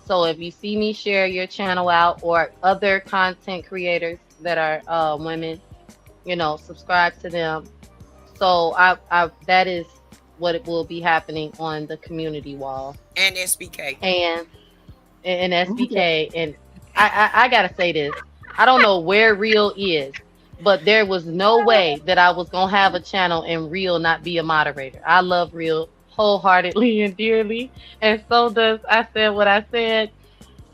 So if you see me share your channel out or other content creators that are women, subscribe to them. So I that is what it will be happening on the community wall And SBK. and SBK. And I gotta say this. I don't know where Real is, but there was no way that I was gonna have a channel and Real not be a moderator. I love Real wholeheartedly and dearly, and so does I Said What I Said.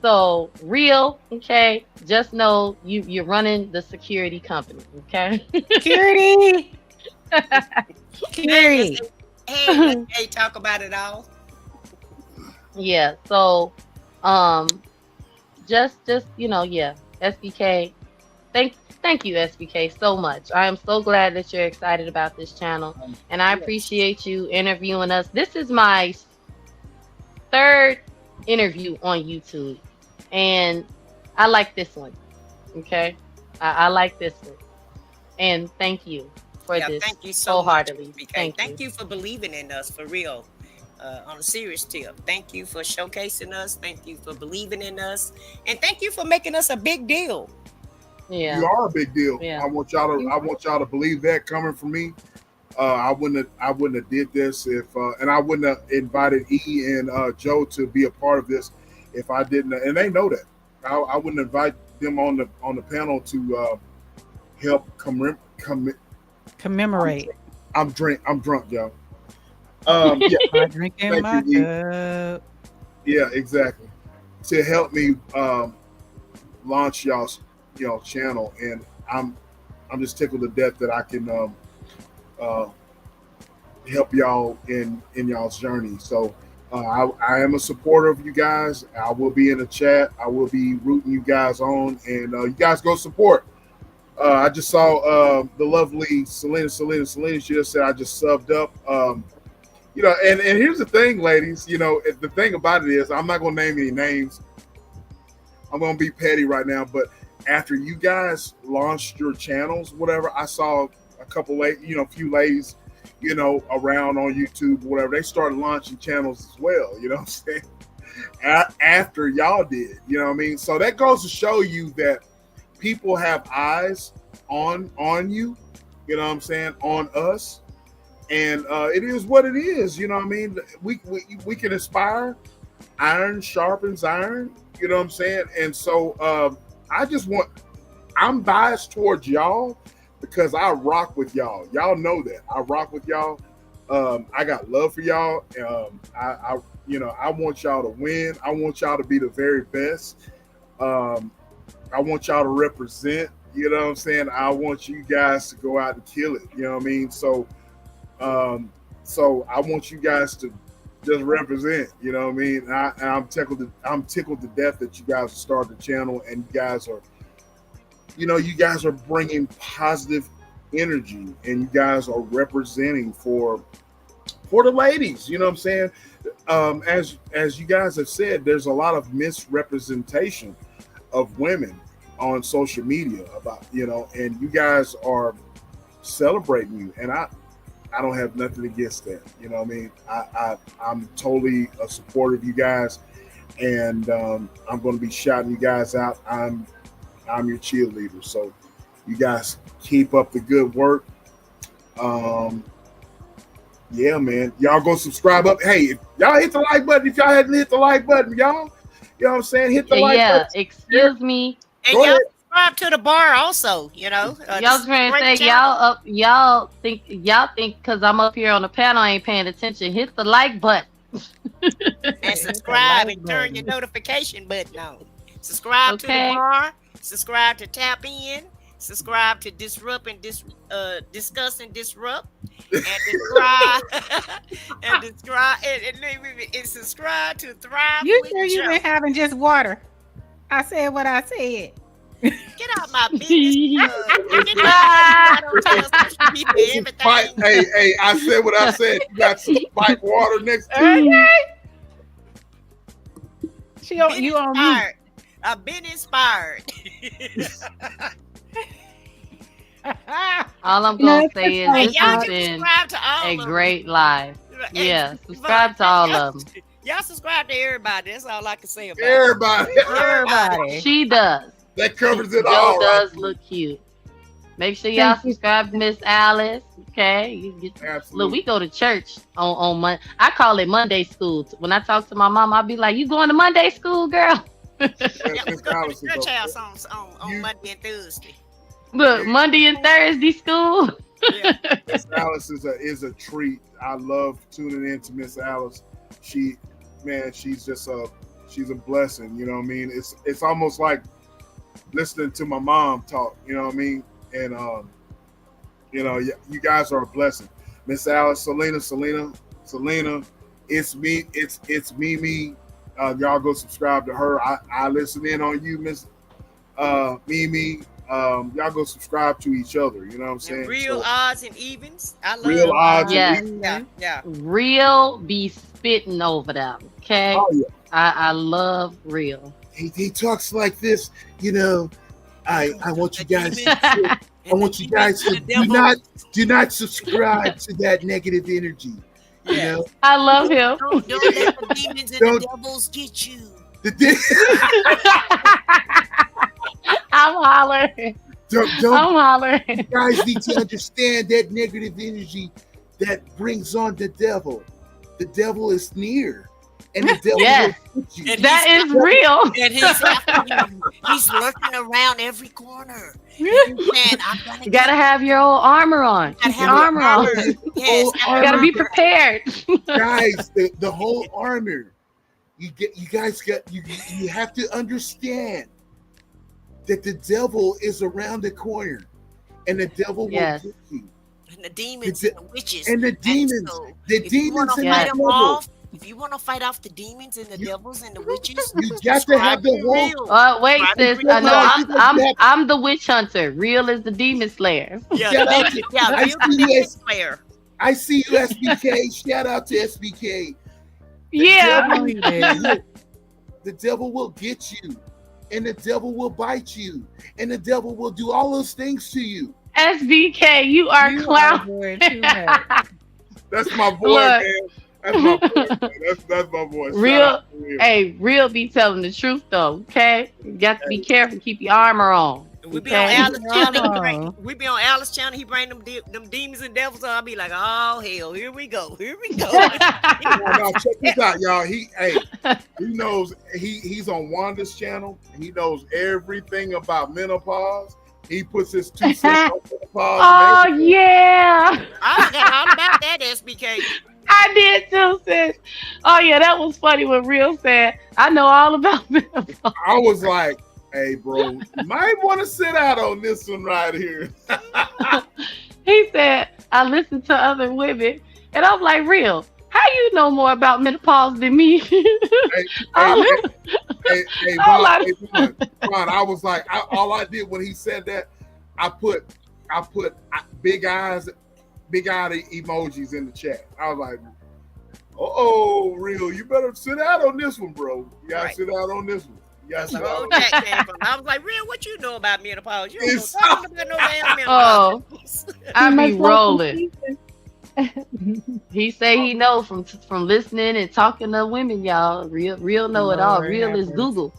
So Real, okay, just know you're running the security company, okay? Security. Security. Hey, talk about it all. Yeah. So, just yeah, SBK. Thank you, SBK, so much. I am so glad that you're excited about this channel, and I appreciate you interviewing us. This is my third interview on YouTube, and I like this one. Okay, I like this one, and thank you for this Thank you so much, wholeheartedly. SBK. Thank you. You for believing in us for real. On a serious tip, thank you for showcasing us. Thank you for believing in us, and thank you for making us a big deal. Yeah. you are a big deal. Yeah. I want y'all to believe that coming from me. I wouldn't have did this if and I wouldn't have invited E and Joe to be a part of this if I didn't, and they know that. I wouldn't invite them on the panel to help Commemorate. I'm drunk, y'all. Yeah, I drink in my Thank you, E. cup. Yeah, exactly. To help me launch y'all's channel, and I'm just tickled to death that I can help y'all in y'all's journey. So I am a supporter of you guys. I will be in the chat. I will be rooting you guys on, and you guys go support. I just saw the lovely Selena. She just said I just subbed up. And here's the thing, ladies. The thing about it is I'm not going to name any names. I'm going to be petty right now, but after you guys launched your channels, whatever, I saw a couple few ladies, around on YouTube, whatever, they started launching channels as well. You know what I'm saying? After y'all did, you know what I mean? So that goes to show you that people have eyes on you, you know what I'm saying, on us. And it is what it is, you know what I mean? We can aspire. Iron sharpens iron, you know what I'm saying? And so I'm biased towards y'all because I rock with y'all. Y'all know that. I rock with y'all. I got love for y'all. I want y'all to win. I want y'all to be the very best. I want y'all to represent, you know what I'm saying? I want you guys to go out and kill it, you know what I mean? So So I want you guys to just represent. You know what I mean? And I'm tickled. I'm tickled to death that you guys started the channel, and you guys are, you guys are bringing positive energy, and you guys are representing for the ladies. You know what I'm saying? As you guys have said, there's a lot of misrepresentation of women on social media about, and you guys are celebrating you, and I don't have nothing against that. You know what I mean? I'm totally a supporter of you guys, and I'm going to be shouting you guys out. I'm your cheerleader, so you guys keep up the good work. Yeah, man. Y'all go subscribe up. Hey, if y'all hit the like button. If y'all hadn't hit the like button, y'all, you know what I'm saying? Hit the like button. Excuse me. And y'all subscribe to the bar also, y'all trying to say y'all think because I'm up here on the panel I ain't paying attention. Hit the like button. And subscribe and turn your notification button on. Subscribe to the bar, subscribe to Tap In, subscribe to Disrupt and Discuss and Disrupt, and subscribe and subscribe to Thrive. You sure you've been having just water? I said what I said. Get out my business. Hey, I said what I said. You got some spike water next to you. You on mute. I've been inspired. All I'm going to say is this has been a great live. Yeah, subscribe to all of them. Y'all subscribe to everybody. That's all I can say about everybody. She does. That covers it all. Joe does look cute. Make sure y'all subscribe to Miss Alice. Okay. Look, we go to church on Monday. I call it Monday school. When I talk to my mom, I'll be like, "You going to Monday school, girl?" We go to the church house on Monday and Thursday. Look, Monday and Thursday school. Miss Alice is a treat. I love tuning in to Miss Alice. She's just she's a blessing. You know what I mean? It's almost like listening to my mom talk. You know what I mean? And you guys are a blessing. Miss Alice, Selena, it's me, it's Mimi. Y'all go subscribe to her. I listen in on you, Miss Mimi. Y'all go subscribe to each other. You know what I'm saying? And real odds and evens. I love real odds and evens. Yeah. Real be spitting over them. Okay. Oh, yeah. I love real. He talks like this. I want you guys. I want you guys to do not subscribe to that negative energy. You know? I love him. Don't let the demons and the devils get you. I'm hollering. I'm hollering. You guys need to understand that negative energy that brings on the devil. The devil is near. And the devil will get you. That is real. And he's lurking around every corner. You gotta have your old armor on. Keep your armor on. Yes, you gotta be prepared. Guys, the whole armor. You have to understand that the devil is around the corner, and the devil will get you. And the demons and the witches. And the demons. The demons and the devil. If you want to fight off the demons and the devils and the witches, you got to have the whole. Wait, sis. No, I'm the witch hunter. Real is the demon slayer. I see you, SBK. Shout out to SBK. The devil will get you, and the devil will bite you, and the devil will do all those things to you. SBK, you are clown. That's my boy, man. That's my boy. That's my boy. Real be telling the truth though. Okay, you got to be careful. Keep your armor on. We be on Alice channel. We be on Alice channel. He bring them demons and devils. I'll be like, oh hell, here we go. Now check this out, y'all. He knows. He's on Wanda's channel. He knows everything about menopause. He puts his 2 cents on menopause. Oh yeah. I forgot all about that, SBK. I did too, sis. Oh yeah, that was funny what Real said. I know all about menopause. I was like, hey bro, you might want to sit out on this one right here. He said, I listen to other women And I'm like, real. How you know more about menopause than me? Hey, All- hey, hey, all Vaughn, I- Vaughn, I was like, all I did when he said that, I put big eyes, big eye emojis in the chat. I was like, oh, real, you better sit out on this one, bro. You gotta Right. sit out on this one. You gotta That's the sit out whole on chat came from. I was like, real, what you know about menopause? You don't know It's- nothing about no damn Oh, menopause. I You be must like rolling. some He say he know from listening and talking to women, y'all. Real know it all. Lord Real have is mercy. Google.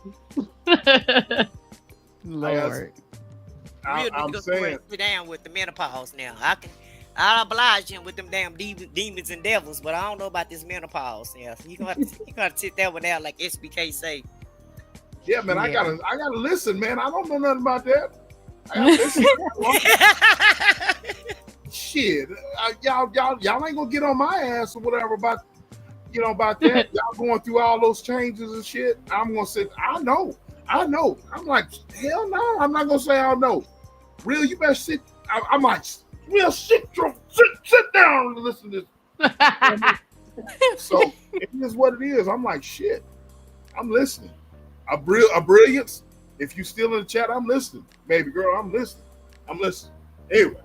Lord. Real need to I'm go somewhere saying, and sit down with the menopause now. I'll oblige him with them damn demons and devils, but I don't know about this menopause. Yeah, you gonna have to sit that one out like SBK say. yeah, man, I Yeah. gotta listen, man. I don't know nothing about that. I gotta listen. Shit, y'all ain't gonna get on my ass or whatever about about that. Y'all going through all those changes and shit. I'm gonna say I know. I'm like, hell no, I'm not gonna say I don't know. Real, you better sit. I'm like, real, sit down and listen to this. So it is what it is. I'm like, shit. I'm listening. A brilliance. If you still in the chat, I'm listening. Baby girl, I'm listening. Anyway.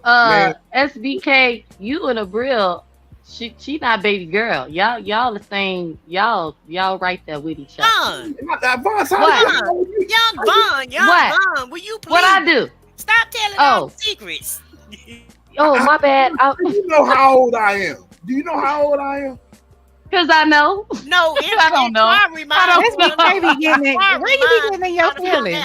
Man. SBK, you and Abril, she not baby girl. Y'all the same. Y'all right there with each other. Vaughn, young Vaughn, will you please What I do? stop telling all the secrets? Oh, my bad. Do you know how old I am? Do you know how old I am? Because I know. No, I don't know. Where you be getting in your feelings?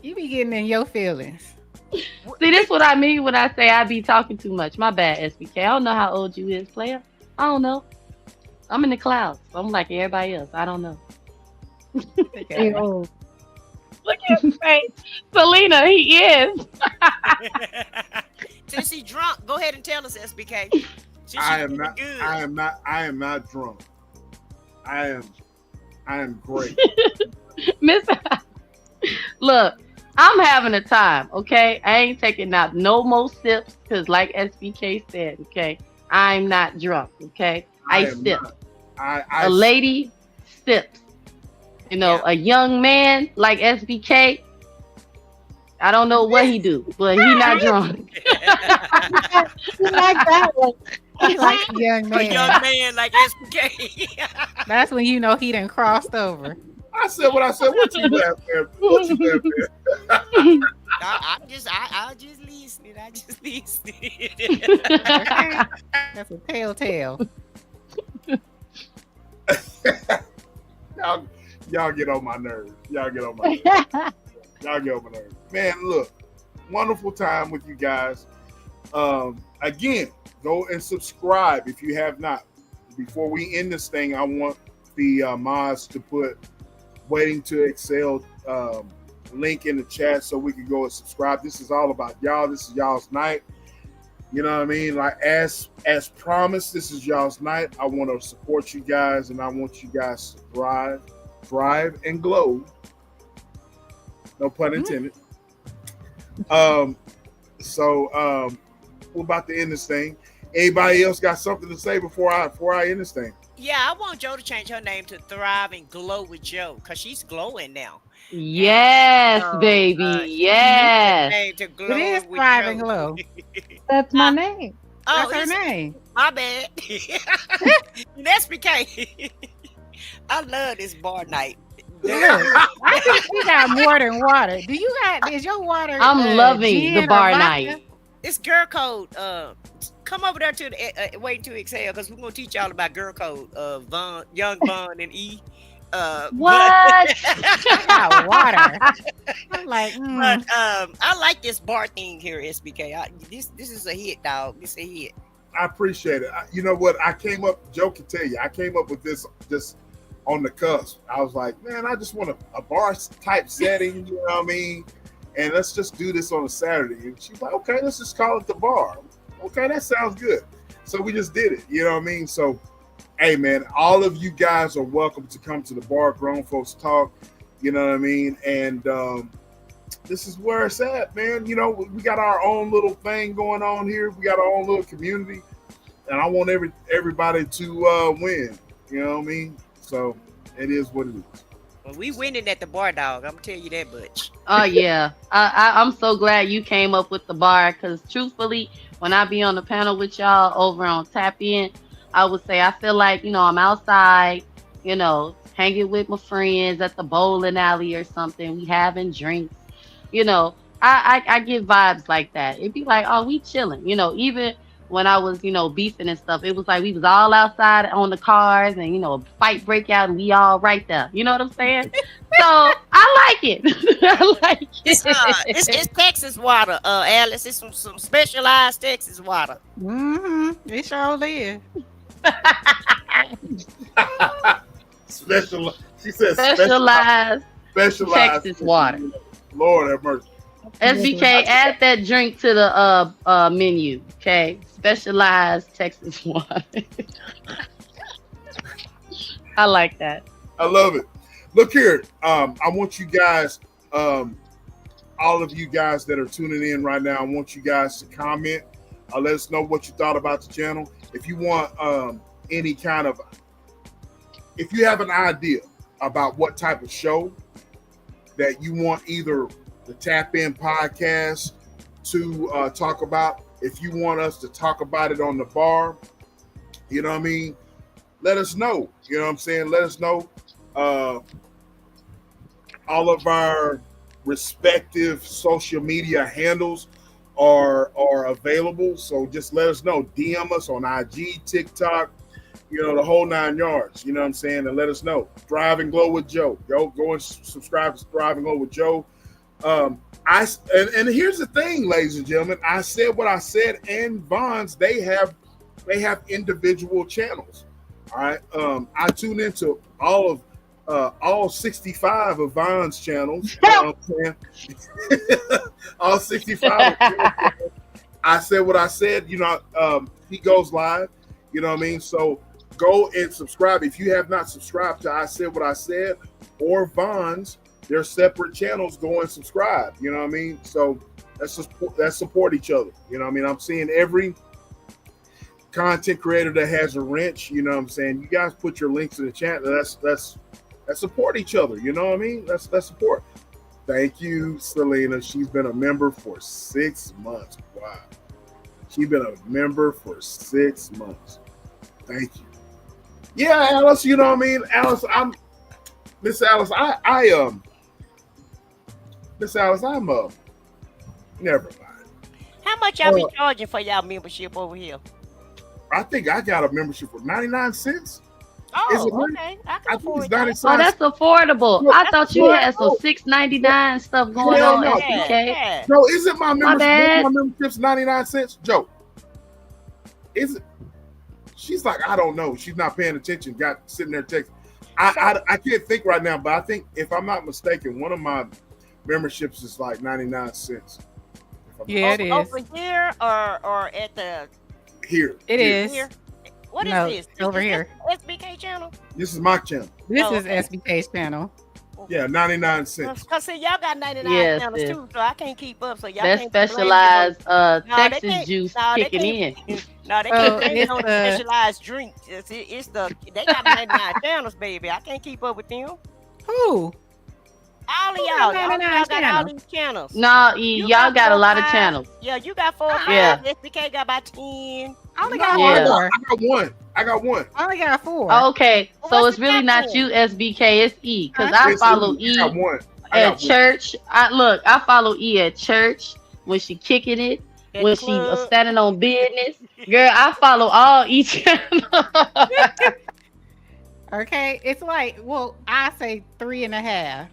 You be getting in your feelings. See, this what I mean when I say I be talking too much. My bad, SBK. I don't know how old you is, player. I don't know. I'm in the clouds. I'm like everybody else. I don't know. Okay. Ew. Look at his face. Selena, he is. Since he drunk, go ahead and tell us, SBK. I am not drunk. I am great. Miss, look, I'm having a time, okay? I ain't taking out no more sips because, like SBK said, okay, I'm not drunk, okay? I sip. A lady sips. You know, a young man like SBK, I don't know what he do, but he not drunk. You like that one. He like a young A man. young man like SBK. That's when you know he done crossed over. I said what I said. What you laughing at? What you laughing at? I just listening. I just listening. Okay? That's a telltale. Y'all get on my nerves. Y'all get on my nerves. Man, look, wonderful time with you guys. Again, go and subscribe if you have not. Before we end this thing, I want the mods to put Waiting to Excel link in the chat so we can go and subscribe. This is all about y'all. This is y'all's night. You know what I mean? Like as promised, this is y'all's night. I want to support you guys, and I want you guys to thrive and glow. No pun intended. So we're about to end this thing. Anybody else got something to say before I end this thing? Yeah, I want Joe to change her name to Thrive and Glow with Joe because she's glowing now. Yes, baby. Yes. Name to glow It is with Thrive Joe. and Glow. That's my name. Oh, That's her name. my bad. That's BK. I love this bar night. Look, I think we got more than water. Is your water? I'm loving gin the or bar vodka? night. It's girl code. Come over there to the Waiting to Exhale because we're gonna teach y'all about girl code. Young Vaughn and E. What? I got water. I'm like, But I like this bar thing here, SBK. This is a hit, dog. This is a hit. I appreciate it. You know what? Joe can tell you, I came up with this just on the cusp. I was like, man, I just want a bar type setting, you know what I mean? And let's just do this on a Saturday. And she's like, okay, let's just call it the bar. Okay, that sounds good. So we just did it, you know what I mean? So, hey, man, all of you guys are welcome to come to the bar, Grown Folks Talk, you know what I mean? And this is where it's at, man. You know, we got our own little thing going on here. We got our own little community, and I want everybody to win. You know what I mean? So it is what it is. Well, we winning at the bar, dog. I'm gonna tell you that much. Oh yeah, I'm so glad you came up with the bar because truthfully, when I be on the panel with y'all over on Tap In, I would say I feel like I'm outside, hanging with my friends at the bowling alley or something. We having drinks, I get vibes like that. It'd be like, oh, we chilling, even when I was, beefing and stuff, it was like we was all outside on the cars and, a fight break out and we all right there. You know what I'm saying? So I like it. I like it. It's Texas water, Alice. It's some specialized Texas water. It sure is. She said specialized Texas water. Lord have mercy. SBK, add that drink to the menu. Okay, specialized Texas water. I like that. I love it. Look here. I want you guys, all of you guys that are tuning in right now, I want you guys to comment. Let us know what you thought about the channel. If you want any kind of, if you have an idea about what type of show that you want either the Tap In podcast to talk about, if you want us to talk about it on the bar, you know what I mean? Let us know. You know what I'm saying? Let us know. All of our respective social media handles are available. So just let us know. DM us on IG, TikTok, the whole 9 yards. You know what I'm saying? And let us know. Thrive and Glow with Joe. Go and subscribe to Thrive and Glow with Joe. And here's the thing, ladies and gentlemen. I said what I said, and Vons, they have individual channels. All right. I tune into all 65 of Von's channels. You know what I'm saying? All 65. I said what I said. He goes live. You know what I mean? So go and subscribe. If you have not subscribed to I Said What I Said or Von's, they're separate channels. Go and subscribe. You know what I mean? So let's support each other. You know what I mean? I'm seeing every content creator that has a wrench. You know what I'm saying? You guys put your links in the chat. Let's support each other. You know what I mean? Let's support. Thank you, Selena. She's been a member for 6 months. Wow. She's been a member for 6 months. Thank you. Yeah, Alice, you know what I mean? Alice, Miss Alice, never mind. How much y'all be charging for y'all membership over here? I think I got a membership for 99 cents. Oh, okay. I can afford that. Oh, that's affordable. I thought you had some $6.99 stuff going on. No. SBK. No, isn't my membership? My membership's 99 cents. Joe, is it? She's like, I don't know. She's not paying attention. Got sitting there texting. I can't think right now, but I think if I'm not mistaken, one of my memberships is like 99 cents. Yeah, it is. Over here or at the here. It is. Here? What is this? Over here. SBK channel? This is my channel. This is SBK's channel. Yeah, 99 cents. Cause see, y'all got 99 channels too, so I can't keep up. So y'all that can't specialized Texas juice kicking in. No, they can't blame on the specialized drink. It's they got 99 channels, baby. I can't keep up with them. Who? All of y'all got all these channels. No, y'all got a lot of channels. Yeah, you got 4 or 5. Yeah. SBK got about 10. I only got 4. I got one. I only got 4. Okay, so it's really not you, SBK. It's E, because I follow E at church. I follow E at church when she kicking it, when she standing on business. Girl, I follow all E channels. Okay, it's like, well, I say 3.5.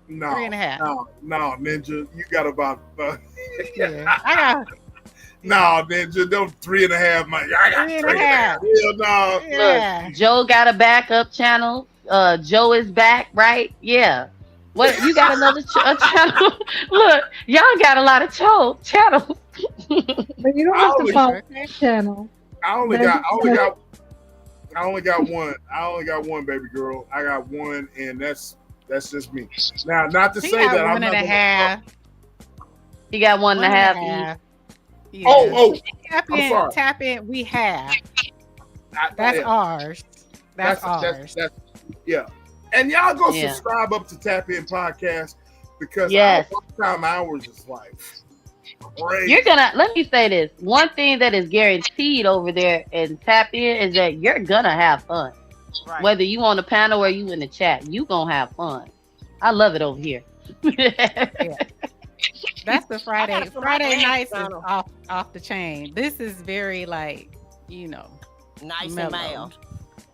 No, 3.5. No, Ninja, you got about. Yeah, I got. No, Ninja, them 3.5. I got 3.5. Hell no. Yeah. Look, Joe got a backup channel. Joe is back, right? Yeah. What you got another channel? Look, y'all got a lot of channels. But you don't have to follow that channel. I only got one. I only got one, baby girl. I got one, and that's That's just me. Now, not to He say got that I'm one not and a gonna. half. You got one and a half each. Yeah. Oh, I'm in, sorry. tap in. We have. That's Yeah. ours. That's ours. That's yeah. And y'all go Yeah. subscribe up to Tap In Podcast because Yes. our time hours is like crazy. You're gonna let me say this. One thing that is guaranteed over there in Tap In is that you're gonna have fun. Right. Whether you on the panel or you in the chat, you gonna have fun. I love it over here. Yeah. That's the Friday. gotta put my Friday glasses nights is on. off the chain. This is very like, Nice mellow. and mild.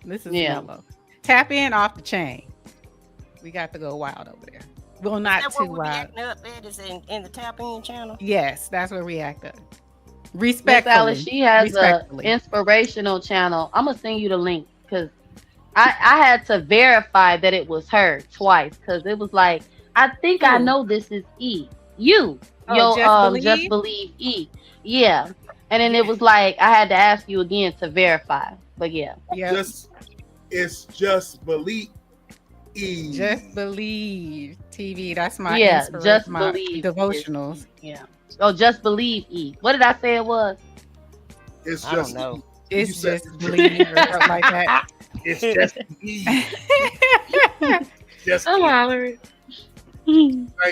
This is Yeah. mellow. Tap in off the chain. We got to go wild over there. Well, not That's too what we be wild. acting up at is in the Tap In channel. Yes, that's where we act up. Miss Respectfully. Alice, she has a Respectfully. inspirational channel. I'm gonna send you the link because I had to verify that it was her twice because it was like I think I Who? know this is E. You, Oh, yo, Just just Believe? believe E. Yeah, and then it was like I had to ask you again to verify. But yeah, Yeah. It's just believe. Just Believe TV. That's my Yeah, inspiration, Just my Believe devotionals. yeah. Oh, just believe E. What did I say it was? It's I don't just know. It's said- Just Believe or something like that. It's just just I'm hollering.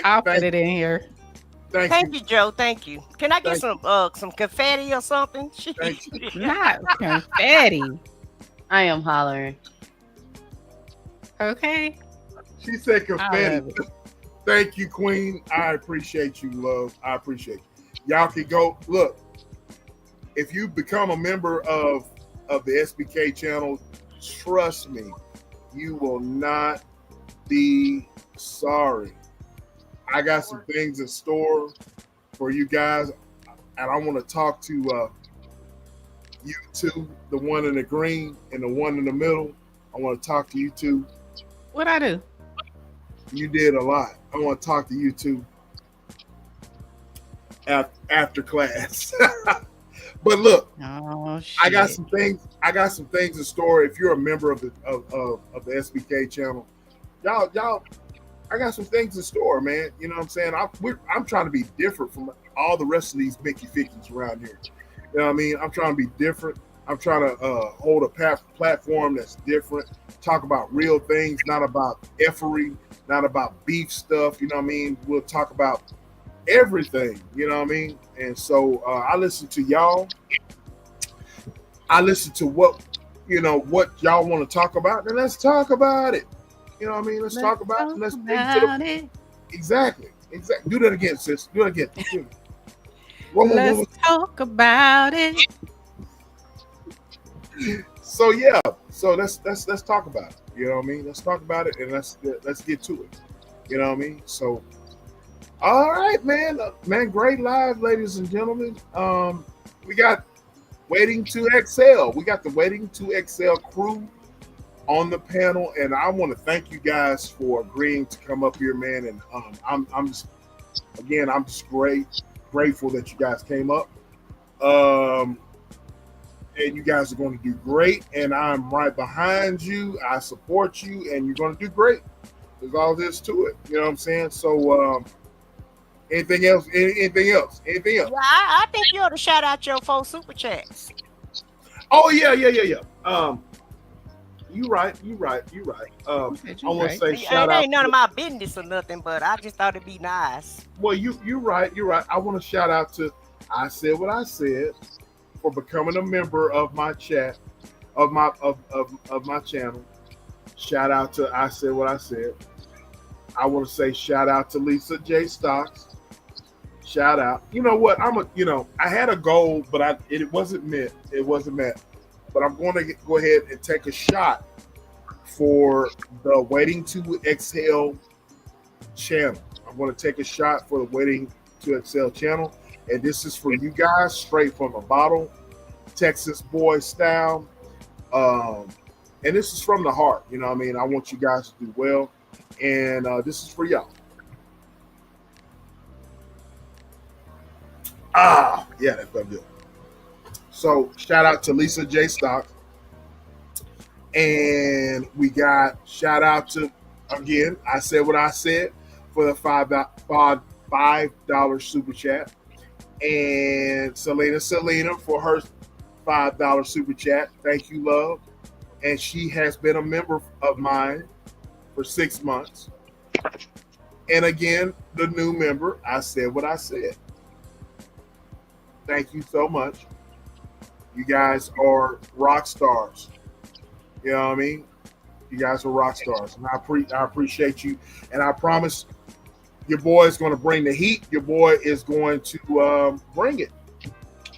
I'll put it in here. Thank you, Joe. Thank you. Can I get some confetti or something? Thank you. Not confetti. I am hollering. Okay. She said I confetti. love it. Thank you, Queen. I appreciate you, love. I appreciate you. Y'all can go look. If you become a member of the SBK channel, trust me, you will not be sorry. I got some things in store for you guys, and I want to talk to you two, the one in the green and the one in the middle. I want to talk to you two. What'd I do? You did a lot. I want to talk to you two after class. But look, Oh shit. I got some things. I got some things in store. If you're a member of the SBK channel, y'all, I got some things in store, man. You know what I'm saying? I'm trying to be different from all the rest of these Mickey Fickies around here. You know what I mean? I'm trying to be different. I'm trying to hold a platform that's different. Talk about real things, not about effery, not about beef stuff. You know what I mean? We'll talk about everything. You know what I mean? And so I listen to y'all. I listen to what y'all want to talk about, and let's talk about it. You know what I mean? Let's talk about it. Let's it. Exactly. Do that again, sis. Do it again. One more. Let's talk about it. So yeah, so let's talk about it. You know what I mean? Let's talk about it and let's get to it. You know what I mean? So, all right, man, great live, ladies and gentlemen. We got Waiting to Excel. We got the Waiting to Excel crew on the panel, and I want to thank you guys for agreeing to come up here, man. And I'm just grateful that you guys came up. And you guys are going to do great, and I'm right behind you. I support you, and you're going to do great. There's all this to it. You know what I'm saying? So, anything else? Anything else? Yeah, I think you ought to shout out your 4 super chats. Oh yeah. You right. I want to say shout It out. ain't none of my business or nothing, but I just thought it'd be nice. Well, you're right. I want to shout out to I Said What I Said for becoming a member of my chat, of my channel. Shout out to I Said What I Said. I want to say shout out to Lisa J. Stocks. Shout out. You know what? I had a goal, but it wasn't met. It wasn't met. But I'm going to go ahead and take a shot for the Waiting to Exhale channel. I'm going to take a shot for the Waiting to Exhale channel. And this is for you guys, straight from a bottle, Texas boy style. And this is from the heart. You know what I mean? I want you guys to do well. And this is for y'all. Yeah, that felt good. So shout out to Lisa J. Stock. And we got shout out to again, I said what I said for the $5 super chat, and Selena for her $5 super chat. Thank you, love. And she has been a member of mine for 6 months. And again, the new member, I said what I said. Thank you so much. You guys are rock stars. You know what I mean? You guys are rock stars. And I appreciate you. And I promise your boy is going to bring the heat. Your boy is going to bring it.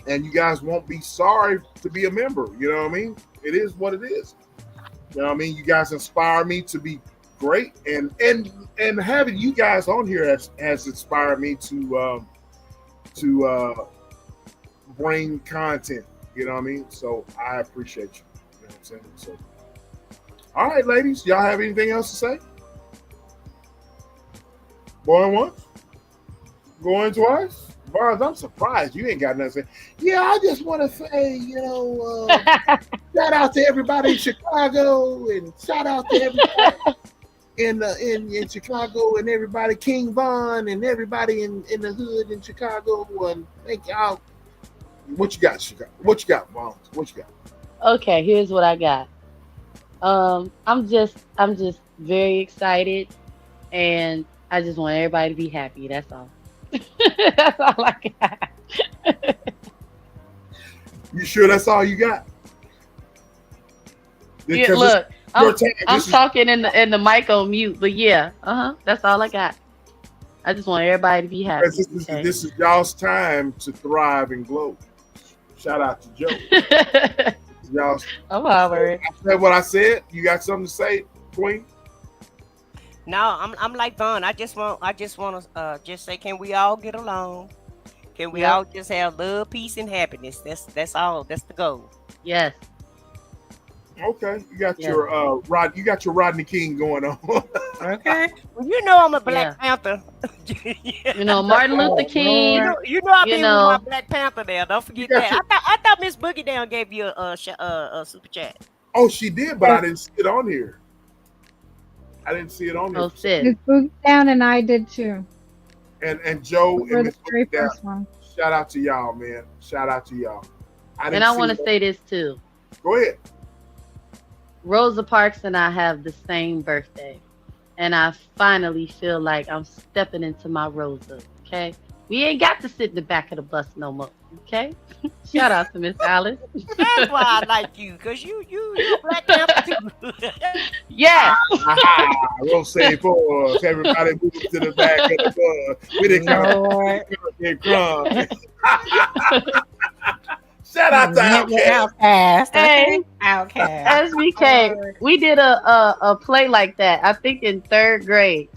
And you guys won't be sorry to be a member. You know what I mean? It is what it is. You know what I mean? You guys inspire me to be great. And having you guys on here has inspired me to bring content. You know what I mean? So I appreciate you. You know what I'm saying? So, all right, ladies, y'all have anything else to say? Going once? Going twice? Barnes, I'm surprised you ain't got nothing to say. Yeah, I just want to say, shout out to everybody in Chicago, and shout out to everybody in Chicago, and everybody, King Von, and everybody in the hood in Chicago. And thank y'all. What you got, Chicago? What you got, Barnes? What you got? Okay, here's what I got. I'm just very excited, and I just want everybody to be happy. That's all. That's all I got. You sure that's all you got? Yeah, look, I'm talking in the mic on mute, but yeah, that's all I got. I just want everybody to be happy. This is y'all's time to thrive and glow. Shout out to Joe. Y'all, I'm hollering. I said what I said. You got something to say, Queen? No, I'm like Vaughn. I just want to just say, can we all get along? Can we all just have love, peace, and happiness? That's all. That's the goal. Yes. Okay, you got your You got your Rodney King going on. Okay. Well, you know I'm a Black Panther. You know Martin Luther King. You know I've been with my Black Panther there. Don't forget that. I thought Miss Boogie Down gave you a super chat. Oh, she did, but I didn't see it on here. I didn't see it on here. Oh, shit. Miss Boogie Down and I did too. And Joe and Miss very Boogie Down. first one. Shout out to y'all, man. Shout out to y'all. I want to say this too. Go ahead. Rosa Parks and I have the same birthday, and I finally feel like I'm stepping into my Rosa. Okay, we ain't got to sit in the back of the bus no more. Okay, shout out to Miss Alice. That's why I like you, cause you Black Panther too. Yeah. Rosa for us. Everybody move to the back of the bus. We didn't come. Shout out to Outcast. Hey, Outcast. SBK, we did a play like that, I think in 3rd grade.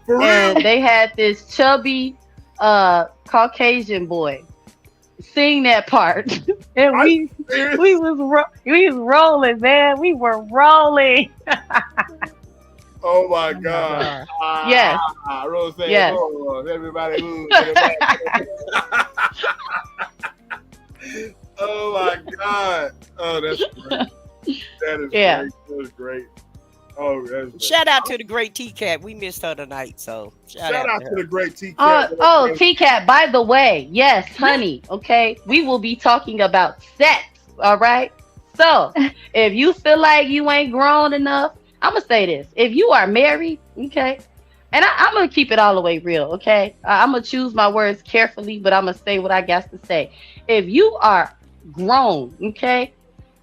For and real? they had this chubby Caucasian boy sing that part. And we was rolling, man. We were rolling. Oh my God. Yes. Rose, yes. Everybody move. Oh my God. Oh, that's great. That is great. That is great. Oh, that's great. Shout out to the great T-Cat. We missed her tonight, so shout out to the great T-Cat. T-Cat, by the way, yes, honey, okay, we will be talking about sex, all right? So, if you feel like you ain't grown enough, I'm going to say this. If you are married, okay, and I'm going to keep it all the way real, okay? I'm going to choose my words carefully, but I'm going to say what I got to say. If you are grown, okay,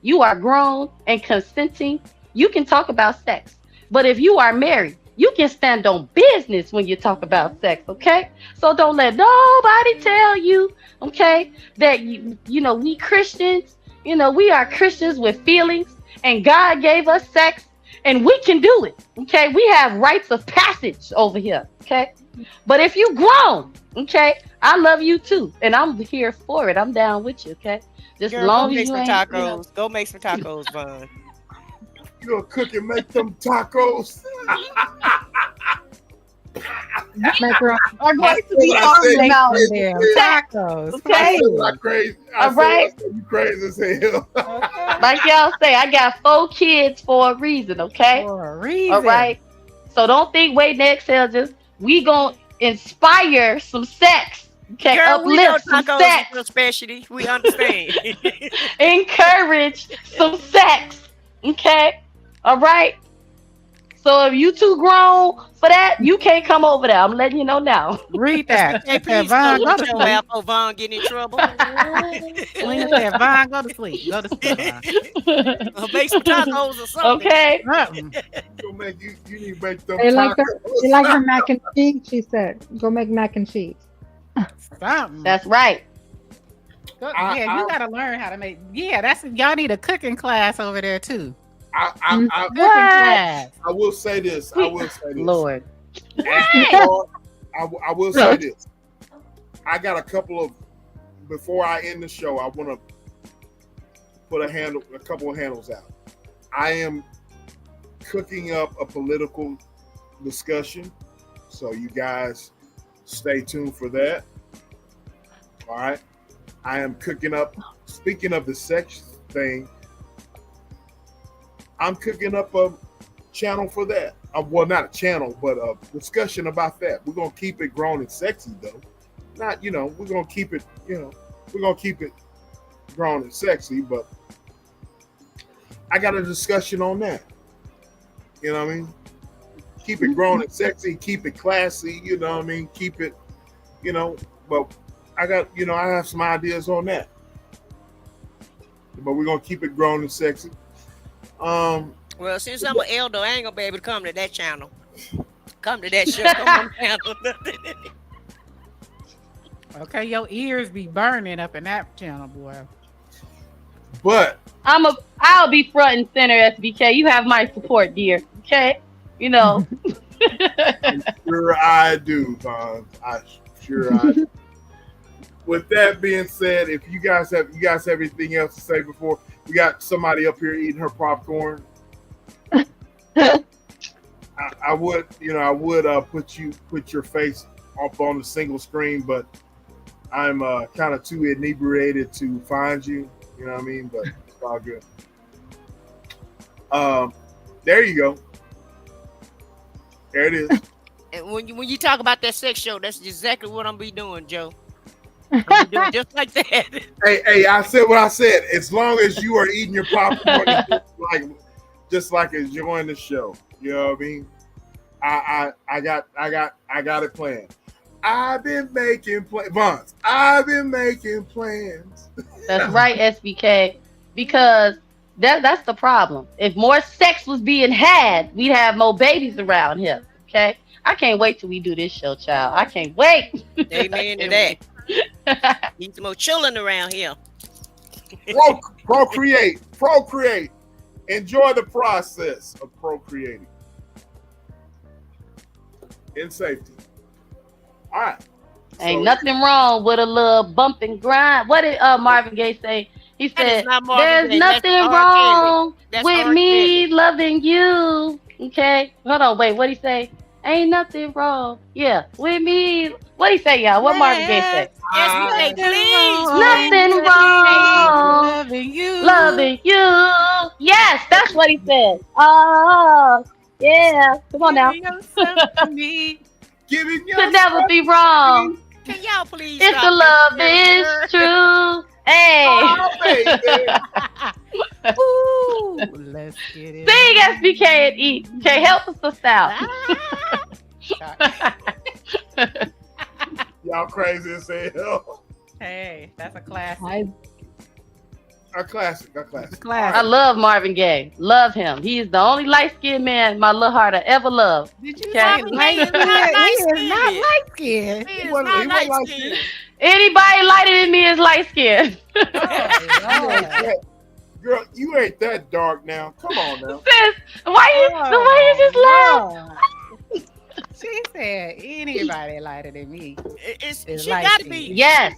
you are grown and consenting, you can talk about sex. But if you are married, you can stand on business when you talk about sex, okay? So don't let nobody tell you, okay, that you know, we Christians, you know, we are Christians with feelings, and God gave us sex, and we can do it, okay? We have rites of passage over here, okay? But if you grown, okay, I love you too, and I'm here for it. I'm down with you, okay? Just as long as you ain't, tacos. You know. Go make some tacos, Vaughn. You gonna cook and make them tacos? Macaroni. Are going to be on out there. Tacos. Okay. All right. You crazy as hell. Like y'all say, I got 4 kids for a reason, okay? For a reason. All right. So don't think wait and exhale. Just we gonna inspire some sex. Okay, Girl, we know uplift some tacos sex. is your specialty. We understand. Encourage some sex. Okay, all right. So if you too grown for that, you can't come over there. I'm letting you know now. Read that. Hey, It said, please Von, go go to to your sleep. app or Von get in trouble. Lena said, Von, go to sleep. Go to sleep, Von. Or make some tacos or something. Okay. Something. You need to make them They like tacos. they like her mac and cheese. She said, "Go make mac and cheese." Something. That's right. Yeah, you gotta learn how to make. Yeah, that's y'all need a cooking class over there too. Cooking class. I will say this. I will say this. Lord. I will say this. I got a couple of before I end the show. I want to put a couple of handles out. I am cooking up a political discussion, so you guys stay tuned for that. All right. I am cooking up. Speaking of the sex thing, I'm cooking up a channel for that. Well, not a channel, but a discussion about that. We're gonna keep it grown and sexy, though. Not, we're gonna keep it, we're gonna keep it grown and sexy. But I got a discussion on that. You know what I mean? Keep it grown and sexy. Keep it classy. You know what I mean? Keep it, But I got, I have some ideas on that. But we're gonna keep it grown and sexy. Well, since I'm an elder, I ain't gonna be able to come to that channel. Come to that show. Come on channel. Okay, your ears be burning up in that channel, boy. But I'll be front and center, SBK. You have my support, dear. Okay, Sure I do, Vaughn. Sure I do. With that being said, if you guys have anything else to say before we got somebody up here eating her popcorn, I would put your face up on the single screen, but I'm kind of too inebriated to find you. You know what I mean? But it's all good. There you go. There it is. And when you talk about that sex show, that's exactly what I'm be doing, Joe. I'm be doing just like that. Hey, I said what I said. As long as you are eating your popcorn, just like enjoying the show. You know what I mean? I got it planned. I've been making plans. Vance, I've been making plans. That's right, SBK. Because that's the problem. If more sex was being had, we'd have more babies around here. Okay? I can't wait till we do this show, child. I can't wait. Amen to that. Need some more children around here. Procreate. Enjoy the process of procreating in safety. All right. Ain't nothing wrong with a little bump and grind. What did Marvin Gaye say? He said, "There's nothing wrong with me loving you." Okay, hold on, wait. What he say? Ain't nothing wrong. Yeah, with me. What he say, y'all? What Marvin Gaye say? Yes, please. Nothing wrong. Loving you. Yes, that's what he said. Oh, yeah. Come on now. Giving Could never be wrong. Can y'all please? If the love is true. Hey. Oh, baby. Ooh, let's get it. Sing SBK and eat. Okay, help us out. Y'all crazy as hell. Hey, that's a classic. A classic. I love Marvin Gaye. Love him. He is the only light-skinned man my little heart I ever loved. Did you Okay. say light skin? He is not light skin. He is wasn't- not he light wasn't skinned. Anybody lighter than me is light-skinned. Girl, you ain't that dark now. Come on now. Sis, why you just laugh? She said anybody lighter than me. She light got to skinned. be. Yes.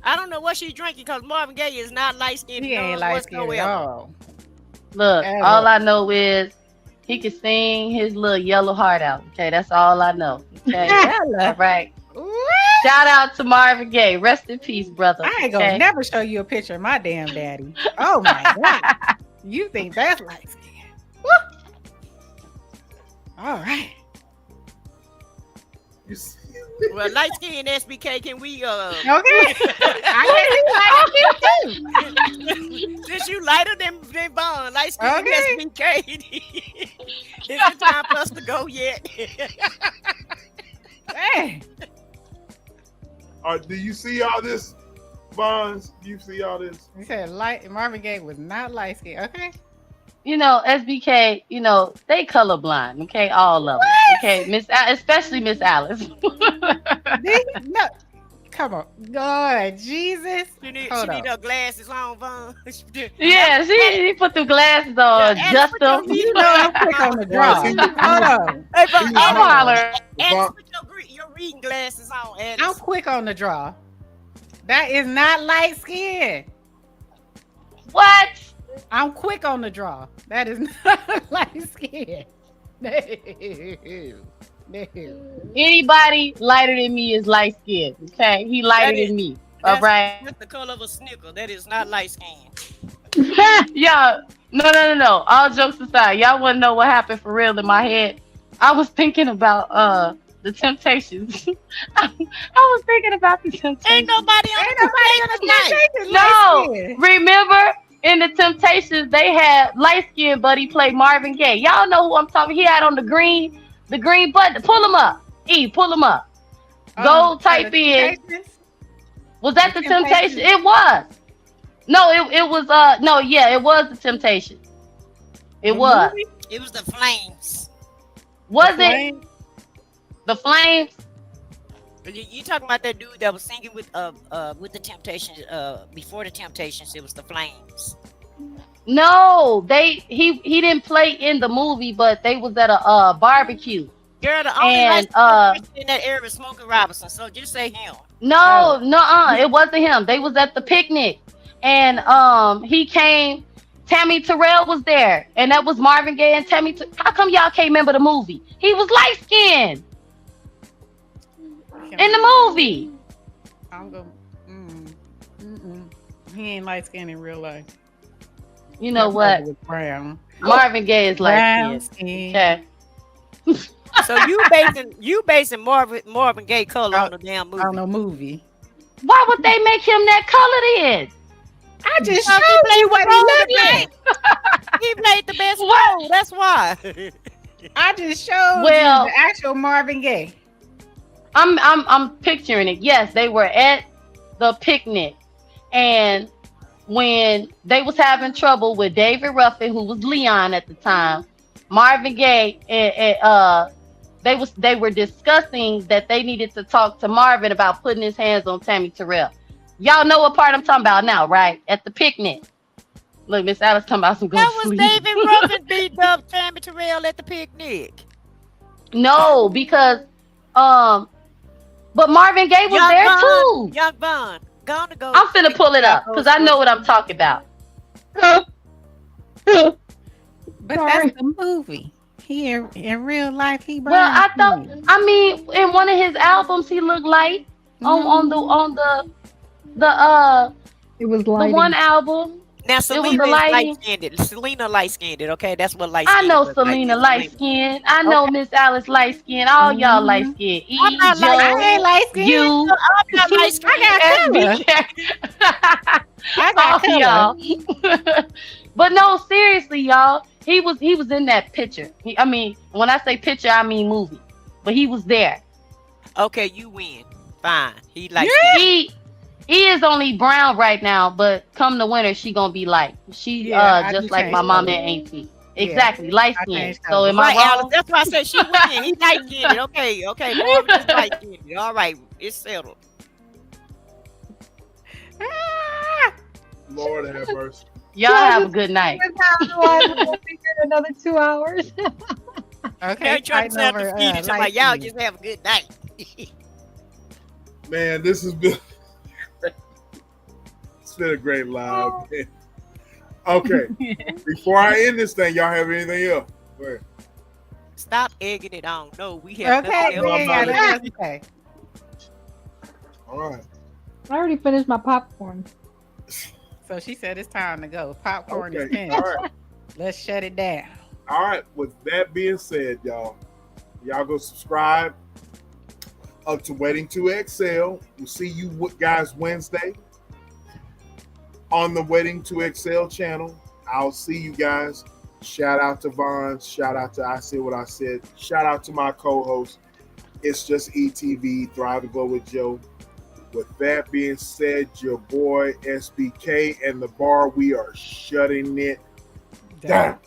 I don't know what she's drinking because Marvin Gaye is not light skinned. He ain't light skinned at all. Look, Ever. all I know is he can sing his little yellow heart out. Okay, that's all I know. Okay. All right. Shout out to Marvin Gaye. Rest in peace, brother. I ain't gonna never show you a picture of my damn daddy. Oh my god. You think that's light skin. All right. You see? Well, light skin SBK, can we Okay. I can see light skin too. since you lighter than Bond, light skin Okay. SBK. Is it time for us to go yet? Hey. Do you see all this, Bonds? Do you see all this? You said Marvin Gaye was not light skin. Okay. You know, SBK, you know, they colorblind, okay? All of them. Okay, especially Miss Alice. No. Come on. God, Jesus. She need Hold her glasses on, Von. Yeah, she put the glasses on, Yeah, just put your them. feet You know I'm quick on the draw. Well, Hold on. Hey, Von, I'm hollering. Alice, put your reading glasses on, Alice. I'm quick on the draw. That is not light skin. What? I'm quick on the draw. That is not light skin. No. No. Anybody lighter than me is light skinned. Okay, he lighter than me. All right. That's the color of a snicker. That is not light skin. Yeah. No. All jokes aside, y'all want to know what happened for real in my head? I was thinking about the Temptations. I was thinking about the Temptations. Ain't nobody on the No, skin. remember in the Temptations they had light skinned buddy played Marvin Gaye. Y'all know who I'm talking. He had on the green button. Pull him up. Pull him up. Go type in. Was that the Temptations? It was. No, it was no, yeah, it was the Temptations. It was. It was the Flames. Was it the Flames? You talking about that dude that was singing with the Temptations before the Temptations? It was the Flames. No, he didn't play in the movie, but they was at a barbecue. Girl, the only And person in that area was Smokey Robinson, so just say him. No, it wasn't him. They was at the picnic, and he came. Tammy Terrell was there, and that was Marvin Gaye and Tammy. How come y'all can't remember the movie? He was light skinned in the movie. I'm going. He ain't light skinned in real life. You know what? Brown. Marvin Gaye is light skinned. Okay. So you basing Marvin Gaye color on the damn movie? On the movie. Why would they make him that color then? I just showed you what he looked like. He played the best role. That's why. I just showed you the actual Marvin Gaye. I'm picturing it. Yes, they were at the picnic, and when they was having trouble with David Ruffin, who was Leon at the time, Marvin Gaye and they were discussing that they needed to talk to Marvin about putting his hands on Tammy Terrell. Y'all know what part I'm talking about now, right? At the picnic. Look, Miss Alice talking about some good That was sleep. David Ruffin beat up Tammy Terrell at the picnic. No, because but Marvin Gaye was there too. Young Von, gonna go. I'm finna pull it up because I know what I'm talking about. But that's the movie. He in real life he brown. Well, I mean, in one of his albums he looked light. On the It was the lighting. one album. Now was Selena the is lighting. light-skinned. Selena light-skinned. Okay, that's what light. I know Selena light skin. I know Miss Alice light skin. All y'all light skin. I'm not light- I ain't light skinned. You. I'm not light-skinned. I got color. Y'all. But no, seriously, y'all. He was in that picture. I mean, when I say picture, I mean movie. But he was there. Okay, you win. Fine. He like He is only brown right now, but come the winter, she gonna be light. She just like my mom and auntie. Exactly, light skin. So am I wrong? That's why I said she win. He light skinned. Okay. Marvin is light skinned. All right, it's settled. Lord have mercy. Y'all have a good night. We'll be here another 2 hours. Okay, They trying to sound defeated. So like, y'all just have a good night. Man, this has been it's been a great live. Man. Okay, before I end this thing, y'all have anything else? Go ahead. Stop egging it on. No, we have Okay, nothing else. okay. All right. I already finished my popcorn. So she said it's time to go. Popcorn is Okay. finished. All right. Let's shut it down. All right. With that being said, y'all go subscribe, up to Waiting to Excel. We'll see you guys Wednesday on the Waiting to Excel channel. I'll see you guys. Shout out to Vaughn. Shout out to I Said What I Said. Shout out to my co-host. It's just ETV, Thrive to Go with Joe. With that being said, your boy SBK and the bar, we are shutting it down.